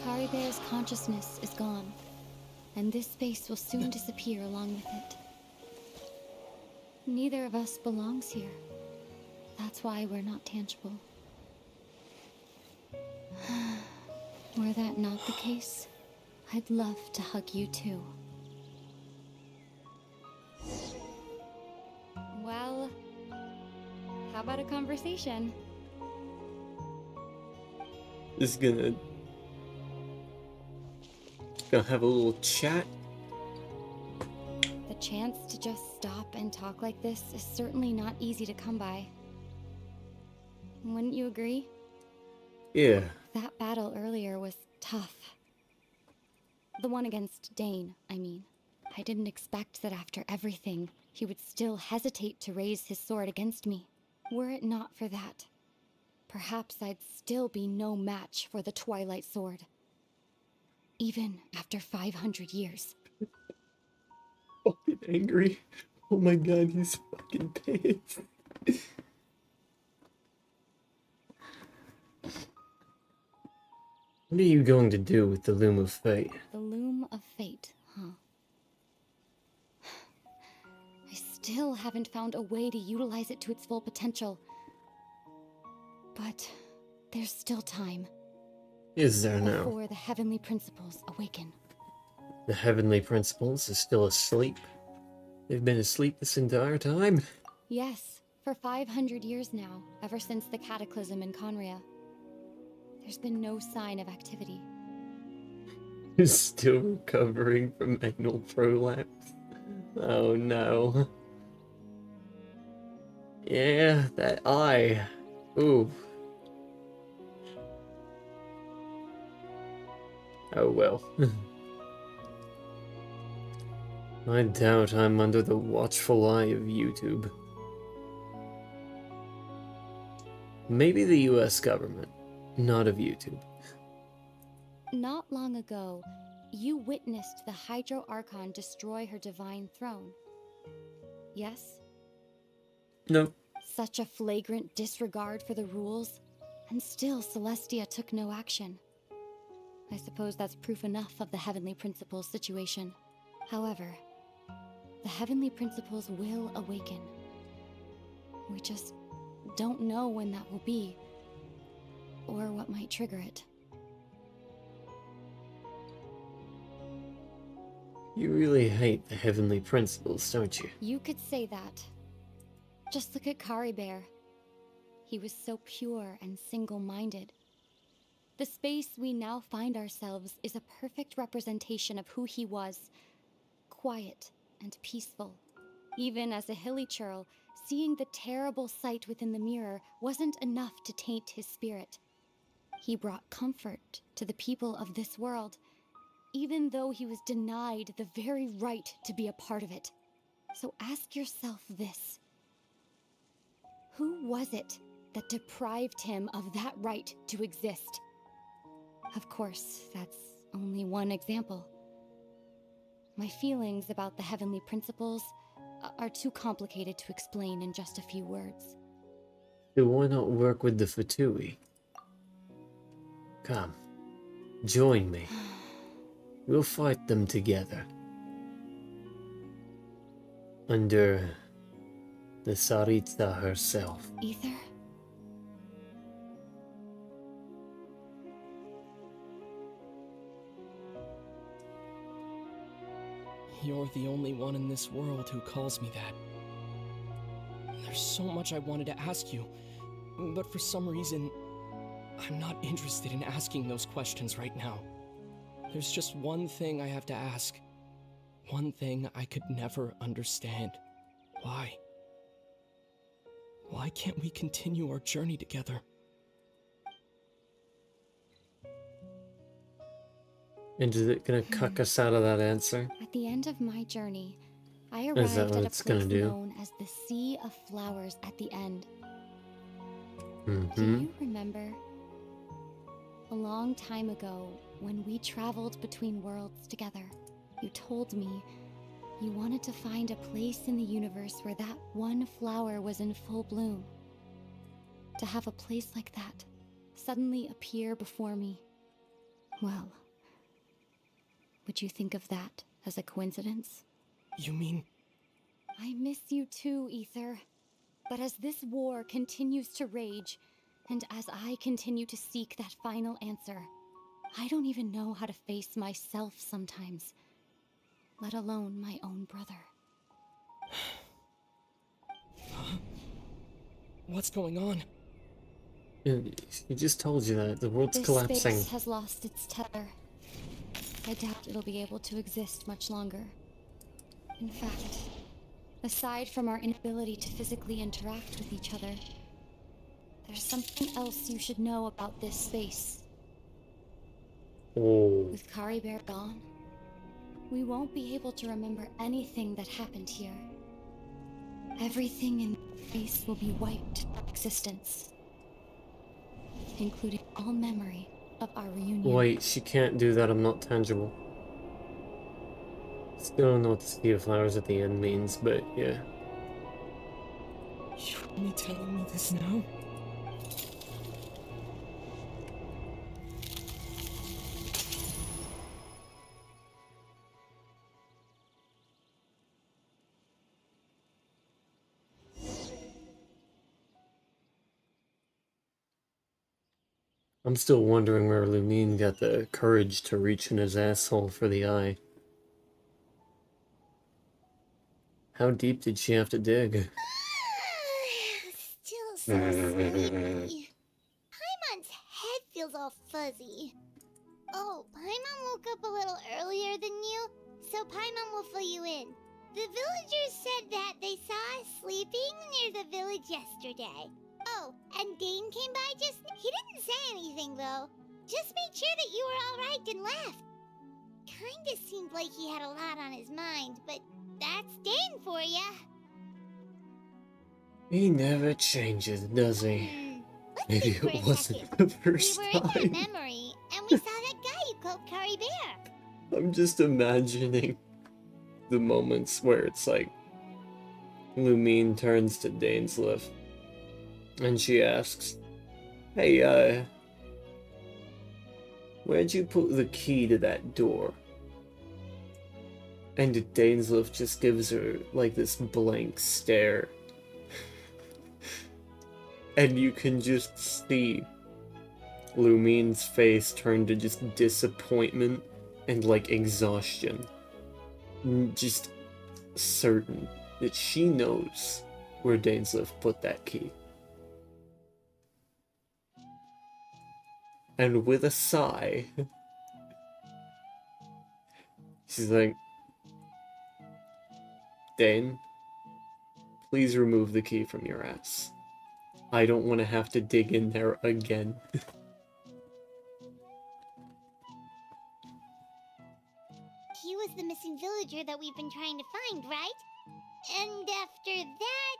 Caribear's consciousness is gone, and this space will soon disappear along with it. Neither of us belongs here. That's why we're not tangible. Were that not the case, I'd love to hug you too. Well, how about a conversation? Just gonna have a little chat. The chance to just stop and talk like this is certainly not easy to come by. Wouldn't you agree? Yeah. That battle earlier was tough. The one against Dane, I mean. I didn't expect that after everything, he would still hesitate to raise his sword against me. Were it not for that, perhaps I'd still be no match for the Twilight Sword. Even after 500 years. Fucking angry. Oh my god, he's fucking pissed. What are you going to do with the Loom of Fate? The Loom of Fate, huh? I still haven't found a way to utilize it to its full potential. But there's still time. Is there now? Before the heavenly principles awaken. The heavenly principles are still asleep. They've been asleep this entire time. Yes, for 500 years now, ever since the cataclysm in Conria. There's been no sign of activity. He's still recovering from anal prolapse. Oh no. Yeah, that eye. Ooh. Oh well. I doubt I'm under the watchful eye of YouTube. Maybe the US government, not of YouTube. Not long ago, you witnessed the Hydro Archon destroy her divine throne. Yes? No. Such a flagrant disregard for the rules, and still Celestia took no action. I suppose that's proof enough of the Heavenly Principles situation. However, the Heavenly Principles will awaken. We just don't know when that will be, or what might trigger it. You really hate the Heavenly Principles, don't you? You could say that. Just look at Kari Bear. He was so pure and single-minded. The space we now find ourselves is a perfect representation of who he was. Quiet and peaceful. Even as a hilly churl, seeing the terrible sight within the mirror wasn't enough to taint his spirit. He brought comfort to the people of this world, even though he was denied the very right to be a part of it. So ask yourself this. Who was it that deprived him of that right to exist? Of course, that's only one example. My feelings about the Heavenly Principles are too complicated to explain in just a few words. So why not work with the Fatui? Come, join me. We'll fight them together. Under the Saritsa herself. Ether? You're the only one in this world who calls me that. There's so much I wanted to ask you, but for some reason, I'm not interested in asking those questions right now. There's just one thing I have to ask. One thing I could never understand. Why? Why can't we continue our journey together? And is it gonna cuck us out of that answer? At the end of my journey, I Is that arrived what at a it's gonna place do? known as the Sea of Flowers at the end. Do Mm-hmm. you remember? A long time ago, when we traveled between worlds together, you told me you wanted to find a place in the universe where that one flower was in full bloom. To have a place like that suddenly appear before me. Well, would you think of that as a coincidence? You mean... I miss you too, Ether. But as this war continues to rage, and as I continue to seek that final answer, I don't even know how to face myself sometimes, let alone my own brother. What's going on? He just told you that. The world's This collapsing. space has lost its tether. I doubt it'll be able to exist much longer. In fact, aside from our inability to physically interact with each other, there's something else you should know about this space. Oh. With Kari Bear gone, we won't be able to remember anything that happened here. Everything in space will be wiped from existence, including all memory of our reunion. Wait, she can't do that. I'm not tangible. Still don't know what the Sea of Flowers at the end means, but yeah. You're only telling me this now? I'm still wondering where Lumine got the courage to reach in his asshole for the eye. How deep did she have to dig? Still so sleepy. Paimon's head feels all fuzzy. Oh, Paimon woke up a little earlier than you, so Paimon will fill you in. The villagers said that they saw us sleeping near the village yesterday. Oh, and Dane came by just... He didn't say anything, though. Just made sure that you were alright and left. Kinda seemed like he had a lot on his mind, but that's Dane for ya. He never changes, does he? Maybe it wasn't the first We were in time. your memory, and we saw that guy you called Kari Bear. I'm just imagining the moments where it's like Lumine turns to Dainsleif and she asks, "Hey, where'd you put the key to that door?" And Dainsleif just gives her like this blank stare. And you can just see Lumine's face turn to just disappointment and like exhaustion. Just certain that she knows where Dainsleif put that key. And with a sigh, she's like, "Dane, please remove the key from your ass. I don't want to have to dig in there again." He was the missing villager that we've been trying to find, right? And after that,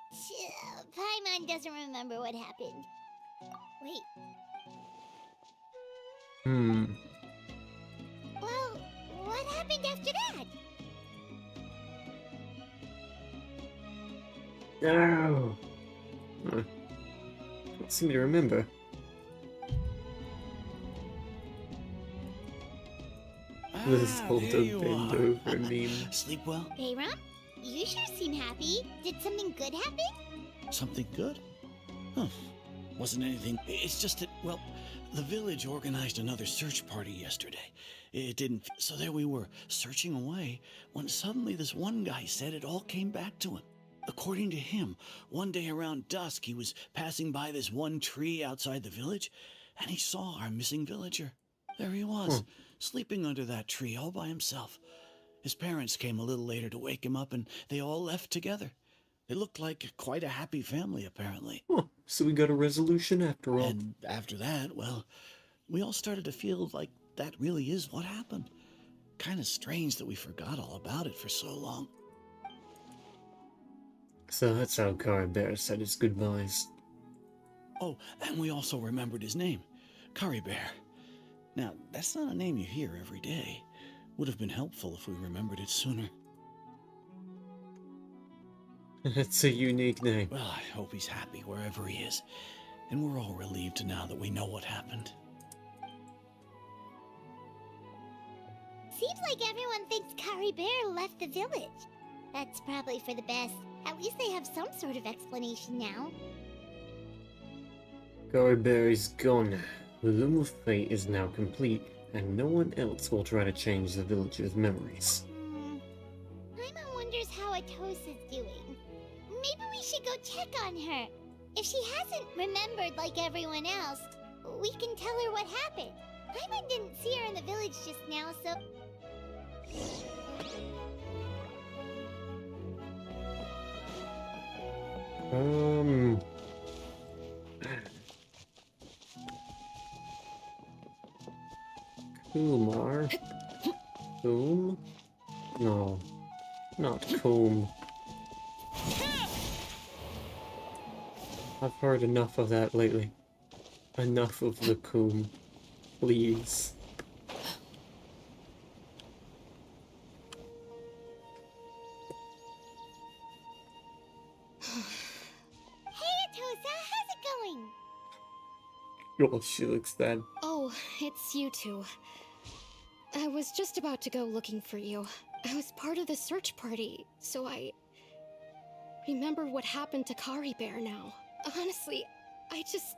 Paimon doesn't remember what happened. Wait. Well, what happened after that? No. Don't seem to remember. This whole there you bend are. over meme. Sleep well? Bayram, you sure seem happy. Did something good happen? Something good? Huh. Wasn't anything. It's just that, well, the village organized another search party yesterday. It didn't. So there we were, searching away, when suddenly this one guy said it all came back to him. According to him, one day around dusk, he was passing by this one tree outside the village, and he saw our missing villager. There he was, sleeping under that tree all by himself. His parents came a little later to wake him up, and they all left together. They looked like quite a happy family, apparently. Huh, so we got a resolution after all. And after that, well, we all started to feel like that really is what happened. Kind of strange that we forgot all about it for so long. So that's how Kari Bear said his goodbyes. Oh, and we also remembered his name, Kari Bear. Now, that's not a name you hear every day. Would have been helpful if we remembered it sooner. It's a unique name. Well, I hope he's happy wherever he is. And we're all relieved now that we know what happened. Seems like everyone thinks Kari Bear left the village. That's probably for the best. At least they have some sort of explanation now. Garibear is gone. The Loom of Fate is now complete, and no one else will try to change the village's memories. Paimon wonders how Atosa's doing. Maybe we should go check on her. If she hasn't remembered like everyone else, we can tell her what happened. Paimon didn't see her in the village just now, so... Kumar? Coom? No, not Coom. I've heard enough of that lately. Enough of the Coom. Please. Hey, Atosa, how's it going? Oh, she looks sad. Oh, it's you two. I was just about to go looking for you. I was part of the search party, so I remember what happened to Caribear now. Honestly, I just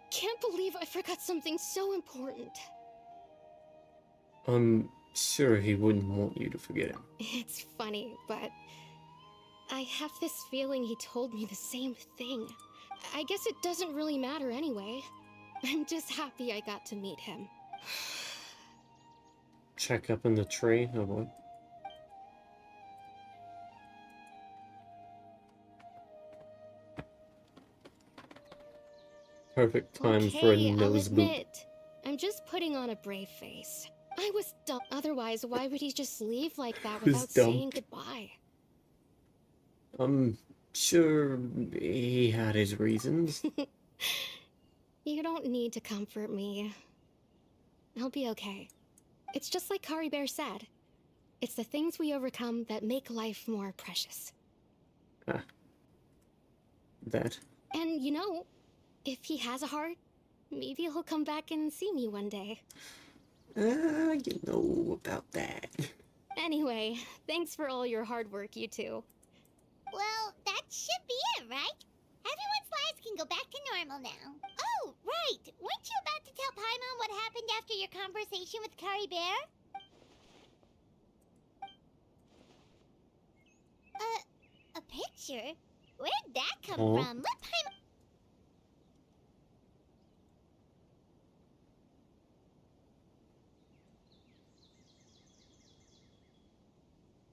can't believe I forgot something so important. I'm sure he wouldn't want you to forget him. It's funny, but I have this feeling he told me the same thing. I guess it doesn't really matter anyway. I'm just happy I got to meet him. Check up in the tree, or what? Perfect time for a Okay, I'll nose boot. admit, I'm just putting on a brave face. I was dumb. Otherwise, why would he just leave like that Was without dumb. saying goodbye? I'm sure he had his reasons. You don't need to comfort me. I'll be okay. It's just like Caribear said. It's the things we overcome that make life more precious. Ah. That. And you know, if he has a heart, maybe he'll come back and see me one day. You know about that. Anyway, thanks for all your hard work, you two. Well, that should be it, right? Everyone's lives can go back to normal now. Oh, right! Weren't you about to tell Paimon what happened after your conversation with Caribear? A picture? Where'd that come from? Let Paimon...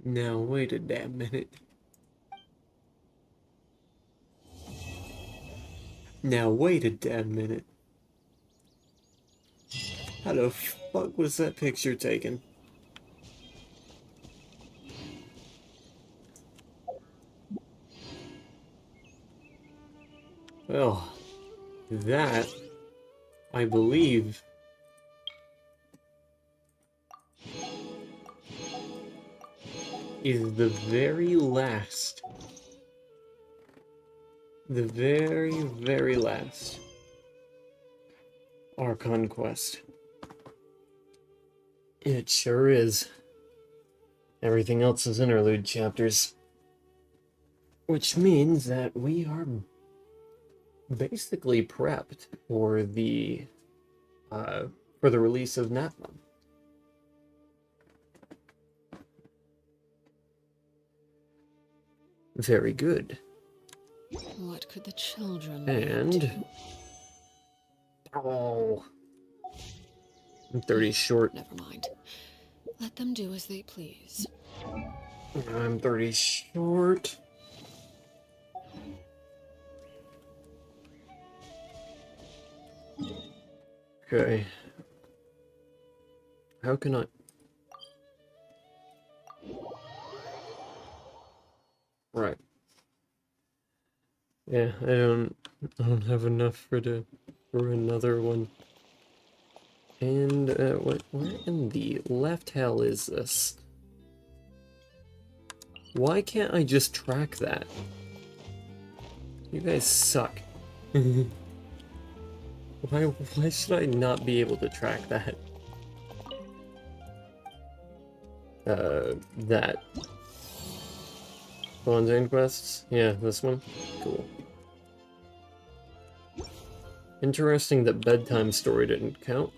Now wait a damn minute. Now wait a damn minute. How the fuck was that picture taken? Well, that, I believe, is the very last, very last Archon quest. It sure is. Everything else is interlude chapters. Which means that we are basically prepped for the release of Natma. Very good. What could the children And oh, I'm 30 short. Never mind. Let them do as they please. I'm 30 short. Okay. How can I... Right. Yeah, I don't have enough for another one. And where in the left hell is this? Why can't I just track that? You guys suck. Why should I not be able to track that? That. Fontaine quests? Yeah, this one? Cool. Interesting that bedtime story didn't count.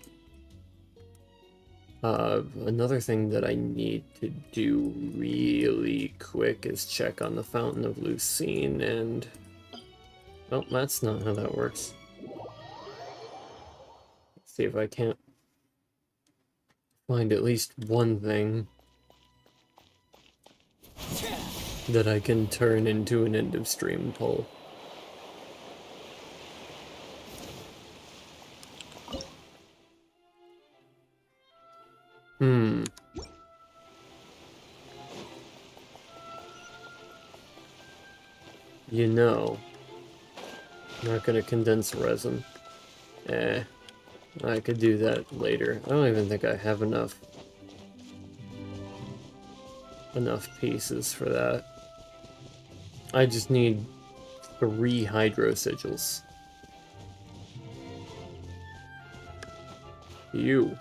Another thing that I need to do really quick is check on the Fountain of Lucine, and... Oh, that's not how that works. Let's see if I can't find at least one thing that I can turn into an end-of-stream poll. You know, I'm not gonna condense resin. I could do that later. I don't even think I have enough pieces for that. I just need 3 hydro sigils. You.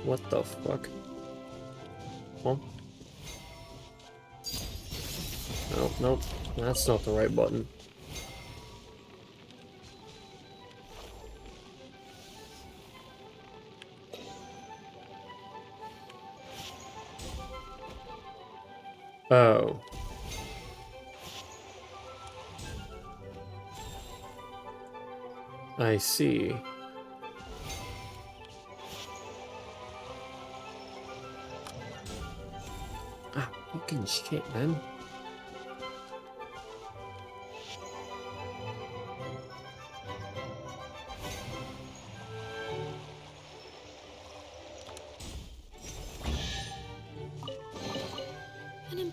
What the fuck? Huh? Oh, nope. That's not the right button. Oh. I see. Ah, fucking shit, man.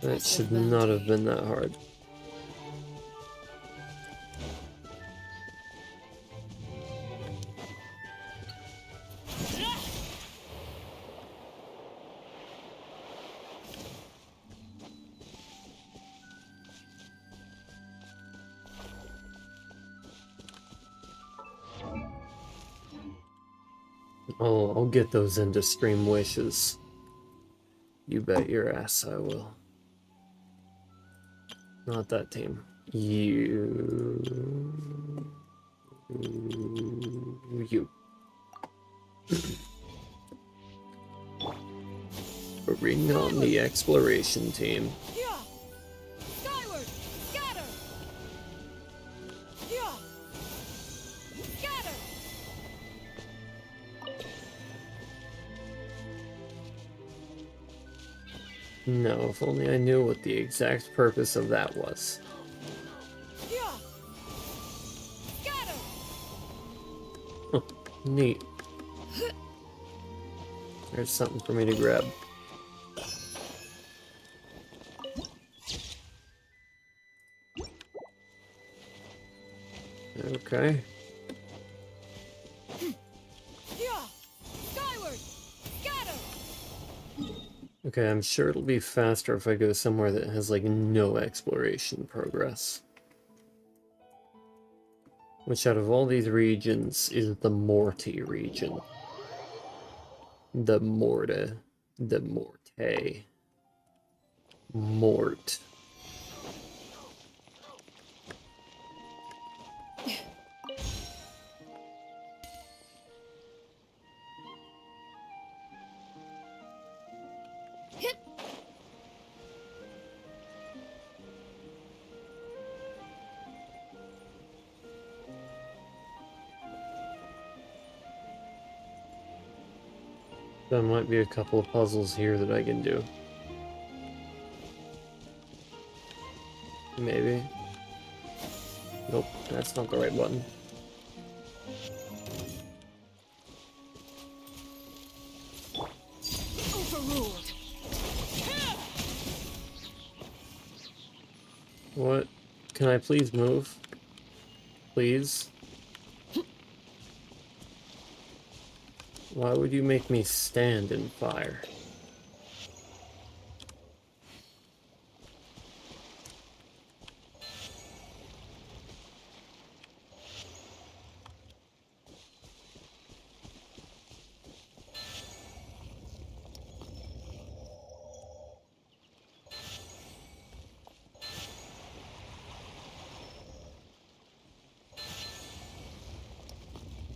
That should not have been that hard. I'll get those into stream wishes. You bet your ass I will. Not that team. You. Bring on the exploration team. Skyward! Scatter! Scatter! No, if only I knew what the exact purpose of that was. Huh, neat. There's something for me to grab. Okay. Okay, I'm sure it'll be faster if I go somewhere that has, like, no exploration progress. Which, out of all these regions, is the Morty region. The Morte. The Morte. Mort. There might be a couple of puzzles here that I can do. Maybe. Nope, that's not the right button. Overruled. What? Can I please move? Please? Why would you make me stand in fire?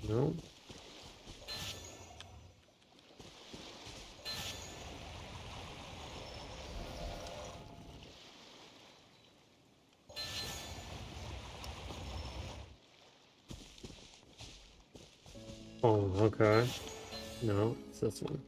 No. Oh, okay. No, it's this one.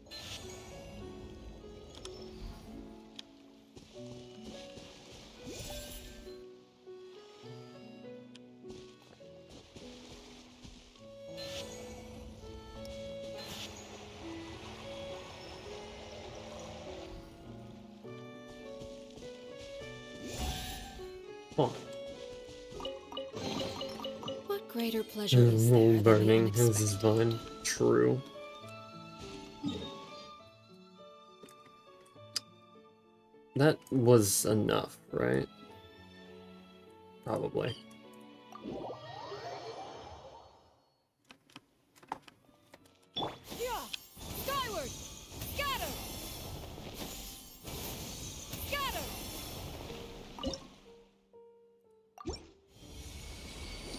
Oh. What greater pleasure is there than the Burning his is unexpected? fine. True. That was enough, right? Probably. Yeah! Skyward! Scatter! Scatter!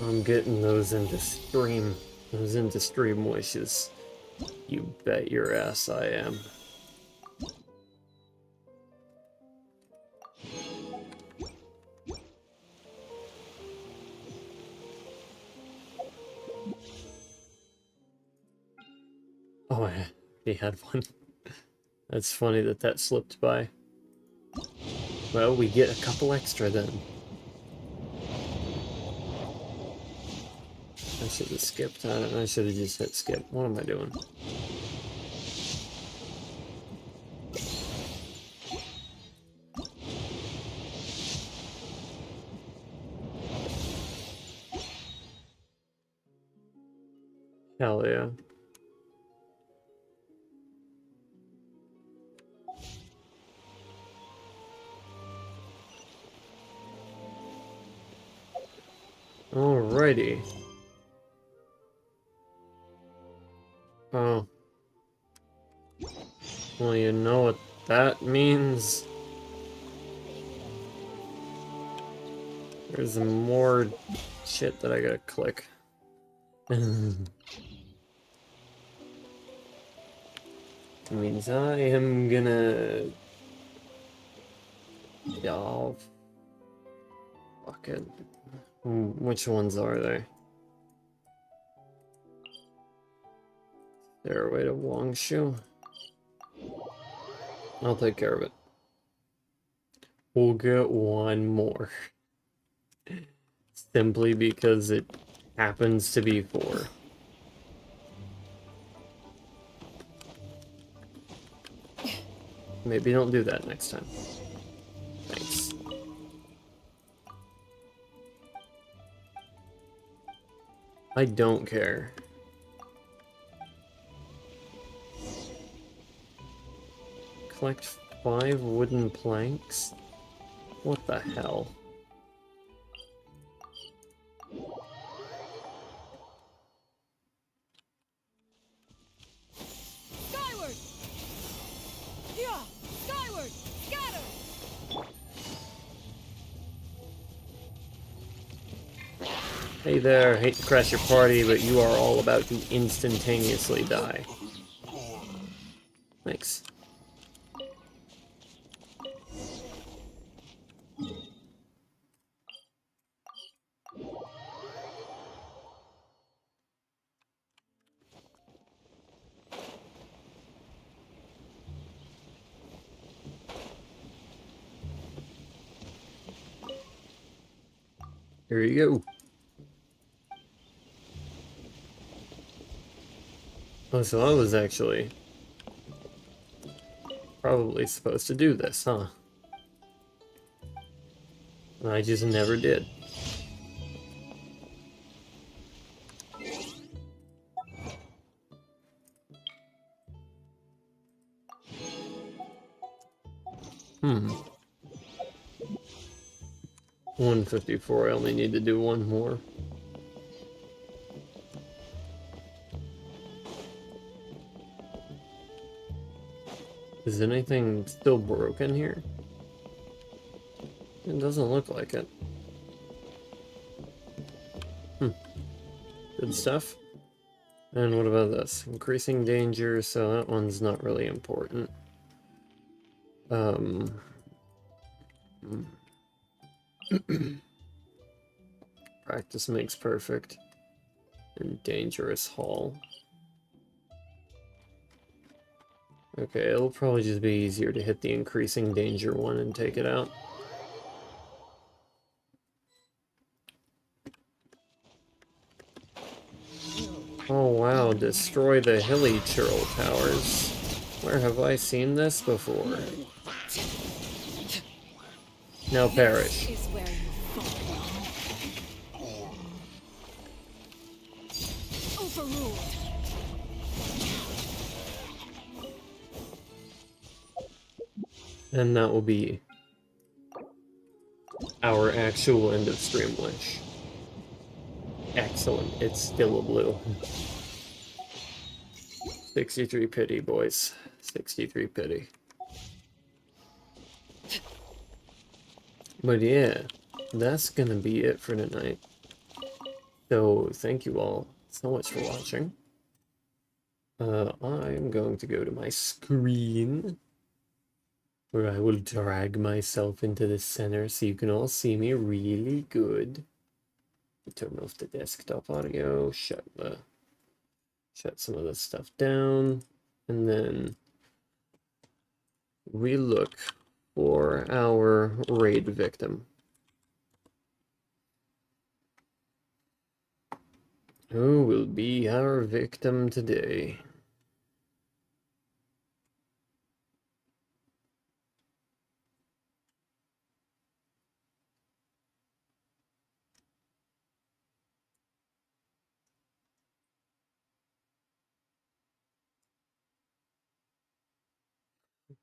I'm getting those into stream. Those into stream wishes. You bet your ass I am. Oh, he had one. That's funny that that slipped by. Well, we get a couple extra then. I should have skipped on it. I should have just hit skip. What am I doing? Hell yeah. Alrighty. Oh. Well, you know what that means? There's more shit that I gotta click. It means I am gonna... Oh, fuck it. Which ones are they? Stairway to Wangshu? I'll take care of it. We'll get one more. Simply because it happens to be 4. Maybe don't do that next time. Thanks. I don't care. Collect 5 wooden planks? What the hell? Skyward! Yeah! Skyward! Scatter! Hey there, hate to crash your party, but you are all about to instantaneously die. Thanks. Here you go. Oh, so I was actually probably supposed to do this, huh? I just never did. Hmm. 154, I only need to do one more. Is anything still broken here? It doesn't look like it. Hmm. Good stuff. And what about this? Increasing danger, so that one's not really important. Practice makes perfect. And dangerous haul. Okay, it'll probably just be easier to hit the increasing danger one and take it out. Oh wow, destroy the hilly churl towers. Where have I seen this before? Now perish. Overruled. And that will be our actual end of stream wish. Excellent, it's still a blue. 63 pity, boys. 63 pity. But yeah, that's gonna be it for tonight. So, thank you all so much for watching. I'm going to go to my screen, where I will drag myself into the center so you can all see me really good. Turn off the desktop audio, shut some of this stuff down, and then we look for our raid victim. Who will be our victim today?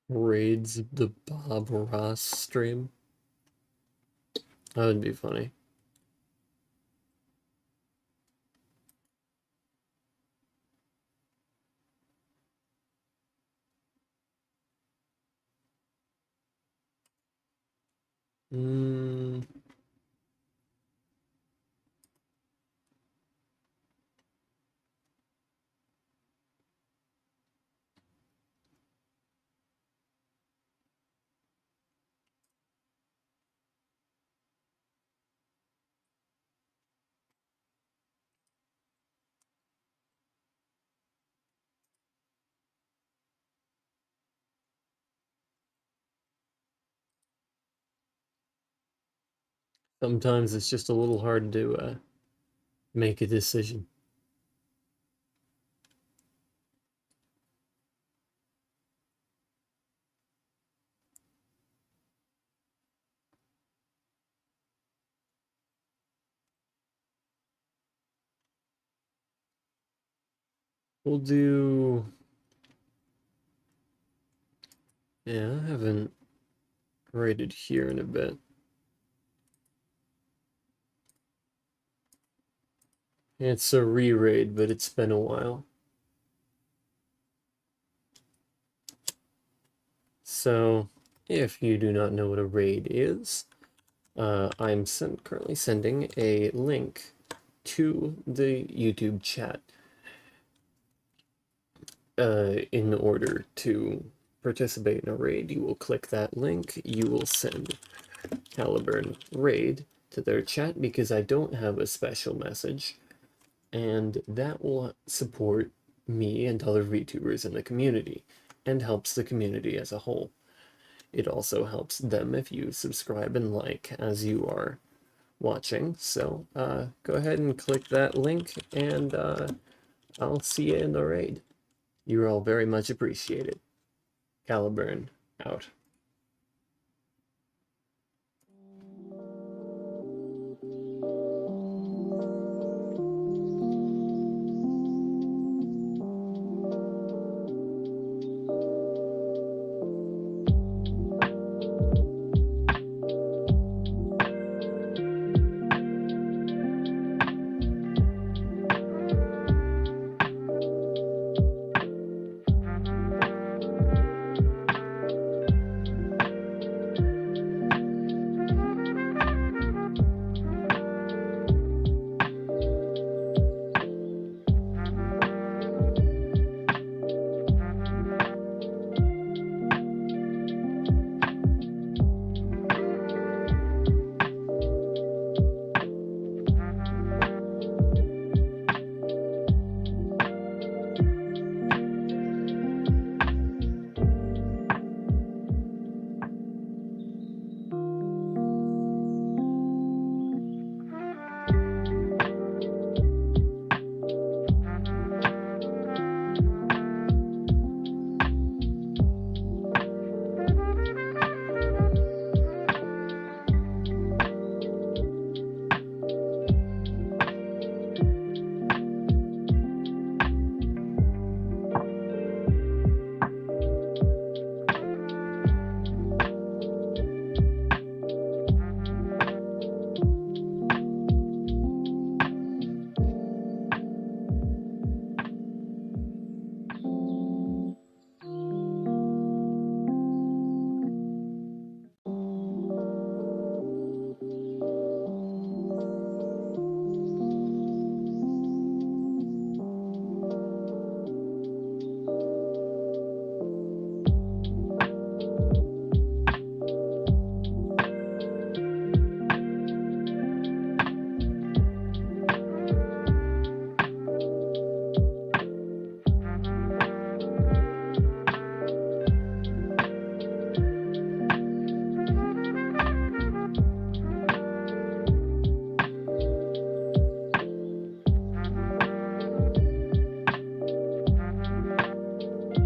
Raids the Bob Ross stream? That would be funny. Sometimes it's just a little hard to make a decision. We'll do... Yeah, I haven't raided here in a bit. It's a re-raid, but it's been a while. So, if you do not know what a raid is, I'm currently sending a link to the YouTube chat in order to participate in a raid. You will click that link, you will send Caliburn raid to their chat because I don't have a special message, and that will support me and other VTubers in the community and helps the community as a whole. It also helps them if you subscribe and like as you are watching. So go ahead and click that link, and I'll see you in the raid. You're all very much appreciated. Caliburn out.